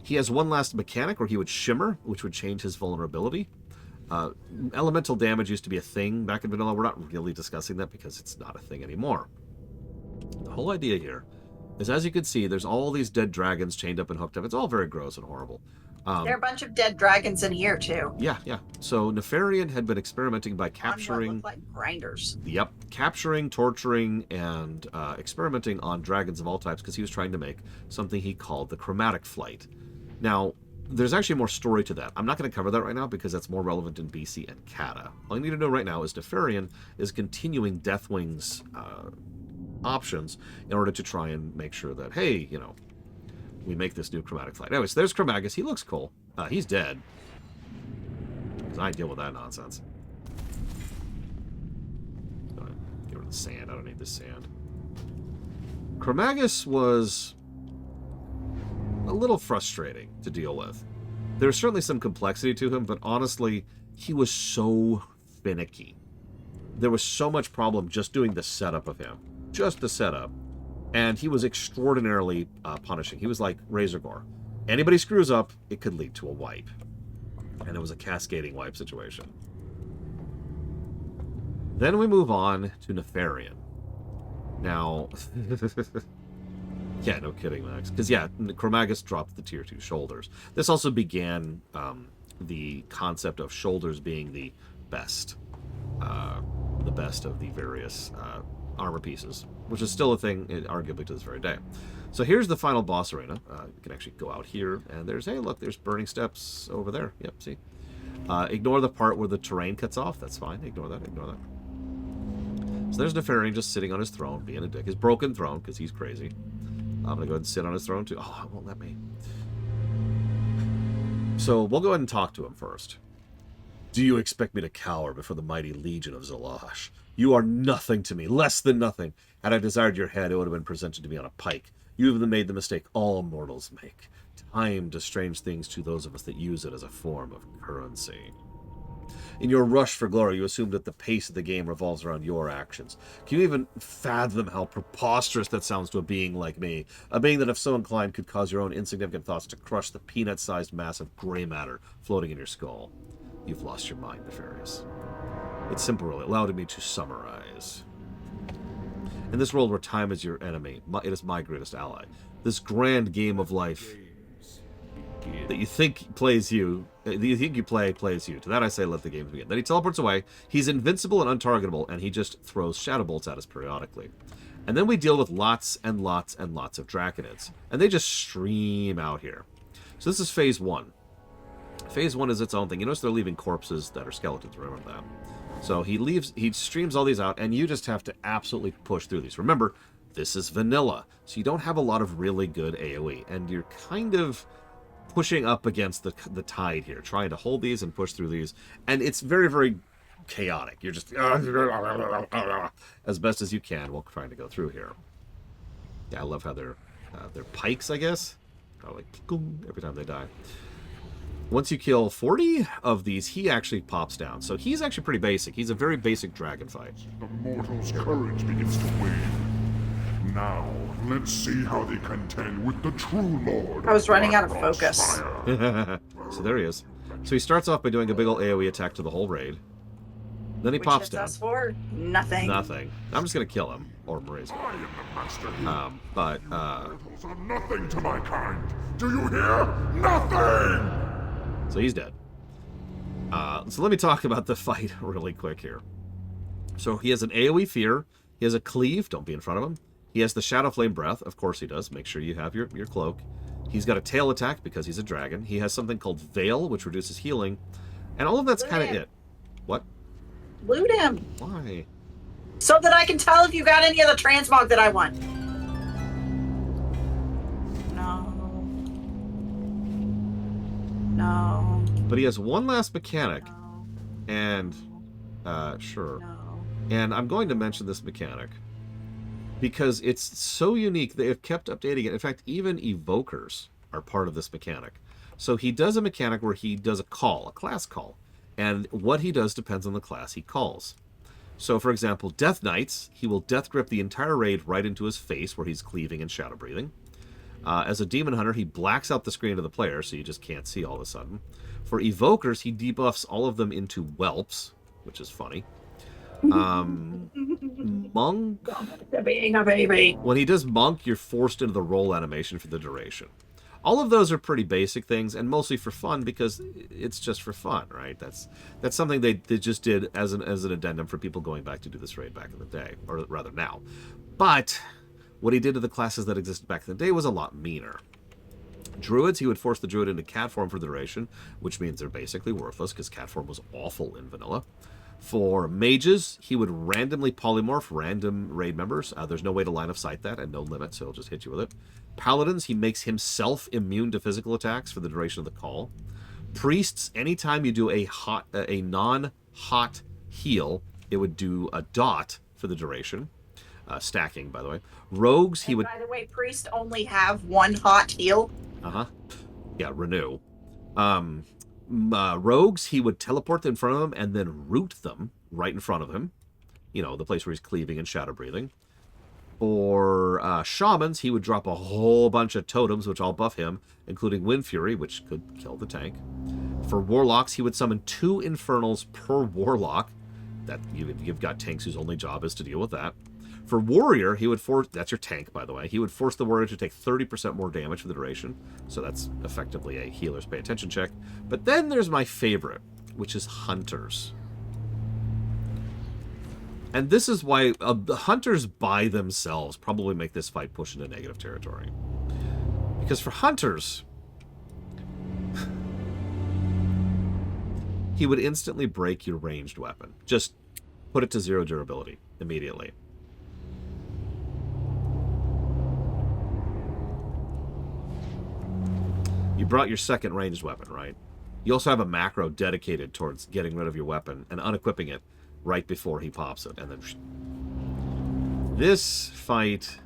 He has one last mechanic where he would shimmer, which would change his vulnerability. Elemental damage used to be a thing back in vanilla. We're not really discussing that because it's not a thing anymore. The whole idea here is, as you can see, there's all these dead dragons chained up and hooked up. It's all very gross and horrible. There are a bunch of dead dragons in here too. Yeah, yeah. So Nefarian had been experimenting by On what capturing, look like grinders. capturing, torturing, and experimenting on dragons of all types because he was trying to make something he called the chromatic flight. Now, there's actually more story to that. I'm not going to cover that right now because that's more relevant in BC and Kata. All you need to know right now is Nefarian is continuing Deathwing's options in order to try and make sure that, hey, you know, we make this new chromatic flight. Anyways, there's Chromagus. He looks cool. He's dead. Because I deal with that nonsense. Go ahead. Get rid of the sand. I don't need this sand. Chromagus was a little frustrating to deal with. There's certainly some complexity to him, but honestly, he was so finicky. There was so much problem just doing the setup of him. Just the setup. And he was extraordinarily punishing. He was like Razorgore. Anybody screws up, it could lead to a wipe. And it was a cascading wipe situation. Then we move on to Nefarian. Now, yeah, no kidding, Max. Because, yeah, Chromagus dropped the tier 2 shoulders. This also began the concept of shoulders being the best of the various armor pieces, which is still a thing, arguably, to this very day. So here's the final boss arena. You can actually go out here, and there's, hey, look, there's burning steps over there. Yep, see? Ignore the part where the terrain cuts off. That's fine. Ignore that, ignore that. So there's Nefarian just sitting on his throne, being a dick. His broken throne, because he's crazy. I'm going to go ahead and sit on his throne, too. Oh, it won't let me. So we'll go ahead and talk to him first. Do you expect me to cower before the mighty legion of Zalash? You are nothing to me, less than nothing. Had I desired your head, it would have been presented to me on a pike. You have made the mistake all mortals make. Time does strange things to those of us that use it as a form of currency. In your rush for glory, you assume that the pace of the game revolves around your actions. Can you even fathom how preposterous that sounds to a being like me? A being that, if so inclined, could cause your own insignificant thoughts to crush the peanut-sized mass of gray matter floating in your skull. You've lost your mind, Nefarious. It's simple, really. Allow me to summarize. In this world where time is your enemy, it is my greatest ally. This grand game of life that you think plays you, plays you. To that I say, let the games begin. Then he teleports away. He's invincible and untargetable, and he just throws shadow bolts at us periodically. And then we deal with lots and lots and lots of Draconids, and they just stream out here. So this is phase 1. Phase 1 is its own thing. You notice they're leaving corpses that are skeletons, remember that. So he streams all these out, and you just have to absolutely push through these. Remember, this is vanilla, so you don't have a lot of really good AoE, and you're kind of pushing up against the tide here, trying to hold these and push through these, and it's very, very chaotic. You're just as best as you can while trying to go through here. Yeah, I love how they're pikes, I guess. Like every time they die. Once you kill 40 of these, he actually pops down. So he's actually pretty basic. He's a very basic dragon fight. The mortal's courage begins to wane. Now, let's see how they contend with the true lord. I was running out of Ragnaros' focus. fire. So there he is. So he starts off by doing a big old AoE attack to the whole raid. Then he Which pops hits down. us for nothing. Nothing. I'm just going to kill him. Or Mariz. I am the master here. But, Mortals are nothing to my kind. Do you hear? Nothing! so he's dead. So let me talk about the fight really quick here. So he has an AoE Fear. He has a Cleave. Don't be in front of him. He has the Shadow Flame Breath. Of course he does. Make sure you have your cloak. He's got a tail attack because he's a dragon. He has something called Veil, which reduces healing. And all of that's kind of it. What? Loot him. Why? So that I can tell if you got any of the transmog that I want. No. But he has one last mechanic. No. And, sure. No. And I'm going to mention this mechanic because it's so unique. They have kept updating it. In fact, even evokers are part of this mechanic. So he does a mechanic where he does a call, a class call. And what he does depends on the class he calls. So, for example, Death Knights, he will Death Grip the entire raid right into his face where he's cleaving and shadow breathing. As a Demon Hunter, he blacks out the screen of the player so you just can't see all of a sudden. For Evokers, he debuffs all of them into Whelps, which is funny. Monk, Being a baby. when he does Monk, you're forced into the roll animation for the duration. All of those are pretty basic things, and mostly for fun because it's just for fun, right? That's something they just did as an addendum for people going back to do this raid back in the day, or rather now. But what he did to the classes that existed back in the day was a lot meaner. Druids, he would force the druid into cat form for the duration, which means they're basically worthless because cat form was awful in vanilla. For mages, he would randomly polymorph random raid members. There's no way to line of sight that and no limit, so he'll just hit you with it. Paladins, he makes himself immune to physical attacks for the duration of the call. Priests, anytime you do a non-hot heal, it would do a dot for the duration. Stacking, by the way. Rogues, he would... By the way, priests only have one hot heal. Uh-huh. Yeah, renew. Rogues, he would teleport them in front of him and then root them right in front of him. You know, the place where he's cleaving and shadow breathing. For shamans, he would drop a whole bunch of totems, which all buff him, including Wind Fury, which could kill the tank. For warlocks, he would summon 2 infernals per warlock. That you've got tanks whose only job is to deal with that. For warrior, he would force... That's your tank, by the way. He would force the warrior to take 30% more damage for the duration. So that's effectively a healer's pay attention check. But then there's my favorite, which is hunters. And this is why the hunters by themselves probably make this fight push into negative territory. Because for hunters, he would instantly break your ranged weapon. Just put it to 0 durability immediately. You brought your second ranged weapon, right? You also have a macro dedicated towards getting rid of your weapon and unequipping it right before he pops it, and then this fight,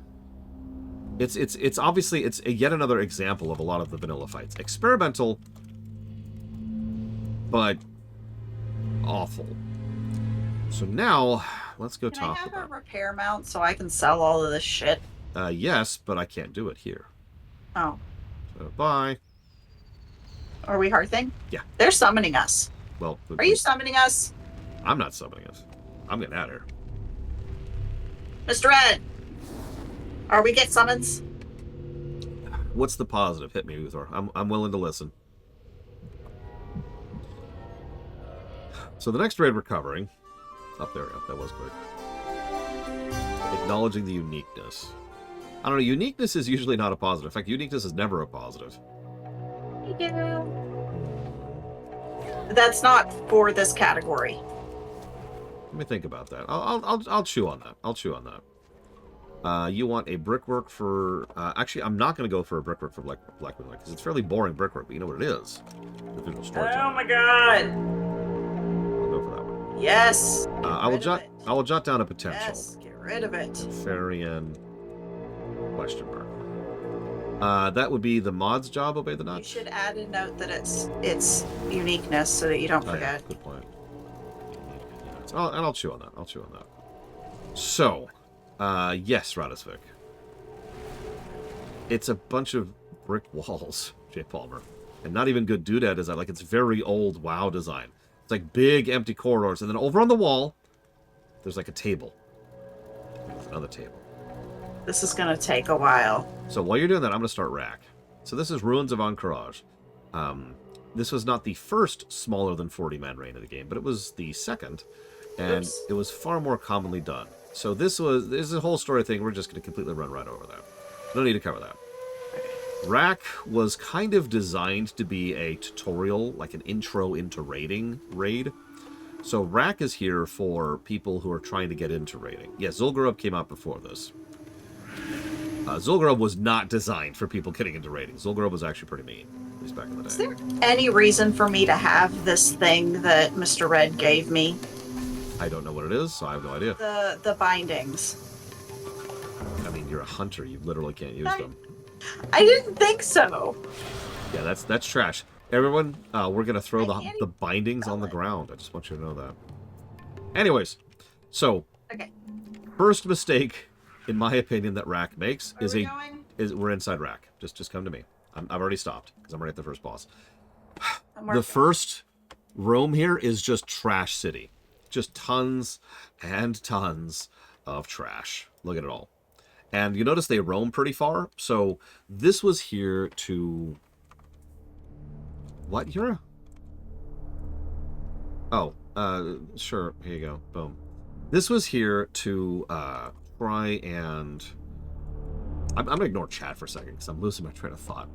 it's obviously yet another example of a lot of the vanilla fights. Experimental, but awful. So now let's go Can I talk have about a repair mount so I can sell all of this shit? yes, but I can't do it here. Oh. So bye. Are we hearthing? Yeah. They're summoning us. Well, Are you summoning us? I'm not summoning us. I'm getting out of here. Mr. Ed! Are we get summons? What's the positive? Hit me, Uthor. I'm willing to listen. So the next raid we're covering... Up there, that was quick. Acknowledging the uniqueness. I don't know, uniqueness is usually not a positive. In fact, uniqueness is never a positive. That's not for this category. Let me think about that. I'll chew on that. I'll chew on that. You want a brickwork for... actually, I'm not going to go for a brickwork for Blackwing, because it's fairly boring brickwork, but you know what it is. The visual storytelling. Oh my god! I'll go for that one. Yes! I will jot down a potential. Yes, get rid of it. Farian question mark. That would be the mod's job, Obey the Nut? You should add a note that it's uniqueness so that you don't forget. Yeah, good point. And I'll chew on that. I'll chew on that. So, yes, Radisvik. It's a bunch of brick walls, Jay Palmer. And not even good doodad design. Like, it's very old WoW design. It's like big empty corridors. And then over on the wall, there's like a table. There's another table. This is going to take a while. So while you're doing that, I'm going to start Rack. So this is Ruins of Ahn'Qiraj. This was not the first smaller than 40-man reign of the game, but it was the second. And it was far more commonly done. So this is a whole story thing. We're just going to completely run right over that. No need to cover that. Rack was kind of designed to be a tutorial, like an intro into raiding raid. So Rack is here for people who are trying to get into raiding. Yes, Zul'Gurub came out before this. Zul'Gurub was not designed for people getting into raiding. Zul'Gurub was actually pretty mean, at least back in the day. Is there any reason for me to have this thing that Mr. Red gave me? I don't know what it is, so I have no idea. The bindings. I mean, you're a hunter. You literally can't use them. I didn't think so. Yeah, that's trash. Everyone, we're going to throw the bindings on the ground. I just want you to know that. Anyways, so... Okay. First mistake, in my opinion, that Rack makes Where is we're inside Rack. Just come to me. I've already stopped because I'm right at the first boss. The first room here is just trash city. Just tons and tons of trash. Look at it all. And you notice they roam pretty far. So this was here to... What, Yura? Oh, sure. Here you go. Boom. This was here to try and... I'm going to ignore chat for a second because I'm losing my train of thought.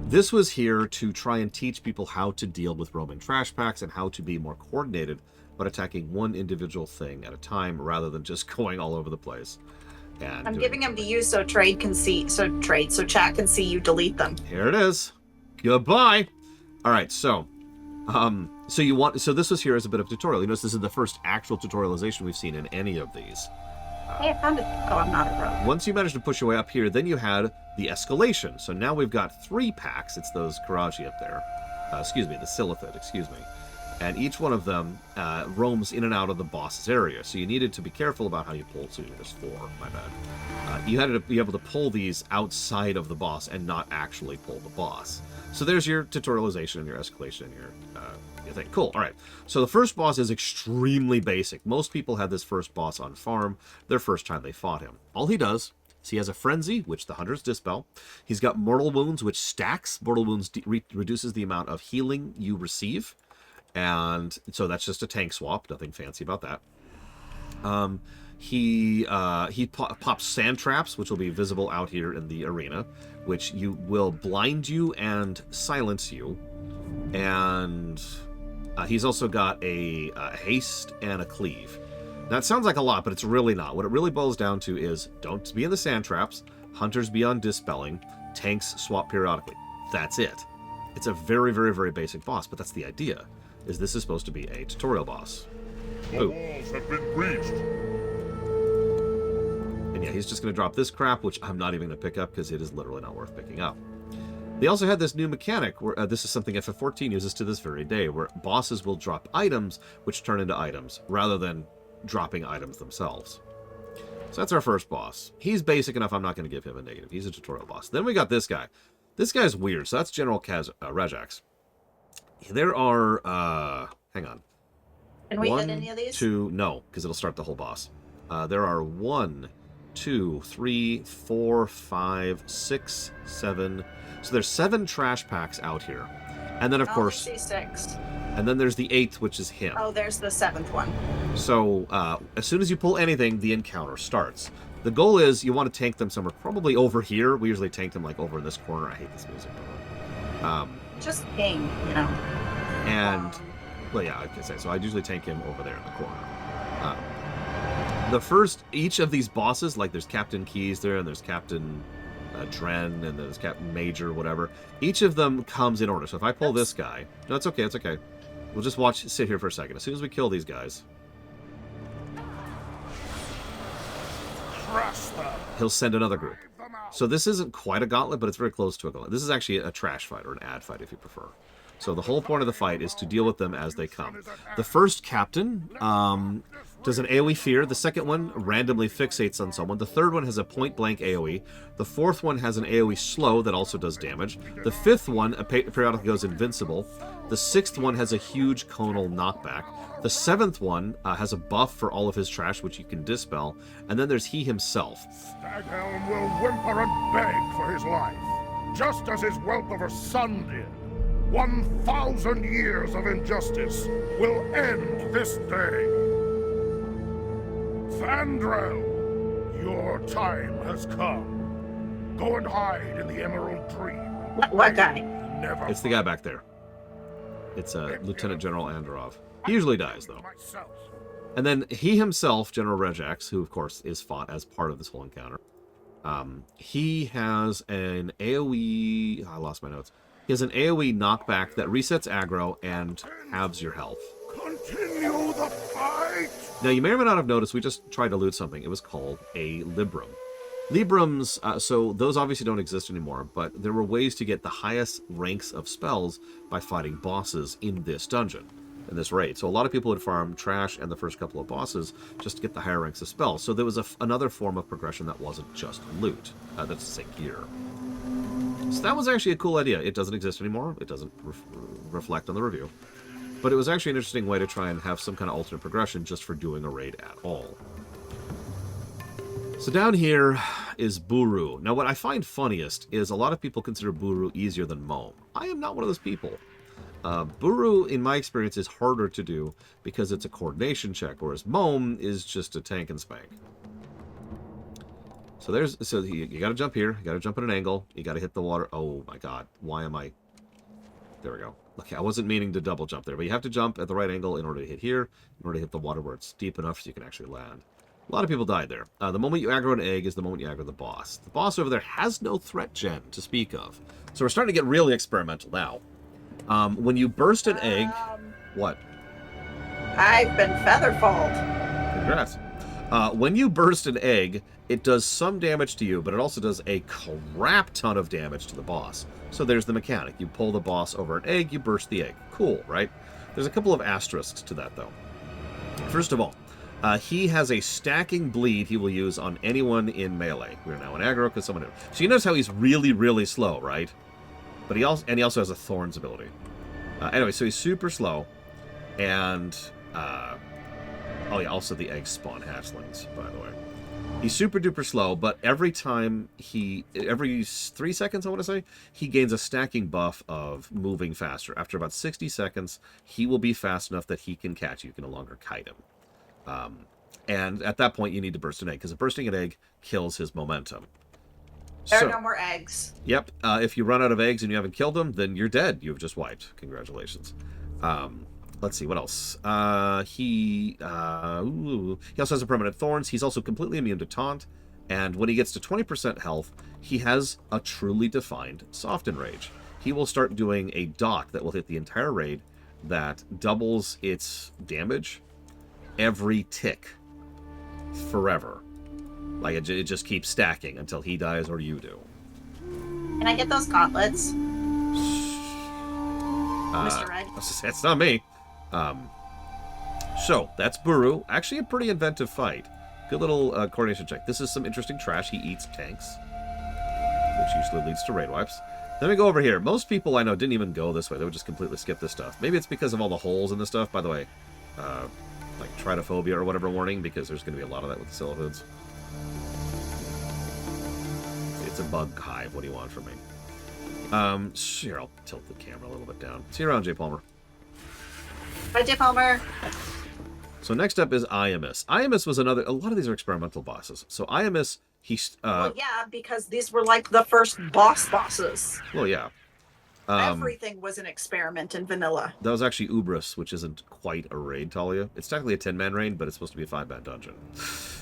This was here to try and teach people how to deal with roaming trash packs and how to be more coordinated about attacking one individual thing at a time rather than just going all over the place. And I'm giving them to you so chat can see you delete them. Here it is. Goodbye. All right, so so this was here as a bit of a tutorial. You notice this is the first actual tutorialization we've seen in any of these. Hey, I found it. Oh, I'm not a rogue. Once you managed to push your way up here, then you had the escalation. So now we've got 3 packs. It's those Karaji up there. Excuse me, the Silithid, excuse me. And each one of them roams in and out of the boss's area. So you needed to be careful about how you pull. So there's 4, my bad. You had to be able to pull these outside of the boss and not actually pull the boss. So there's your tutorialization and your escalation and your thing. Cool. All right. So the first boss is extremely basic. Most people had this first boss on farm their first time they fought him. All he does is he has a frenzy, which the hunters dispel. He's got mortal wounds, which stacks. Mortal wounds reduces the amount of healing you receive. And so that's just a tank swap. Nothing fancy about that. He pops sand traps, which will be visible out here in the arena, which will blind you and silence you. And he's also got a haste and a cleave. That sounds like a lot, but it's really not. What it really boils down to is don't be in the sand traps, hunters be on dispelling, tanks swap periodically. That's it. It's a very, very, very basic boss, but that's the idea. Is this is supposed to be a tutorial boss. The walls have been breached. And yeah, he's just going to drop this crap, which I'm not even going to pick up because it is literally not worth picking up. They also had this new mechanic, where this is something FF14 uses to this very day, where bosses will drop items which turn into items, rather than dropping items themselves. So that's our first boss. He's basic enough, I'm not going to give him a negative. He's a tutorial boss. Then we got this guy. This guy's weird, so that's General Rajax. There are, hang on. Can we hit any of these? 2, no, because it'll start the whole boss. There are 1, 2, 3, 4, 5, 6, 7. So there's 7 trash packs out here. And then, of course... I see 6. And then there's the 8th, which is him. Oh, there's the 7th one. So, as soon as you pull anything, the encounter starts. The goal is you want to tank them somewhere, probably over here. We usually tank them, like, over in this corner. I hate this music. Just ping, you know. And, well, yeah, I can say. So I usually tank him over there in the corner. Each of these bosses, like there's Captain Keys there, and there's Captain Dren, and there's Captain Major, whatever. Each of them comes in order. So if I pull this guy... No, it's okay, it's okay. We'll just sit here for a second. As soon as we kill these guys... he'll send another group. So this isn't quite a gauntlet, but it's very close to a gauntlet. This is actually a trash fight, or an ad fight, if you prefer. So the whole point of the fight is to deal with them as they come. The first captain does an AoE fear. The second one randomly fixates on someone. The third one has a point-blank AoE. The fourth one has an AoE slow that also does damage. The fifth one periodically goes invincible. The sixth one has a huge conal knockback. The seventh one has a buff for all of his trash, which you can dispel. And then there's he himself. Staghelm will whimper and beg for his life, just as his whelp of a son did. 1,000 years of injustice will end this day. Fandrel, your time has come. Go and hide in the Emerald Dream. What guy? Never It's the guy back there. It's Lieutenant General Andorov. He usually dies, though. myself. And then he himself, General Rejax, who, of course, is fought as part of this whole encounter, he has an AoE... I lost my notes. He has an AoE knockback that resets aggro and halves your health. Continue the fight! Now, you may or may not have noticed, we just tried to loot something. It was called a Librum. Librums, so those obviously don't exist anymore, but there were ways to get the highest ranks of spells by fighting bosses in this dungeon, in this raid. So a lot of people would farm trash and the first couple of bosses just to get the higher ranks of spells. So there was another form of progression that wasn't just loot. That's to say gear. So that was actually a cool idea. It doesn't exist anymore. It doesn't reflect on the review. But it was actually an interesting way to try and have some kind of alternate progression just for doing a raid at all. So down here is Buru. Now, what I find funniest is a lot of people consider Buru easier than Mome. I am not one of those people. Buru, in my experience, is harder to do because it's a coordination check, whereas Mome is just a tank and spank. So you got to jump here. You got to jump at an angle. You got to hit the water. Oh my God! Why am I? There we go. Okay, I wasn't meaning to double jump there, but you have to jump at the right angle in order to hit here, in order to hit the water where it's deep enough so you can actually land. A lot of people died there. The moment you aggro an egg is the moment you aggro the boss. The boss over there has no threat gen to speak of. So we're starting to get really experimental now. When you burst an egg... What? I've been featherfalled. Congrats. When you burst an egg, it does some damage to you, but it also does a crap ton of damage to the boss. So there's the mechanic. You pull the boss over an egg, you burst the egg. Cool, right? There's a couple of asterisks to that, though. First of all, he has a stacking bleed he will use on anyone in melee. We're now in aggro because someone... So you notice how he's really, really slow, right? But he also has a Thorns ability. Anyway, so he's super slow. And... oh yeah, also the eggs spawn hatchlings, by the way. He's super duper slow, but every 3 seconds, I want to say, he gains a stacking buff of moving faster. After about 60 seconds, he will be fast enough that he can catch you. You can no longer kite him. And at that point, you need to burst an egg, because bursting an egg kills his momentum. There are no more eggs. Yep. If you run out of eggs and you haven't killed them, then you're dead. You've just wiped. Congratulations. Let's see, what else? He also has a permanent thorns. He's also completely immune to taunt. And when he gets to 20% health, he has a truly defined soft enrage. He will start doing a dot that will hit the entire raid that doubles its damage every tick forever. Like it just keeps stacking until he dies or you do. Can I get those gauntlets? Mr. Red? It's not me. So, that's Buru. Actually a pretty inventive fight. Good little coordination check. This is some interesting trash. He eats tanks, which usually leads to raid wipes. Then we go over here. Most people I know didn't even go this way. They would just completely skip this stuff. Maybe it's because of all the holes in the stuff. By the way, like tritophobia or whatever warning, because there's going to be a lot of that with the Silphoods. It's a bug hive. What do you want from me? Here, I'll tilt the camera a little bit down. See you around, J. Palmer. Bye, J. Palmer. So next up is Iamus. Iamus was another... A lot of these are experimental bosses. So Iamus, he's... well, yeah, because these were like the first bosses. Well, yeah. Everything was an experiment in vanilla. That was actually Ubris, which isn't quite a raid, Talia. It's technically a 10-man raid, but it's supposed to be a 5-man dungeon.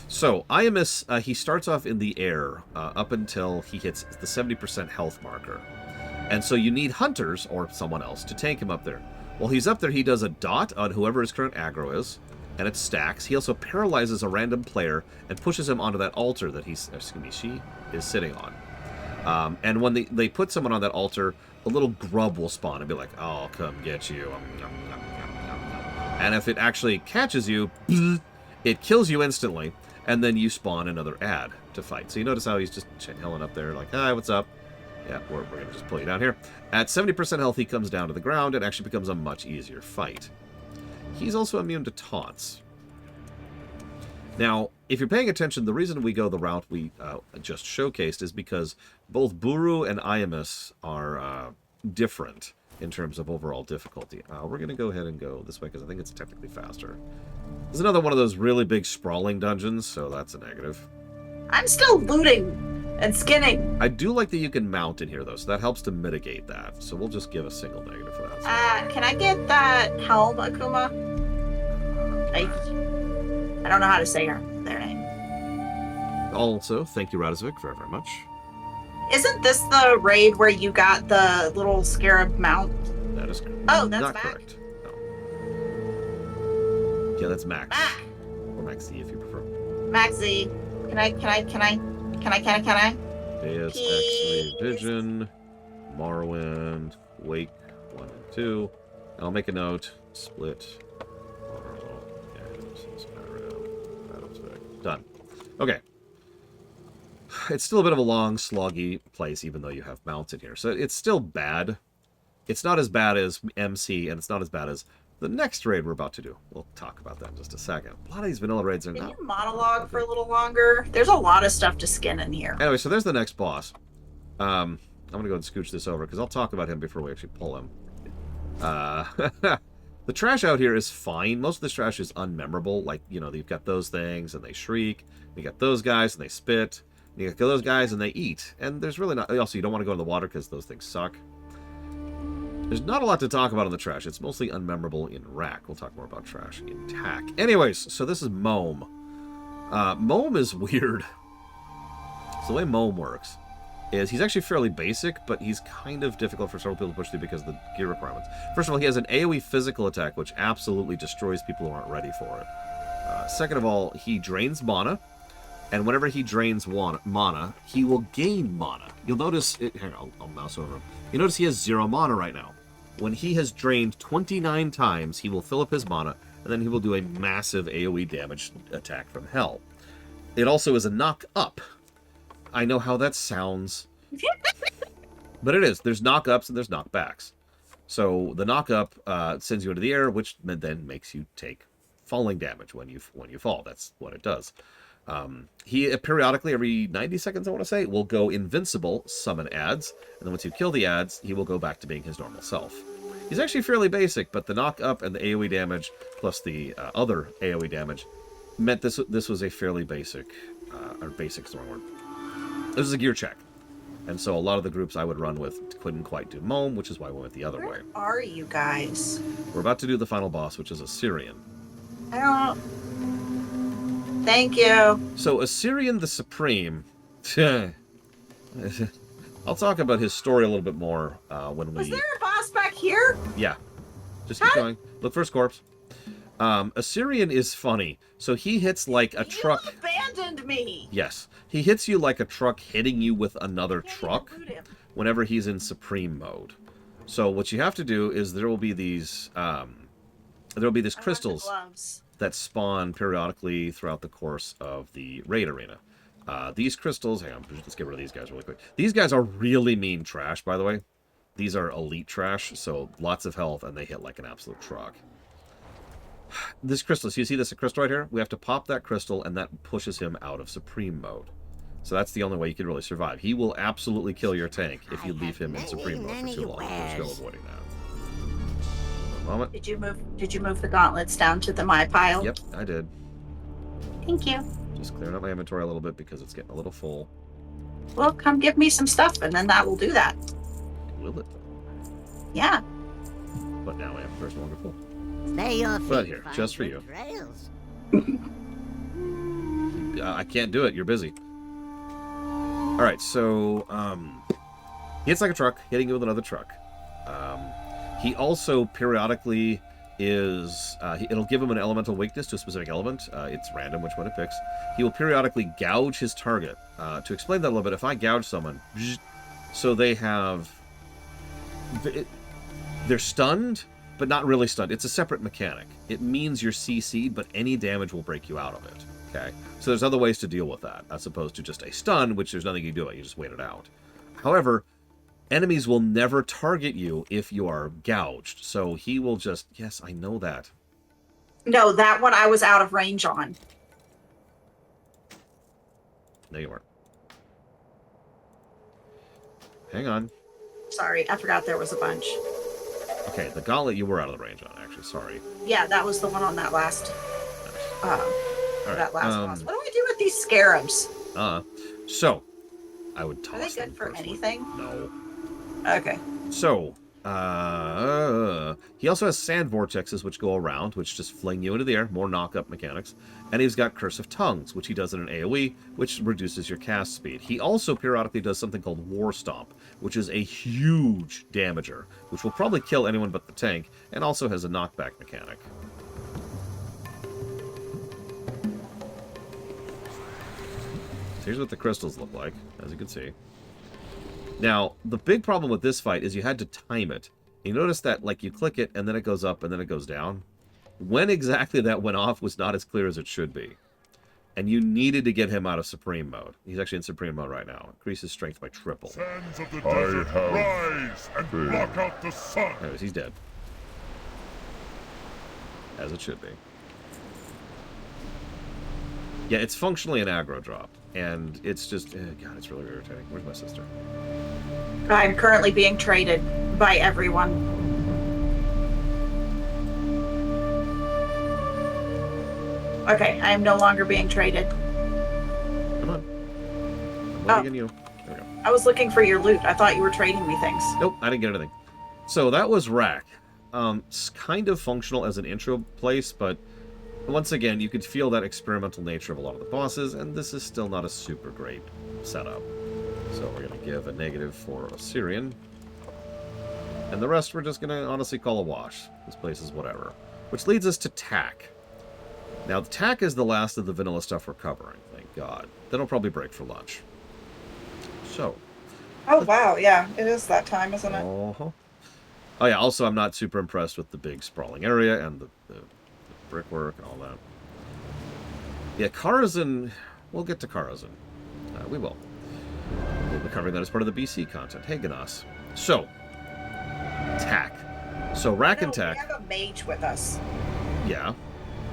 So, Iamus, he starts off in the air up until he hits the 70% health marker. And so you need hunters, or someone else, to tank him up there. While he's up there, he does a dot on whoever his current aggro is, and it stacks. He also paralyzes a random player and pushes him onto that altar that she is sitting on. And when they put someone on that altar, a little grub will spawn and be like, "Oh, come get you." And if it actually catches you, it kills you instantly, and then you spawn another ad to fight. So you notice how he's just chilling up there like, "Hi, what's up?" Yeah, we're going to just pull you down here. At 70% health, he comes down to the ground and actually becomes a much easier fight. He's also immune to taunts. Now, if you're paying attention, the reason we go the route we just showcased is because both Buru and Iamus are different in terms of overall difficulty. We're going to go ahead and go this way because I think it's technically faster. There's another one of those really big sprawling dungeons, so that's a negative. I'm still looting and skinning. I do like that you can mount in here, though, so that helps to mitigate that. So we'll just give a single negative for that. Can I get that helm, Akuma? I don't know how to say their name. Also, thank you, Radovic, very, very much. Isn't this the raid where you got the little scarab mount? That is Oh, that's not Mac? correct. No. Yeah, that's Max. Mac. Or Maxi, if you prefer. Maxie. Can I? Deus Ex Please. Vision, Morrowind, Wake 1 and 2. And I'll make a note. Split. Done. Okay. It's still a bit of a long, sloggy place, even though you have mounts in here. So it's still bad. It's not as bad as MC, and it's not as bad as the next raid we're about to do. We'll talk about that in just a second. A lot of these vanilla raids are Can not... you monologue for a little longer? There's a lot of stuff to skin in here. Anyway, so there's the next boss. I'm going to go and scooch this over, because I'll talk about him before we actually pull him. The trash out here is fine. Most of this trash is unmemorable. Like, you know, you've got those things, and they shriek. You got those guys, and they spit. You got those guys, and they eat. And there's really not... Also, you don't want to go in the water, because those things suck. There's not a lot to talk about in the trash. It's mostly unmemorable in Rack. We'll talk more about trash in Tack. Anyways, so this is Moam. Moam is weird. So the way Moam works is he's actually fairly basic, but he's kind of difficult for several people to push through because of the gear requirements. First of all, he has an AoE physical attack, which absolutely destroys people who aren't ready for it. Second of all, he drains mana, and whenever he drains mana, he will gain mana. You'll notice... Hang on, I'll mouse over him. You'll notice he has 0 mana right now. When he has drained 29 times, he will fill up his mana, and then he will do a massive AoE damage attack from hell. It also is a knock up. I know how that sounds. But it is. There's knock-ups and there's knockbacks. So the knock-up sends you into the air, which then makes you take falling damage when you fall. That's what it does. He periodically, every 90 seconds, I want to say, will go invincible, summon ads, and then once you kill the ads, he will go back to being his normal self. He's actually fairly basic, but the knock-up and the AoE damage, plus the other AoE damage, meant this was a fairly basic, or basic's the wrong word. This is a gear check. And so a lot of the groups I would run with couldn't quite do Moam, which is why I went the other way. Where are you guys? We're about to do the final boss, which is Assyrian. I don't... Thank you. So Assyrian the Supreme... I'll talk about his story a little bit more when we... Was there a boss back here? Yeah. Just keep going. Look for his corpse. Assyrian is funny. So he hits like a truck... You abandoned me! Yes. He hits you like a truck hitting you with another truck Loot him. whenever he's in Supreme mode. So what you have to do is there will be these... there will be these I want the crystals gloves. that spawn periodically throughout the course of the raid arena. These crystals... Hang on, let's get rid of these guys really quick. These guys are really mean trash, by the way. These are elite trash, so lots of health, and they hit like an absolute truck. This crystal, so you see this crystal right here? We have to pop that crystal, and that pushes him out of Supreme mode. So that's the only way you can really survive. He will absolutely kill your tank if you leave him in Supreme mode for too long. We're still avoiding that. One moment. Did you move the gauntlets down to the my pile? Yep, I did. Thank you. Just clearing up my inventory a little bit because it's getting a little full. Well, come give me some stuff, and then that will do that. Will it? Yeah. But now I have first wonderful. Stay your But feet here, from just for the you. trails. I can't do it. You're busy. All right, so he hits like a truck, hitting you with another truck. He also periodically is... it'll give him an elemental weakness to a specific element. It's random which one it picks. He will periodically gouge his target. To explain that a little bit, if I gouge someone, so they have... They're stunned, but not really stunned. It's a separate mechanic. It means you're CC'd, but any damage will break you out of it. Okay? So there's other ways to deal with that, as opposed to just a stun, which there's nothing you can do. You just wait it out. However, enemies will never target you if you are gouged. So he will just... Yes, I know that. No, that one I was out of range on. No, you weren't. Hang on. Sorry, I forgot there was a bunch. Okay, the gauntlet you were out of the range on, actually. Sorry. Yeah, that was the one on that last... All right, that last boss. What do I do with these scarabs? So, I would toss Are they them good for personally. anything? No. Okay. So, he also has sand vortexes which go around, which just fling you into the air, more knock-up mechanics. And he's got Curse of Tongues, which he does in an AoE, which reduces your cast speed. He also periodically does something called War Stomp, which is a huge damager, which will probably kill anyone but the tank, and also has a knockback mechanic. So here's what the crystals look like, as you can see. Now, the big problem with this fight is you had to time it. You notice that, like, you click it, and then it goes up, and then it goes down. When exactly that went off was not as clear as it should be. And you needed to get him out of Supreme mode. He's actually in Supreme mode right now. Increases strength by triple. Sands of the desert, rise and block out the sun. Anyways, he's dead. As it should be. Yeah, it's functionally an aggro drop. And it's just... God, it's really irritating. Where's my sister? I'm currently being traded by everyone. Okay, I am no longer being traded. Come on. I'm waiting on you. There we go. I was looking for your loot. I thought you were trading me things. Nope, I didn't get anything. So that was Rack. It's kind of functional as an intro place, but once again, you could feel that experimental nature of a lot of the bosses, and this is still not a super great setup. So we're going to give a negative for Assyrian. And the rest we're just going to honestly call a wash. This place is whatever. Which leads us to Tack. Now, the Tack is the last of the vanilla stuff we're covering, thank God. Then I'll probably break for lunch. So. Oh, wow. Yeah, it is that time, isn't it? Uh-huh. Oh, yeah, also I'm not super impressed with the big sprawling area and the brickwork and all that. Yeah, Karazhan... We'll get to Karazhan. We will. We'll be covering that as part of the BC content. Hey, Ganas. So, Tack. So, Rack and Tack... We have a mage with us. Yeah.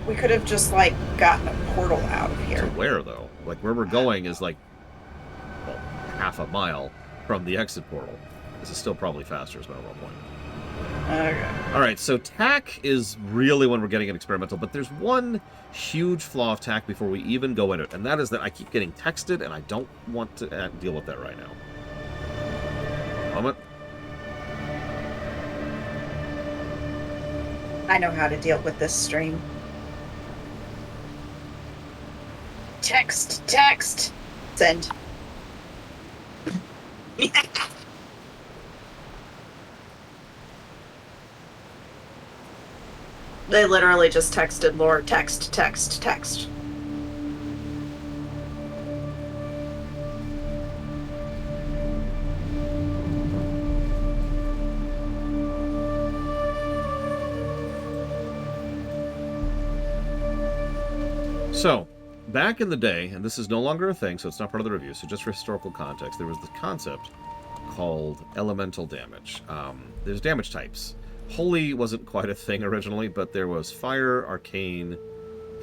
We could have just, like, gotten a portal out of here. To where, though? Like, where we're going is, like, well, half a mile from the exit portal. This is still probably faster, is my overall point. Okay. Alright, so Tack is really when we're getting an experimental, but there's one huge flaw of Tack before we even go into it, and that is that I keep getting texted, and I don't want to deal with that right now. Moment. I know how to deal with this stream. Text. Send. They literally just texted Lore, text. So, back in the day, and this is no longer a thing, so it's not part of the review, so just for historical context, there was the concept called elemental damage. There's damage types. Holy wasn't quite a thing originally, but there was fire, arcane,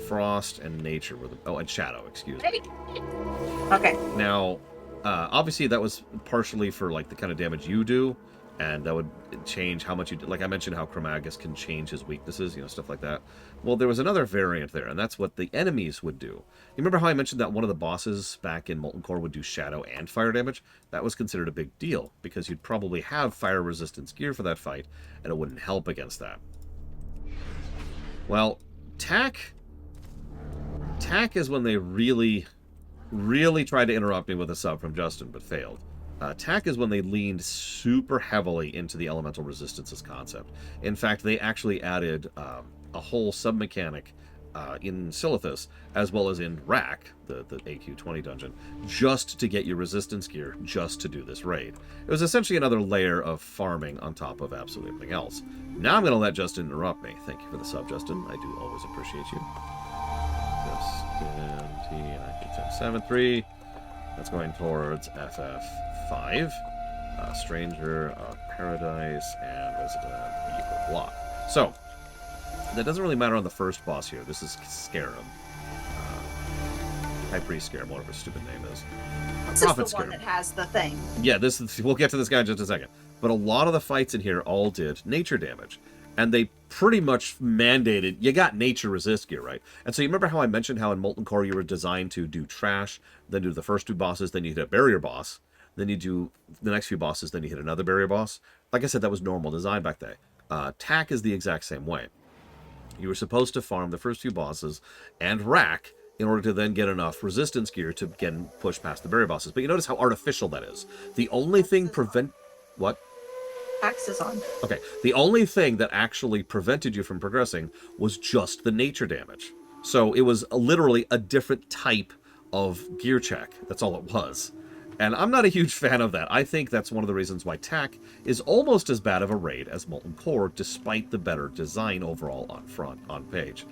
frost, and nature. And shadow, excuse me. Okay. Now, obviously that was partially for like the kind of damage you do, and that would change how much you do. Like I mentioned how Chromagus can change his weaknesses, stuff like that. Well, there was another variant there, and that's what the enemies would do. You remember how I mentioned that one of the bosses back in Molten Core would do shadow and fire damage? That was considered a big deal, because you'd probably have fire resistance gear for that fight, and it wouldn't help against that. Well, Tack is when they really tried to interrupt me with a sub from Justin, but failed. Tack is when they leaned super heavily into the elemental resistances concept. In fact, they actually added a whole sub-mechanic in Silithus, as well as in Rack, the AQ20 dungeon, just to get your resistance gear, just to do this raid. It was essentially another layer of farming on top of absolutely everything else. Now I'm going to let Justin interrupt me. Thank you for the sub, Justin. I do always appreciate you. Justin T1973. That's going towards FF5. Stranger of Paradise and Resident Evil Block. So, that doesn't really matter on the first boss here. This is Scarab. High Priest Scarab, whatever his stupid name is. This is the one that has the thing. Yeah, we'll get to this guy in just a second. But a lot of the fights in here all did nature damage. And they pretty much mandated, you got nature resist gear, right? And so you remember how I mentioned how in Molten Core you were designed to do trash, then do the first two bosses, then you hit a barrier boss, then you do the next few bosses, then you hit another barrier boss? Like I said, that was normal design back then. Tack is the exact same way. You were supposed to farm the first few bosses and Rack in order to then get enough resistance gear to again push past the barrier bosses. But you notice how artificial that is. The only thing What? Axe is on. Okay, the only thing that actually prevented you from progressing was just the nature damage. So it was literally a different type of gear check. That's all it was. And I'm not a huge fan of that. I think that's one of the reasons why Tack is almost as bad of a raid as Molten Core, despite the better design overall on page.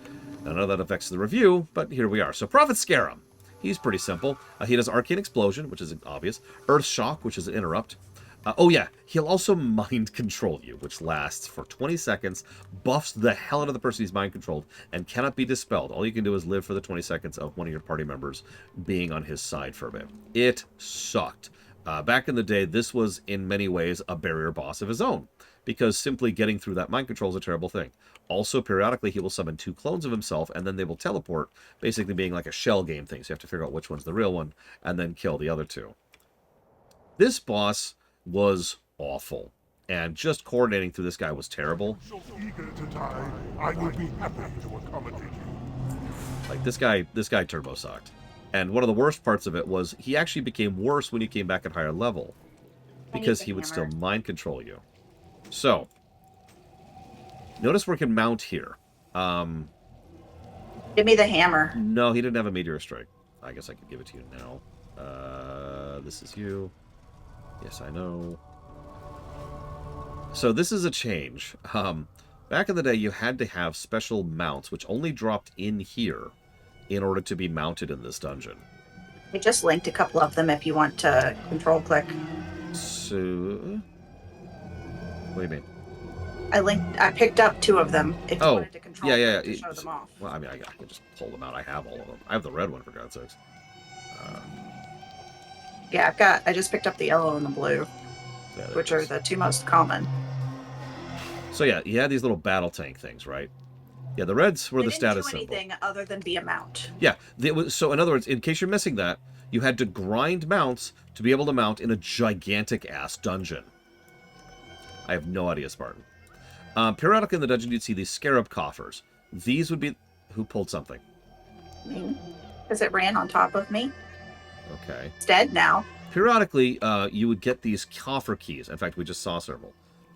Now, none of that affects the review, but here we are. So Prophet Scarab. He's pretty simple. He does Arcane Explosion, which is obvious. Earth Shock, which is an interrupt. Oh yeah, he'll also mind control you, which lasts for 20 seconds, buffs the hell out of the person he's mind controlled, and cannot be dispelled. All you can do is live for the 20 seconds of one of your party members being on his side for a bit. It sucked. Back in the day, this was in many ways a barrier boss of his own, because simply getting through that mind control is a terrible thing. Also, periodically, he will summon 2 clones of himself, and then they will teleport, basically being like a shell game thing, so you have to figure out which one's the real one, and then kill the other 2. This boss was awful, and just coordinating through this guy was terrible. So eager to die, I will be happy to accommodate you. Like, this guy turbo sucked. And one of the worst parts of it was he actually became worse when you came back at higher level, because he would still mind control you. So, notice we can mount here. Give me the hammer. No, he didn't have a meteor strike. I guess I could give it to you now. This is you. Yes, I know. So this is a change. Back in the day, you had to have special mounts, which only dropped in here in order to be mounted in this dungeon. I just linked a couple of them if you want to control click. So, what do you mean? I picked up 2 of them if you Oh, wanted to control yeah. click to show them off. Well, I mean, I can just pull them out. I have all of them. I have the red one, for God's sakes. Yeah, I just picked up the yellow and the blue, Yeah, there which it are is. the 2 most common. So yeah, you had these little battle tank things, right? Yeah, the reds were They the didn't status do symbol. anything other than be a mount. Yeah, so in other words, in case you're missing that, you had to grind mounts to be able to mount in a gigantic-ass dungeon. I have no idea, Spartan. Periodically in the dungeon, you'd see these scarab coffers. These would be... Who pulled something? Me. Because it ran on top of me. Okay. It's dead now. Periodically, you would get these coffer keys. In fact, we just saw several.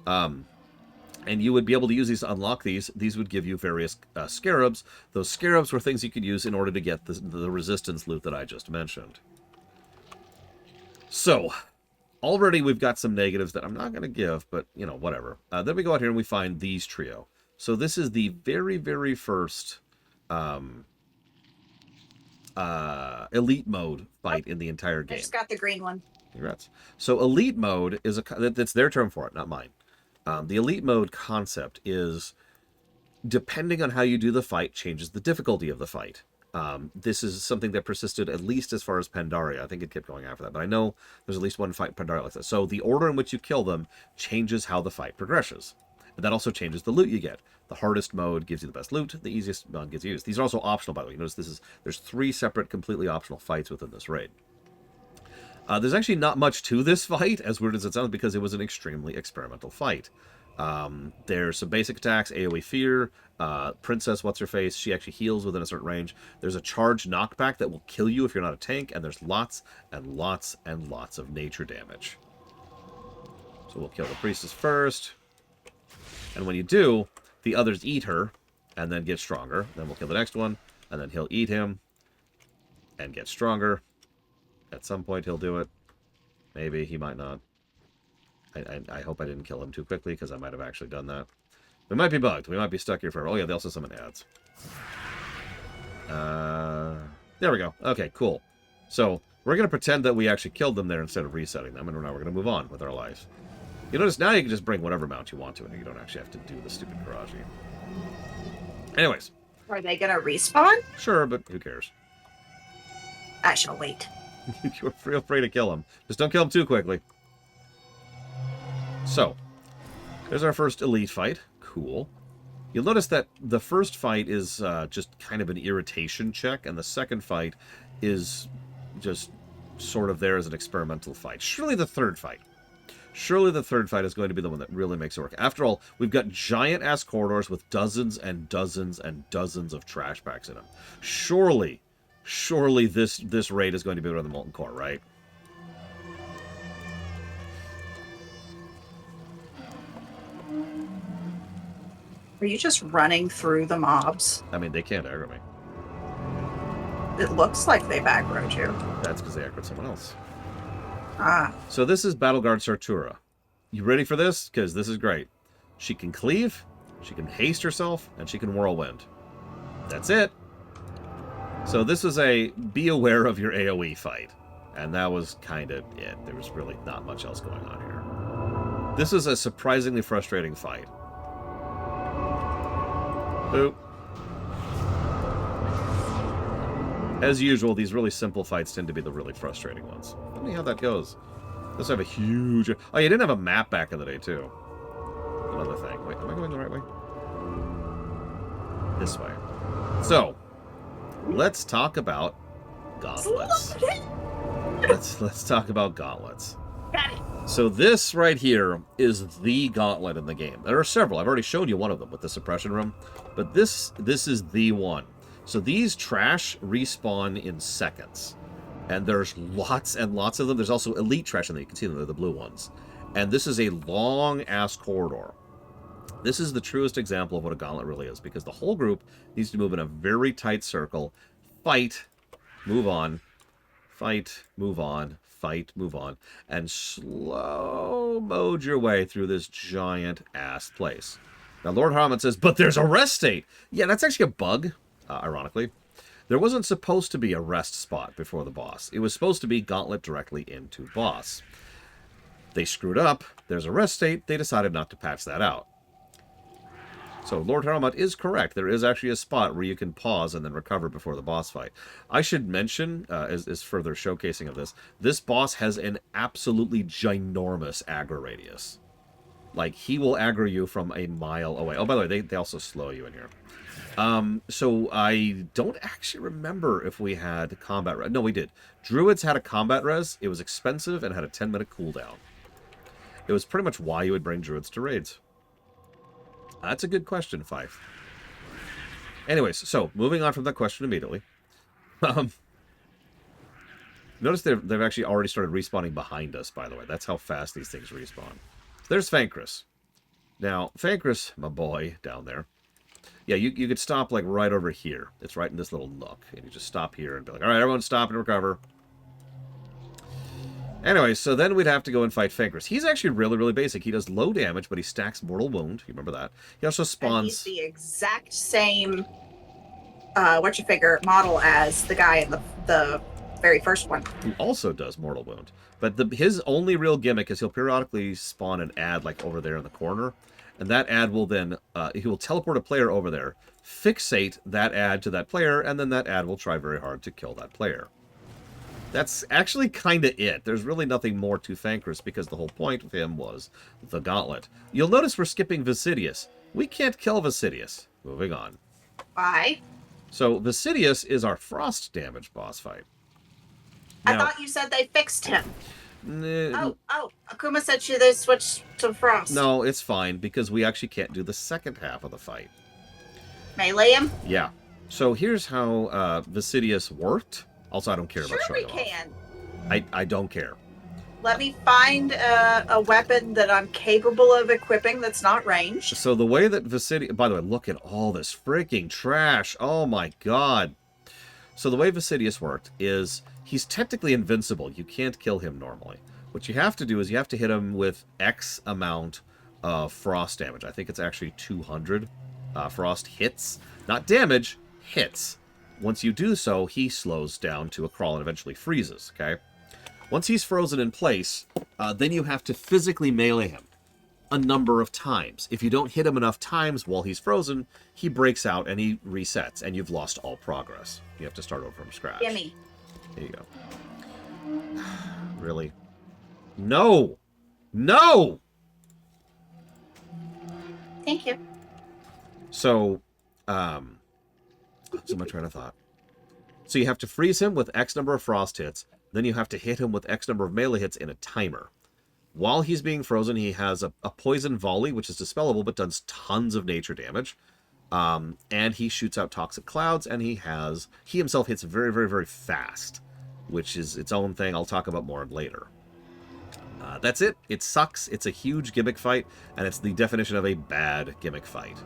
And you would be able to use these to unlock these. These would give you various scarabs. Those scarabs were things you could use in order to get the resistance loot that I just mentioned. So, already we've got some negatives that I'm not going to give, but, you know, whatever. Then we go out here and we find these trio. So this is the very, very first elite mode fight in the entire I game. just got the green one. Congrats. So elite mode is that's their term for it, not mine. The elite mode concept is, depending on how you do the fight, changes the difficulty of the fight. This is something that persisted at least as far as Pandaria. I think it kept going after that, but I know there's at least one fight Pandaria like this. So the order in which you kill them changes how the fight progresses. And that also changes the loot you get. The hardest mode gives you the best loot. The easiest mode gives you use. These are also optional, by the way. You notice there's 3 separate, completely optional fights within this raid. There's actually not much to this fight, as weird as it sounds, because it was an extremely experimental fight. There's some basic attacks, AoE Fear, Princess What's-Her-Face, she actually heals within a certain range. There's a charge knockback that will kill you if you're not a tank, and there's lots and lots and lots of nature damage. So we'll kill the Priestess first. And when you do, the others eat her, and then get stronger. Then we'll kill the next one, and then he'll eat him, and get stronger. At some point he'll do it. Maybe, he might not. I hope I didn't kill him too quickly, because I might have actually done that. We might be bugged. We might be stuck here forever. Oh yeah, they also summon ads. There we go. Okay, cool. So, we're going to pretend that we actually killed them there instead of resetting them, and now we're going to move on with our lives. You notice now you can just bring whatever mount you want to, and you don't actually have to do the stupid garage. Anyways. Are they going to respawn? Sure, but who cares? I shall wait. You're feel free to kill him. Just don't kill him too quickly. So, there's our first elite fight. Cool. You'll notice that the first fight is just kind of an irritation check, and the second fight is just sort of there as an experimental fight. Surely the third fight is going to be the one that really makes it work. After all, we've got giant-ass corridors with dozens and dozens and dozens of trash packs in them. Surely this raid is going to be better than the Molten Core, right? Are you just running through the mobs? I mean, they can't aggro me. It looks like they've aggroed you. That's because they aggroed someone else. Ah. So this is Battleguard Sartura. You ready for this? Because this is great. She can cleave, she can haste herself, and she can whirlwind. That's it. So this was a be aware of your AoE fight. And that was kind of it. There was really not much else going on here. This is a surprisingly frustrating fight. Boop. As usual, these really simple fights tend to be the really frustrating ones. Let me see how that goes. Let's have a huge... Oh, you didn't have a map back in the day, too. Another thing. Wait, am I going the right way? This way. So, let's talk about gauntlets. Let's talk about gauntlets. So this right here is the gauntlet in the game. There are several. I've already showed you one of them with the suppression room, but this is the one. So these trash respawn in seconds, and there's lots and lots of them. There's also elite trash in there. You can see them. They're the blue ones. And this is a long-ass corridor. This is the truest example of what a gauntlet really is, because the whole group needs to move in a very tight circle. Fight, move on, fight, move on, fight, move on, and slow-mode your way through this giant-ass place. Now, Lord Harmon says, but there's a rest state. Yeah, that's actually a bug, ironically. There wasn't supposed to be a rest spot before the boss. It was supposed to be gauntlet directly into boss. They screwed up. There's a rest state. They decided not to patch that out. So Lord Harmon is correct. There is actually a spot where you can pause and then recover before the boss fight. I should mention, as further showcasing of this boss has an absolutely ginormous aggro radius. Like, he will aggro you from a mile away. Oh, by the way, they also slow you in here. So I don't actually remember if we had combat res. No, we did. Druids had a combat res. It was expensive and had a 10-minute cooldown. It was pretty much why you would bring druids to raids. That's a good question, Fife. Anyways, so moving on from that question immediately. Notice they've actually already started respawning behind us, by the way. That's how fast these things respawn. So there's Fankris. Now, Fankris, my boy, down there. Yeah, you could stop, like, right over here. It's right in this little nook. And you just stop here and be like, all right, everyone stop and recover. Anyway, so then we'd have to go and fight Fankris. He's actually really, really basic. He does low damage, but he stacks Mortal Wound. You remember that. He also spawns... And he's the exact same, model as the guy in the very first one. Who also does Mortal Wound. But his only real gimmick is he'll periodically spawn an ad, like, over there in the corner. And that ad will then... he will teleport a player over there, fixate that ad to that player, and then that ad will try very hard to kill that player. That's actually kind of it. There's really nothing more to Fankris, because the whole point of him was the gauntlet. You'll notice we're skipping Visidius. We can't kill Visidius. Moving on. Why? So Visidius is our frost damage boss fight. Now, I thought you said they fixed him. Oh, Akuma said they switched to frost. No, it's fine, because we actually can't do the second half of the fight. Melee him? Yeah. So here's how Visidius worked. Also, I don't care about showing Sure we can. I don't care. Let me find a weapon that I'm capable of equipping that's not ranged. So the way that Visidius... By the way, look at all this freaking trash. Oh my god. So the way Visidius worked is he's technically invincible. You can't kill him normally. What you have to do is you have to hit him with X amount of frost damage. I think it's actually 200 frost hits. Not damage, hits. Once you do so, he slows down to a crawl and eventually freezes, okay? Once he's frozen in place, then you have to physically melee him a number of times. If you don't hit him enough times while he's frozen, he breaks out and he resets, and you've lost all progress. You have to start over from scratch. Gimme. There you go. Really? No! No! Thank you. So, what's my train of thought? So you have to freeze him with X number of frost hits, then you have to hit him with X number of melee hits in a timer. While he's being frozen, he has a poison volley, which is dispellable, but does tons of nature damage. And he shoots out toxic clouds, and he himself hits very, very, very fast, which is its own thing. I'll talk about more later. That's it. It sucks. It's a huge gimmick fight, and it's the definition of a bad gimmick fight.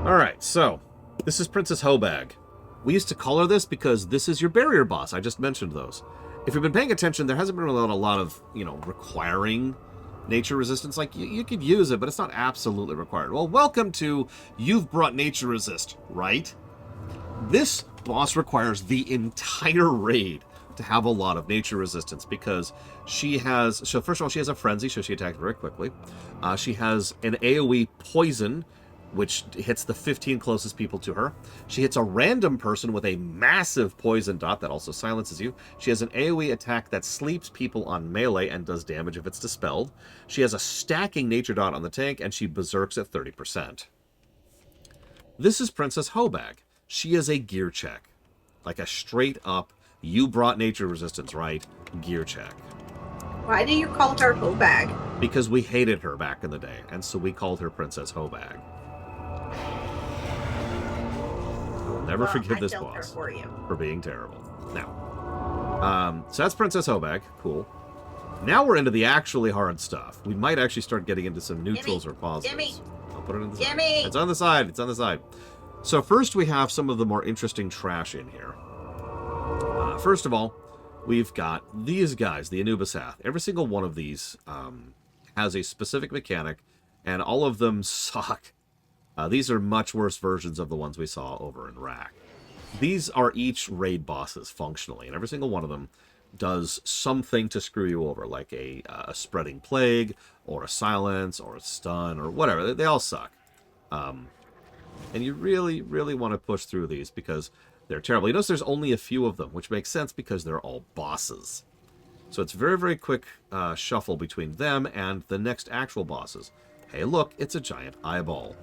Alright, so, this is Princess Hobag. We used to call her this because this is your barrier boss. I just mentioned those. if you've been paying attention, there hasn't been really a lot of, requiring nature resistance. Like, you could use it, but it's not absolutely required. Well, welcome to You've Brought Nature Resist, right? This boss requires the entire raid to have a lot of nature resistance because she has... So first of all, she has a frenzy, so she attacks very quickly. She has an AoE poison, which hits the 15 closest people to her. She hits a random person with a massive poison dot that also silences you. She has an AoE attack that sleeps people on melee and does damage if it's dispelled. She has a stacking nature dot on the tank, and she berserks at 30%. This is Princess Hobag. She is a gear check. Like a straight up, you brought nature resistance, right? Gear check. Why do you call her Hobag? Because we hated her back in the day, and so we called her Princess Hobag. Never forgive this boss for being terrible. Now, so that's Princess Hobag. Cool. Now we're into the actually hard stuff. We might actually start getting into some neutrals or positives. I'll put it in the side. It's on the side. It's on the side. So first we have some of the more interesting trash in here. First of all, we've got these guys, the Anubisath. Every single one of these has a specific mechanic, and all of them suck. These are much worse versions of the ones we saw over in Rack. These are each raid bosses functionally, and every single one of them does something to screw you over, like a spreading plague, or a silence, or a stun, or whatever. They all suck. And you really, really want to push through these because they're terrible. You notice there's only a few of them, which makes sense because they're all bosses. So it's very, very quick shuffle between them and the next actual bosses. Hey, look, it's a giant eyeball.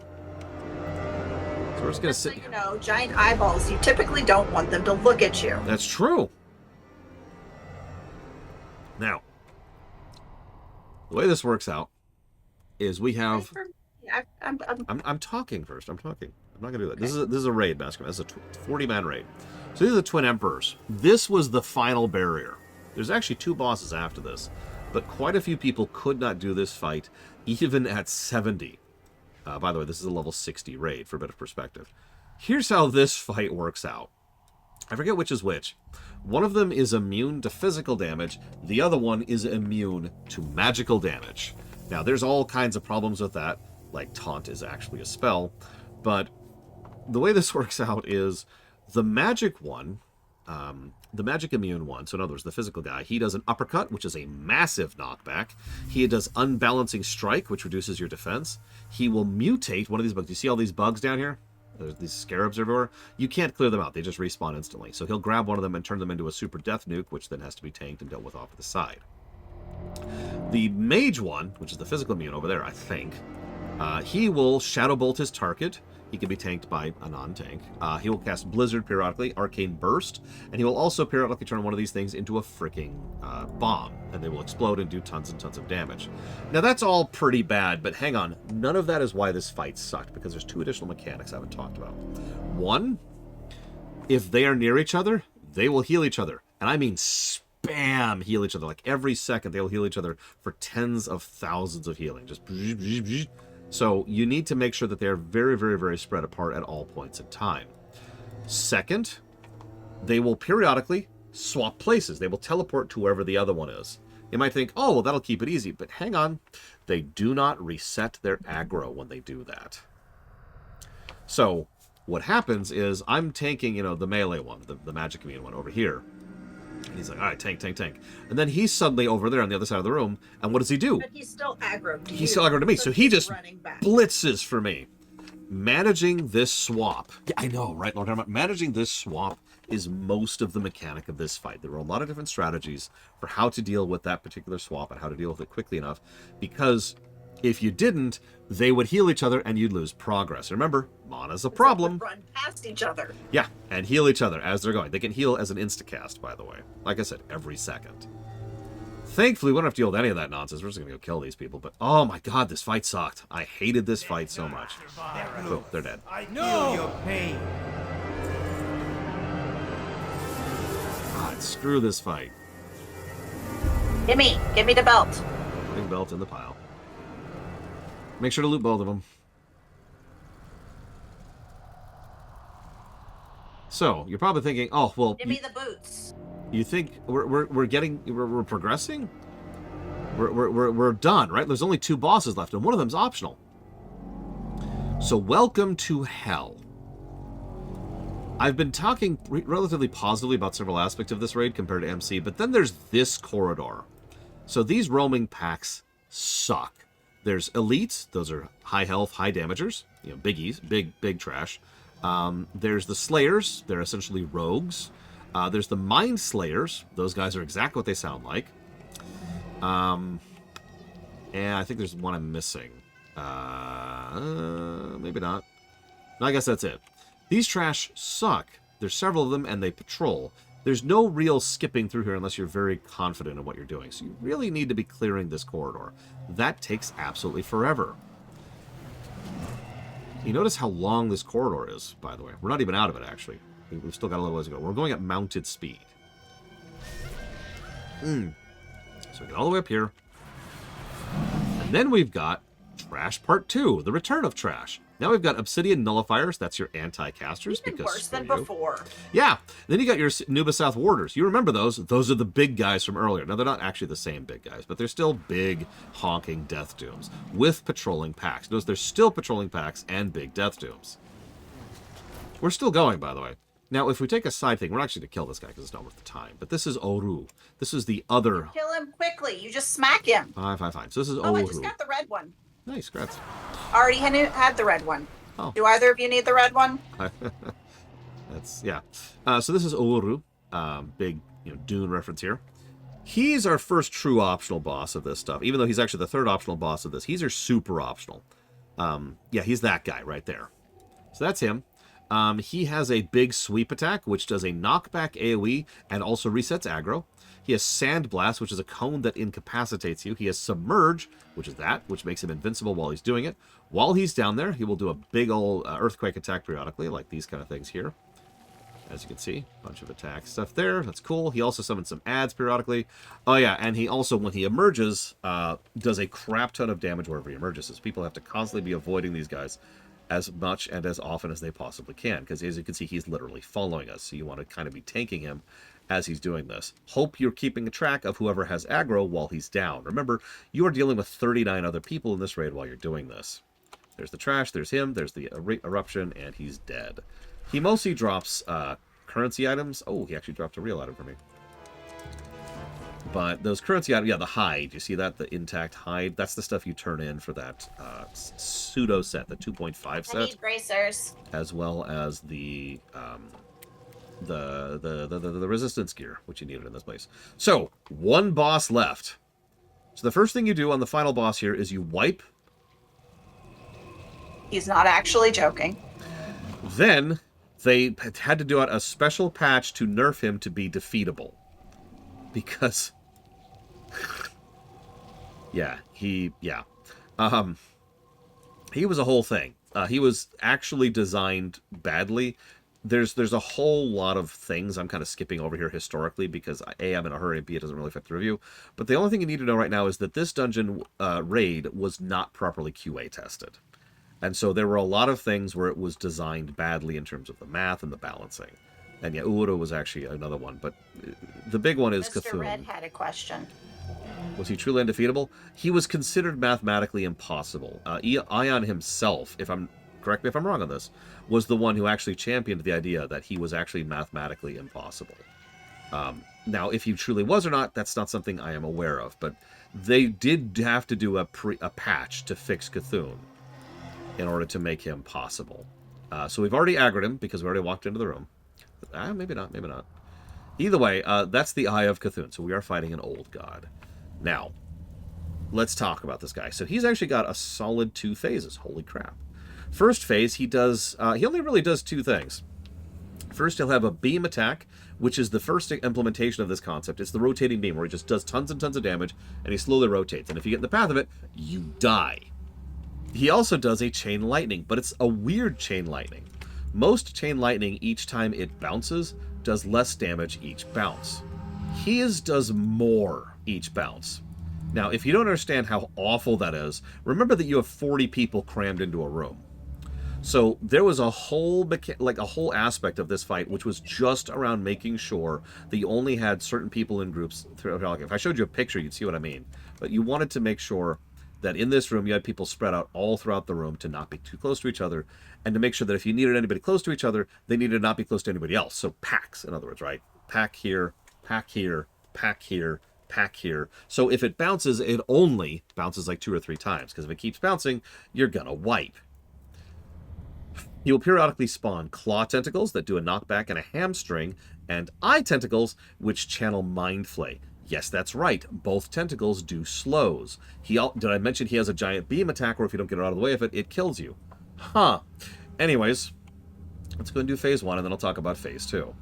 So we're just going to sit... So you know, giant eyeballs, you typically don't want them to look at you. That's true. Now, the way this works out is we have... I'm talking first. I'm talking. I'm not going to do that. Okay. This is a raid, Master. This is a 40-man raid. So these are the Twin Emperors. This was the final barrier. There's actually 2 bosses after this, but quite a few people could not do this fight, even at 70. By the way, this is a level 60 raid, for a bit of perspective. Here's how this fight works out. I forget which is which. One of them is immune to physical damage. The other one is immune to magical damage. Now, there's all kinds of problems with that, like Taunt is actually a spell, but the way this works out is the magic one, the magic immune one, so in other words, the physical guy, he does an uppercut, which is a massive knockback. He does unbalancing strike, which reduces your defense. He will mutate one of these bugs. You see all these bugs down here? There's these scarabs everywhere. You can't clear them out. They just respawn instantly. So he'll grab one of them and turn them into a super death nuke, which then has to be tanked and dealt with off to the side. The mage one, which is the physical immune over there, I think, he will shadow bolt his target. He can be tanked by a non-tank. He will cast Blizzard periodically, Arcane Burst, and he will also periodically turn one of these things into a freaking bomb, and they will explode and do tons and tons of damage. Now, that's all pretty bad, but hang on. None of that is why this fight sucked, because there's 2 additional mechanics I haven't talked about. One, if they are near each other, they will heal each other. And I mean spam heal each other. Like, every second, they will heal each other for tens of thousands of healing. Just... So you need to make sure that they're very, very, very spread apart at all points in time. Second, they will periodically swap places. They will teleport to wherever the other one is. You might think, oh, well, that'll keep it easy. But hang on. They do not reset their aggro when they do that. So what happens is I'm tanking, the melee one, the magic immune one over here. And he's like, all right, tank, tank, tank. And then he's suddenly over there on the other side of the room. And what does he do? But he's still aggro to you. He's still aggro to me. So he just blitzes for me. Managing this swap. Yeah, I know, right, Lord? Managing this swap is most of the mechanic of this fight. There were a lot of different strategies for how to deal with that particular swap and how to deal with it quickly enough. Because if you didn't, they would heal each other and you'd lose progress. Remember, mana's a problem. Run past each other. Yeah, and heal each other as they're going. They can heal as an instacast, by the way. Like I said, every second. Thankfully, we don't have to deal with any of that nonsense. We're just going to go kill these people. But, oh my god, this fight sucked. I hated this fight so much. Boom, they're dead. I know your pain. God, screw this fight. Give me the belt. Big belt in the pile. Make sure to loot both of them. So, you're probably thinking, oh, well... Give me the boots. You think we're progressing? We're done, right? There's only 2 bosses left, and one of them's optional. So welcome to hell. I've been talking relatively positively about several aspects of this raid compared to MC, but then there's this corridor. So these roaming packs suck. There's elites; those are high health, high damagers. You know, biggies, big trash. There's the slayers; they're essentially rogues. There's the mind slayers; those guys are exactly what they sound like. And I think there's one I'm missing. Maybe not. No, I guess that's it. These trash suck. There's several of them, and they patrol. There's no real skipping through here unless you're very confident in what you're doing. So you really need to be clearing this corridor. That takes absolutely forever. You notice how long this corridor is, by the way. We're not even out of it, actually. We've still got a little ways to go. We're going at mounted speed. So we get all the way up here. And then we've got Trash Part 2, the return of Trash. Now we've got Obsidian Nullifiers, that's your anti-casters. Even worse than before. Yeah, then you got your Nuba South Warders. You remember those? Those are the big guys from earlier. Now, they're not actually the same big guys, but they're still big, honking Death Dooms with patrolling packs. Notice they're still patrolling packs and big Death Dooms. We're still going, by the way. Now, if we take a side thing, we're actually going to kill this guy because it's not worth the time. But this is Oru. This is the other... Kill him quickly. You just smack him. Fine. So this is Oru. Oh, I just got the red one. Nice, congrats. Already had the red one. Oh. Do either of you need the red one? That's, yeah. So this is Oru. Big, Dune reference here. He's our first true optional boss of this stuff. Even though he's actually the third optional boss of this. He's our super optional. Yeah, he's that guy right there. So that's him. He has a big sweep attack, which does a knockback AoE and also resets aggro. He has Sand Blast, which is a cone that incapacitates you. He has Submerge, which is that, which makes him invincible while he's doing it. While he's down there, he will do a big old Earthquake attack periodically, like these kind of things here. As you can see, a bunch of attack stuff there. That's cool. He also summons some adds periodically. Oh yeah, and he also, when he emerges, does a crap ton of damage wherever he emerges. So people have to constantly be avoiding these guys as much and as often as they possibly can, because as you can see, he's literally following us. So you want to kind of be tanking him as he's doing this. Hope you're keeping a track of whoever has aggro while he's down. Remember, you are dealing with 39 other people in this raid while you're doing this. There's the trash, there's him, there's the eruption, and he's dead. He mostly drops currency items. Oh, he actually dropped a real item for me. But those currency items, yeah, the hide. You see that? The intact hide. That's the stuff you turn in for that pseudo set, the 2.5 set. I need bracers. As well as the resistance gear, which you needed in this place. So, one boss left. So the first thing you do on the final boss here is you wipe. He's not actually joking. Then they had to do out a special patch to nerf him to be defeatable. Because he was a whole thing. He was actually designed badly. There's a whole lot of things I'm kind of skipping over here historically because A, I'm in a hurry, and B, it doesn't really affect the review. But the only thing you need to know right now is that this dungeon raid was not properly QA tested. And so there were a lot of things where it was designed badly in terms of the math and the balancing. And yeah, Uro was actually another one, but the big one is Mr. Cthulhu. Red had a question. Was he truly undefeatable? He was considered mathematically impossible. Ion himself, correct me if I'm wrong on this, was the one who actually championed the idea that he was actually mathematically impossible. Now, if he truly was or not, that's not something I am aware of, but they did have to do a patch to fix Cthulhu in order to make him possible. So we've already aggroed him because we already walked into the room. Maybe not. Either way, that's the Eye of Cthulhu, so we are fighting an old god. Now, let's talk about this guy. So he's actually got a solid 2 phases. Holy crap. First phase, he only really does 2 things. First, he'll have a beam attack, which is the first implementation of this concept. It's the rotating beam, where he just does tons and tons of damage, and he slowly rotates. And if you get in the path of it, you die. He also does a chain lightning, but it's a weird chain lightning. Most chain lightning, each time it bounces, does less damage each bounce. His does more each bounce. Now, if you don't understand how awful that is, remember that you have 40 people crammed into a room. So there was a whole a whole aspect of this fight which was just around making sure that you only had certain people in groups throughout. If I showed you a picture, you'd see what I mean. But you wanted to make sure that in this room you had people spread out all throughout the room to not be too close to each other, and to make sure that if you needed anybody close to each other, they needed to not be close to anybody else. So packs, in other words, right? Pack here, pack here, pack here, pack here. So if it bounces, it only bounces like 2 or 3 times, because if it keeps bouncing, you're gonna wipe. You will periodically spawn claw tentacles that do a knockback and a hamstring, and eye tentacles which channel mind flay. Yes, that's right. Both tentacles do slows. Did I mention he has a giant beam attack where if you don't get out of the way of it, it kills you? Huh. Anyways, let's go and do phase 1, and then I'll talk about phase 2.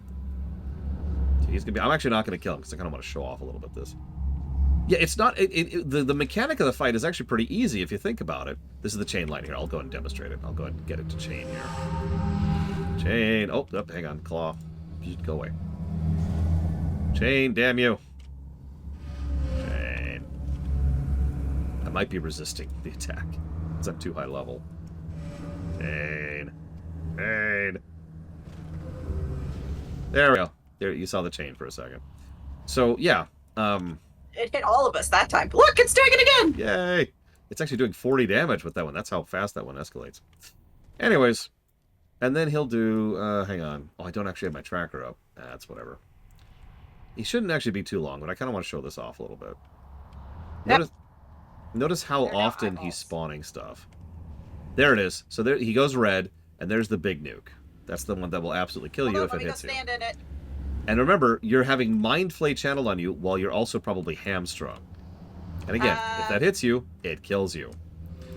He's gonna be. I'm actually not gonna kill him because I kind of want to show off a little bit this. Yeah, it's not. The mechanic of the fight is actually pretty easy if you think about it. This is the chain line here. I'll go ahead and demonstrate it. I'll go ahead and get it to chain here. Chain. Oh, hang on. Claw. Go away. Chain. Damn you. Chain. I might be resisting the attack because I'm too high level. Chain. Chain. There we go. There, you saw the chain for a second. So, yeah. It hit all of us that time. Look, it's doing it again! Yay! It's actually doing 40 damage with that one. That's how fast that one escalates. Anyways. And then he'll do... hang on. Oh, I don't actually have my tracker up. That's whatever. He shouldn't actually be too long, but I kind of want to show this off a little bit. Yep. Notice how often he's spawning stuff. There it is. So there he goes red, and there's the big nuke. That's the one that will absolutely kill you if it hits you. Stand in it. And remember, you're having Mind Flay channeled on you while you're also probably hamstrung. And again, if that hits you, it kills you.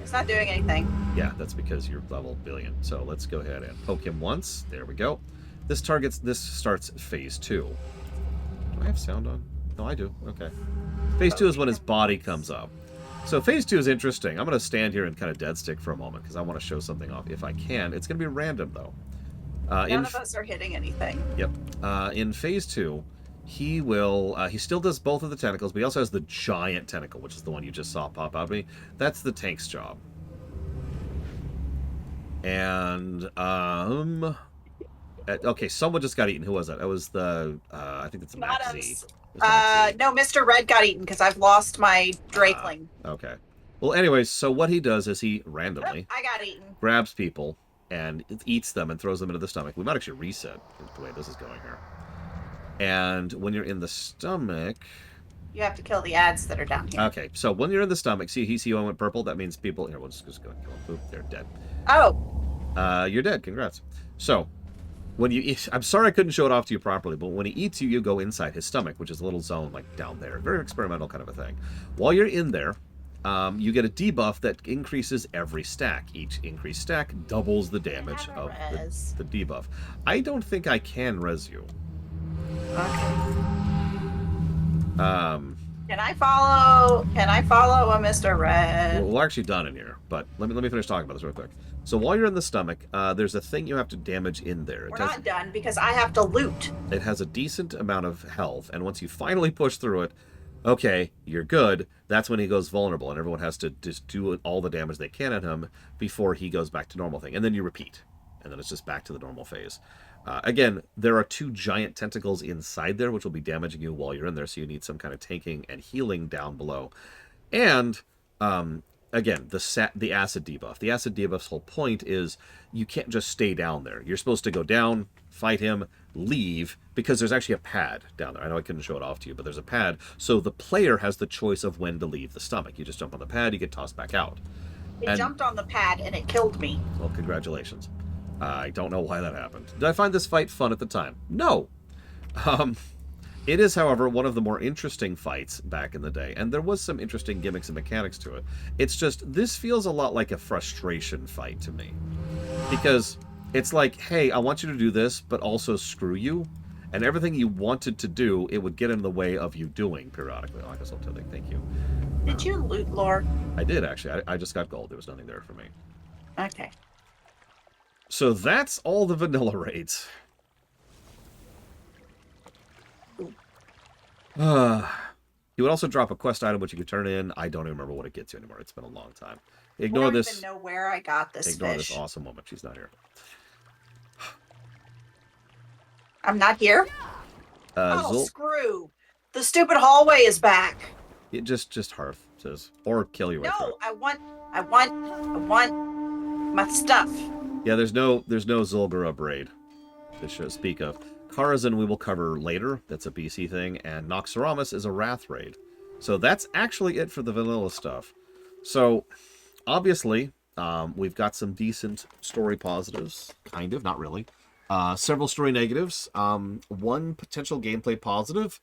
It's not doing anything. Yeah, that's because you're level billion. So let's go ahead and poke him once. There we go. This starts phase 2. Do I have sound on? No, I do. Okay. Phase 2 is when his body comes up. So phase 2 is interesting. I'm going to stand here and kind of dead stick for a moment because I want to show something off if I can. It's going to be random, though. None of us are hitting anything. Yep. In phase 2, he will... he still does both of the tentacles, but he also has the giant tentacle, which is the one you just saw pop out of me. That's the tank's job. And... okay, someone just got eaten. Who was that? It was the... I think it's Max Z. No, Mr. Red got eaten because I've lost my Drakeling. Okay. Well, anyways, so what he does is he randomly... I got eaten. Grabs people and eats them and throws them into the stomach. We might actually reset the way this is going here. And when you're in the stomach... You have to kill the ads that are down here. Okay, so when you're in the stomach, see how I went purple? That means people... Here, we'll just go and kill them. Boop, they're dead. Oh. You're dead. Congrats. So, when you eat... I'm sorry I couldn't show it off to you properly, but when he eats you, you go inside his stomach, which is a little zone, like, down there. Very experimental kind of a thing. While you're in there... you get a debuff that increases every stack. Each increased stack doubles the damage of the debuff. I don't think I can res you. Okay. Can I follow a Mr. Red? We're actually done in here, but let me finish talking about this real quick. So while you're in the stomach, there's a thing you have to damage in there. We're not done because I have to loot. It has a decent amount of health, and once you finally push through it, okay, you're good. That's when he goes vulnerable, and everyone has to just do all the damage they can at him before he goes back to normal thing. And then you repeat, and then it's just back to the normal phase. Again, there are 2 giant tentacles inside there, which will be damaging you while you're in there, so you need some kind of tanking and healing down below. And, again, the acid debuff. The acid debuff's whole point is you can't just stay down there. You're supposed to go down, fight him, leave, because there's actually a pad down there. I know I couldn't show it off to you, but there's a pad. So the player has the choice of when to leave the stomach. You just jump on the pad, you get tossed back out. It jumped on the pad and it killed me. Well, congratulations. I don't know why that happened. Did I find this fight fun at the time? No. It is, however, one of the more interesting fights back in the day, and there was some interesting gimmicks and mechanics to it. It's just, this feels a lot like a frustration fight to me. Because it's like, hey, I want you to do this, but also screw you. And everything you wanted to do, it would get in the way of you doing periodically. Oh, I guess I'll tell you, thank you. Did you loot, Lord? I did, actually. I just got gold. There was nothing there for me. Okay. So that's all the vanilla raids. He would also drop a quest item which you could turn in. I don't even remember what it gets you anymore. It's been a long time. I Ignore don't this. even know where I got this Ignore fish. this awesome moment. She's not here. I'm not here. Zul, Screw! The stupid hallway is back. it just Hearth says, or kill your way through No, it. I want my stuff. Yeah, there's no Zul'Gurub raid to speak of. Karazhan we will cover later. That's a BC thing, and Noxuramas is a Wrath raid. So that's actually it for the vanilla stuff. So obviously, we've got some decent story positives, kind of, not really. Several story negatives, one potential gameplay positive,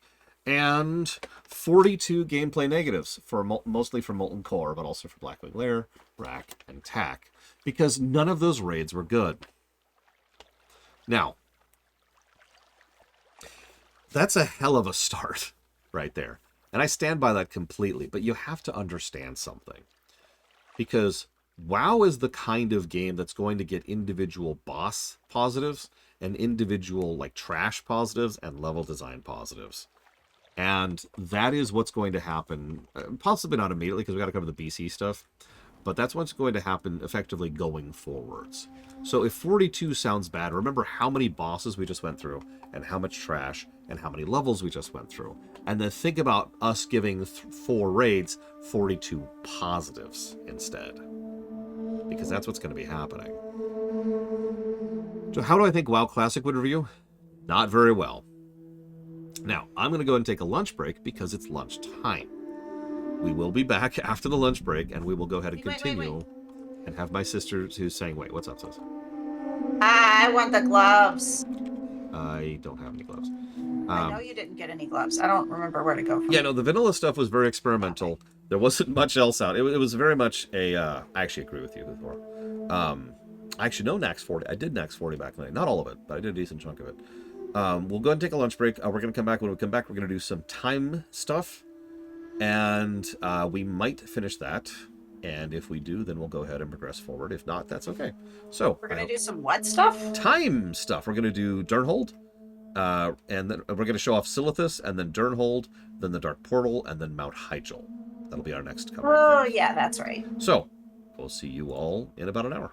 and 42 gameplay negatives for mostly for Molten Core, but also for Blackwing Lair, Rack, and Tack, because none of those raids were good. Now, that's a hell of a start right there. And I stand by that completely, but you have to understand something. Because WoW is the kind of game that's going to get individual boss positives and individual like trash positives and level design positives. And that is what's going to happen, possibly not immediately because we got to cover the BC stuff, but that's what's going to happen effectively going forwards. So if 42 sounds bad, remember how many bosses we just went through and how much trash and how many levels we just went through. And then think about us giving 4 raids 42 positives instead. Because that's what's going to be happening. So how do I think WoW Classic would review? Not very well. Now, I'm going to go and take a lunch break because it's lunchtime. We will be back after the lunch break, and we will go ahead and continue and have my sister who's saying, wait, what's up, sis? I want the gloves. I don't have any gloves. I know you didn't get any gloves. I don't remmer where to go from. Yeah, no, the vanilla stuff was very experimental. Okay. There wasn't much else out. It was very much a... I actually agree with you before. I actually know Nax 40. I did Nax 40 back then. Not all of it, but I did a decent chunk of it. We'll go ahead and take a lunch break. We're going to come back. When we come back, we're going to do some time stuff. And we might finish that. And if we do, then we'll go ahead and progress forward. If not, that's okay. So we're going to do some what stuff? Time stuff. We're going to do Durnhold. And then we're going to show off Silithus, and then Durnhold, then the Dark Portal, and then Mount Hyjal. That'll be our next couple. Oh, yeah, that's right. So, we'll see you all in about an hour.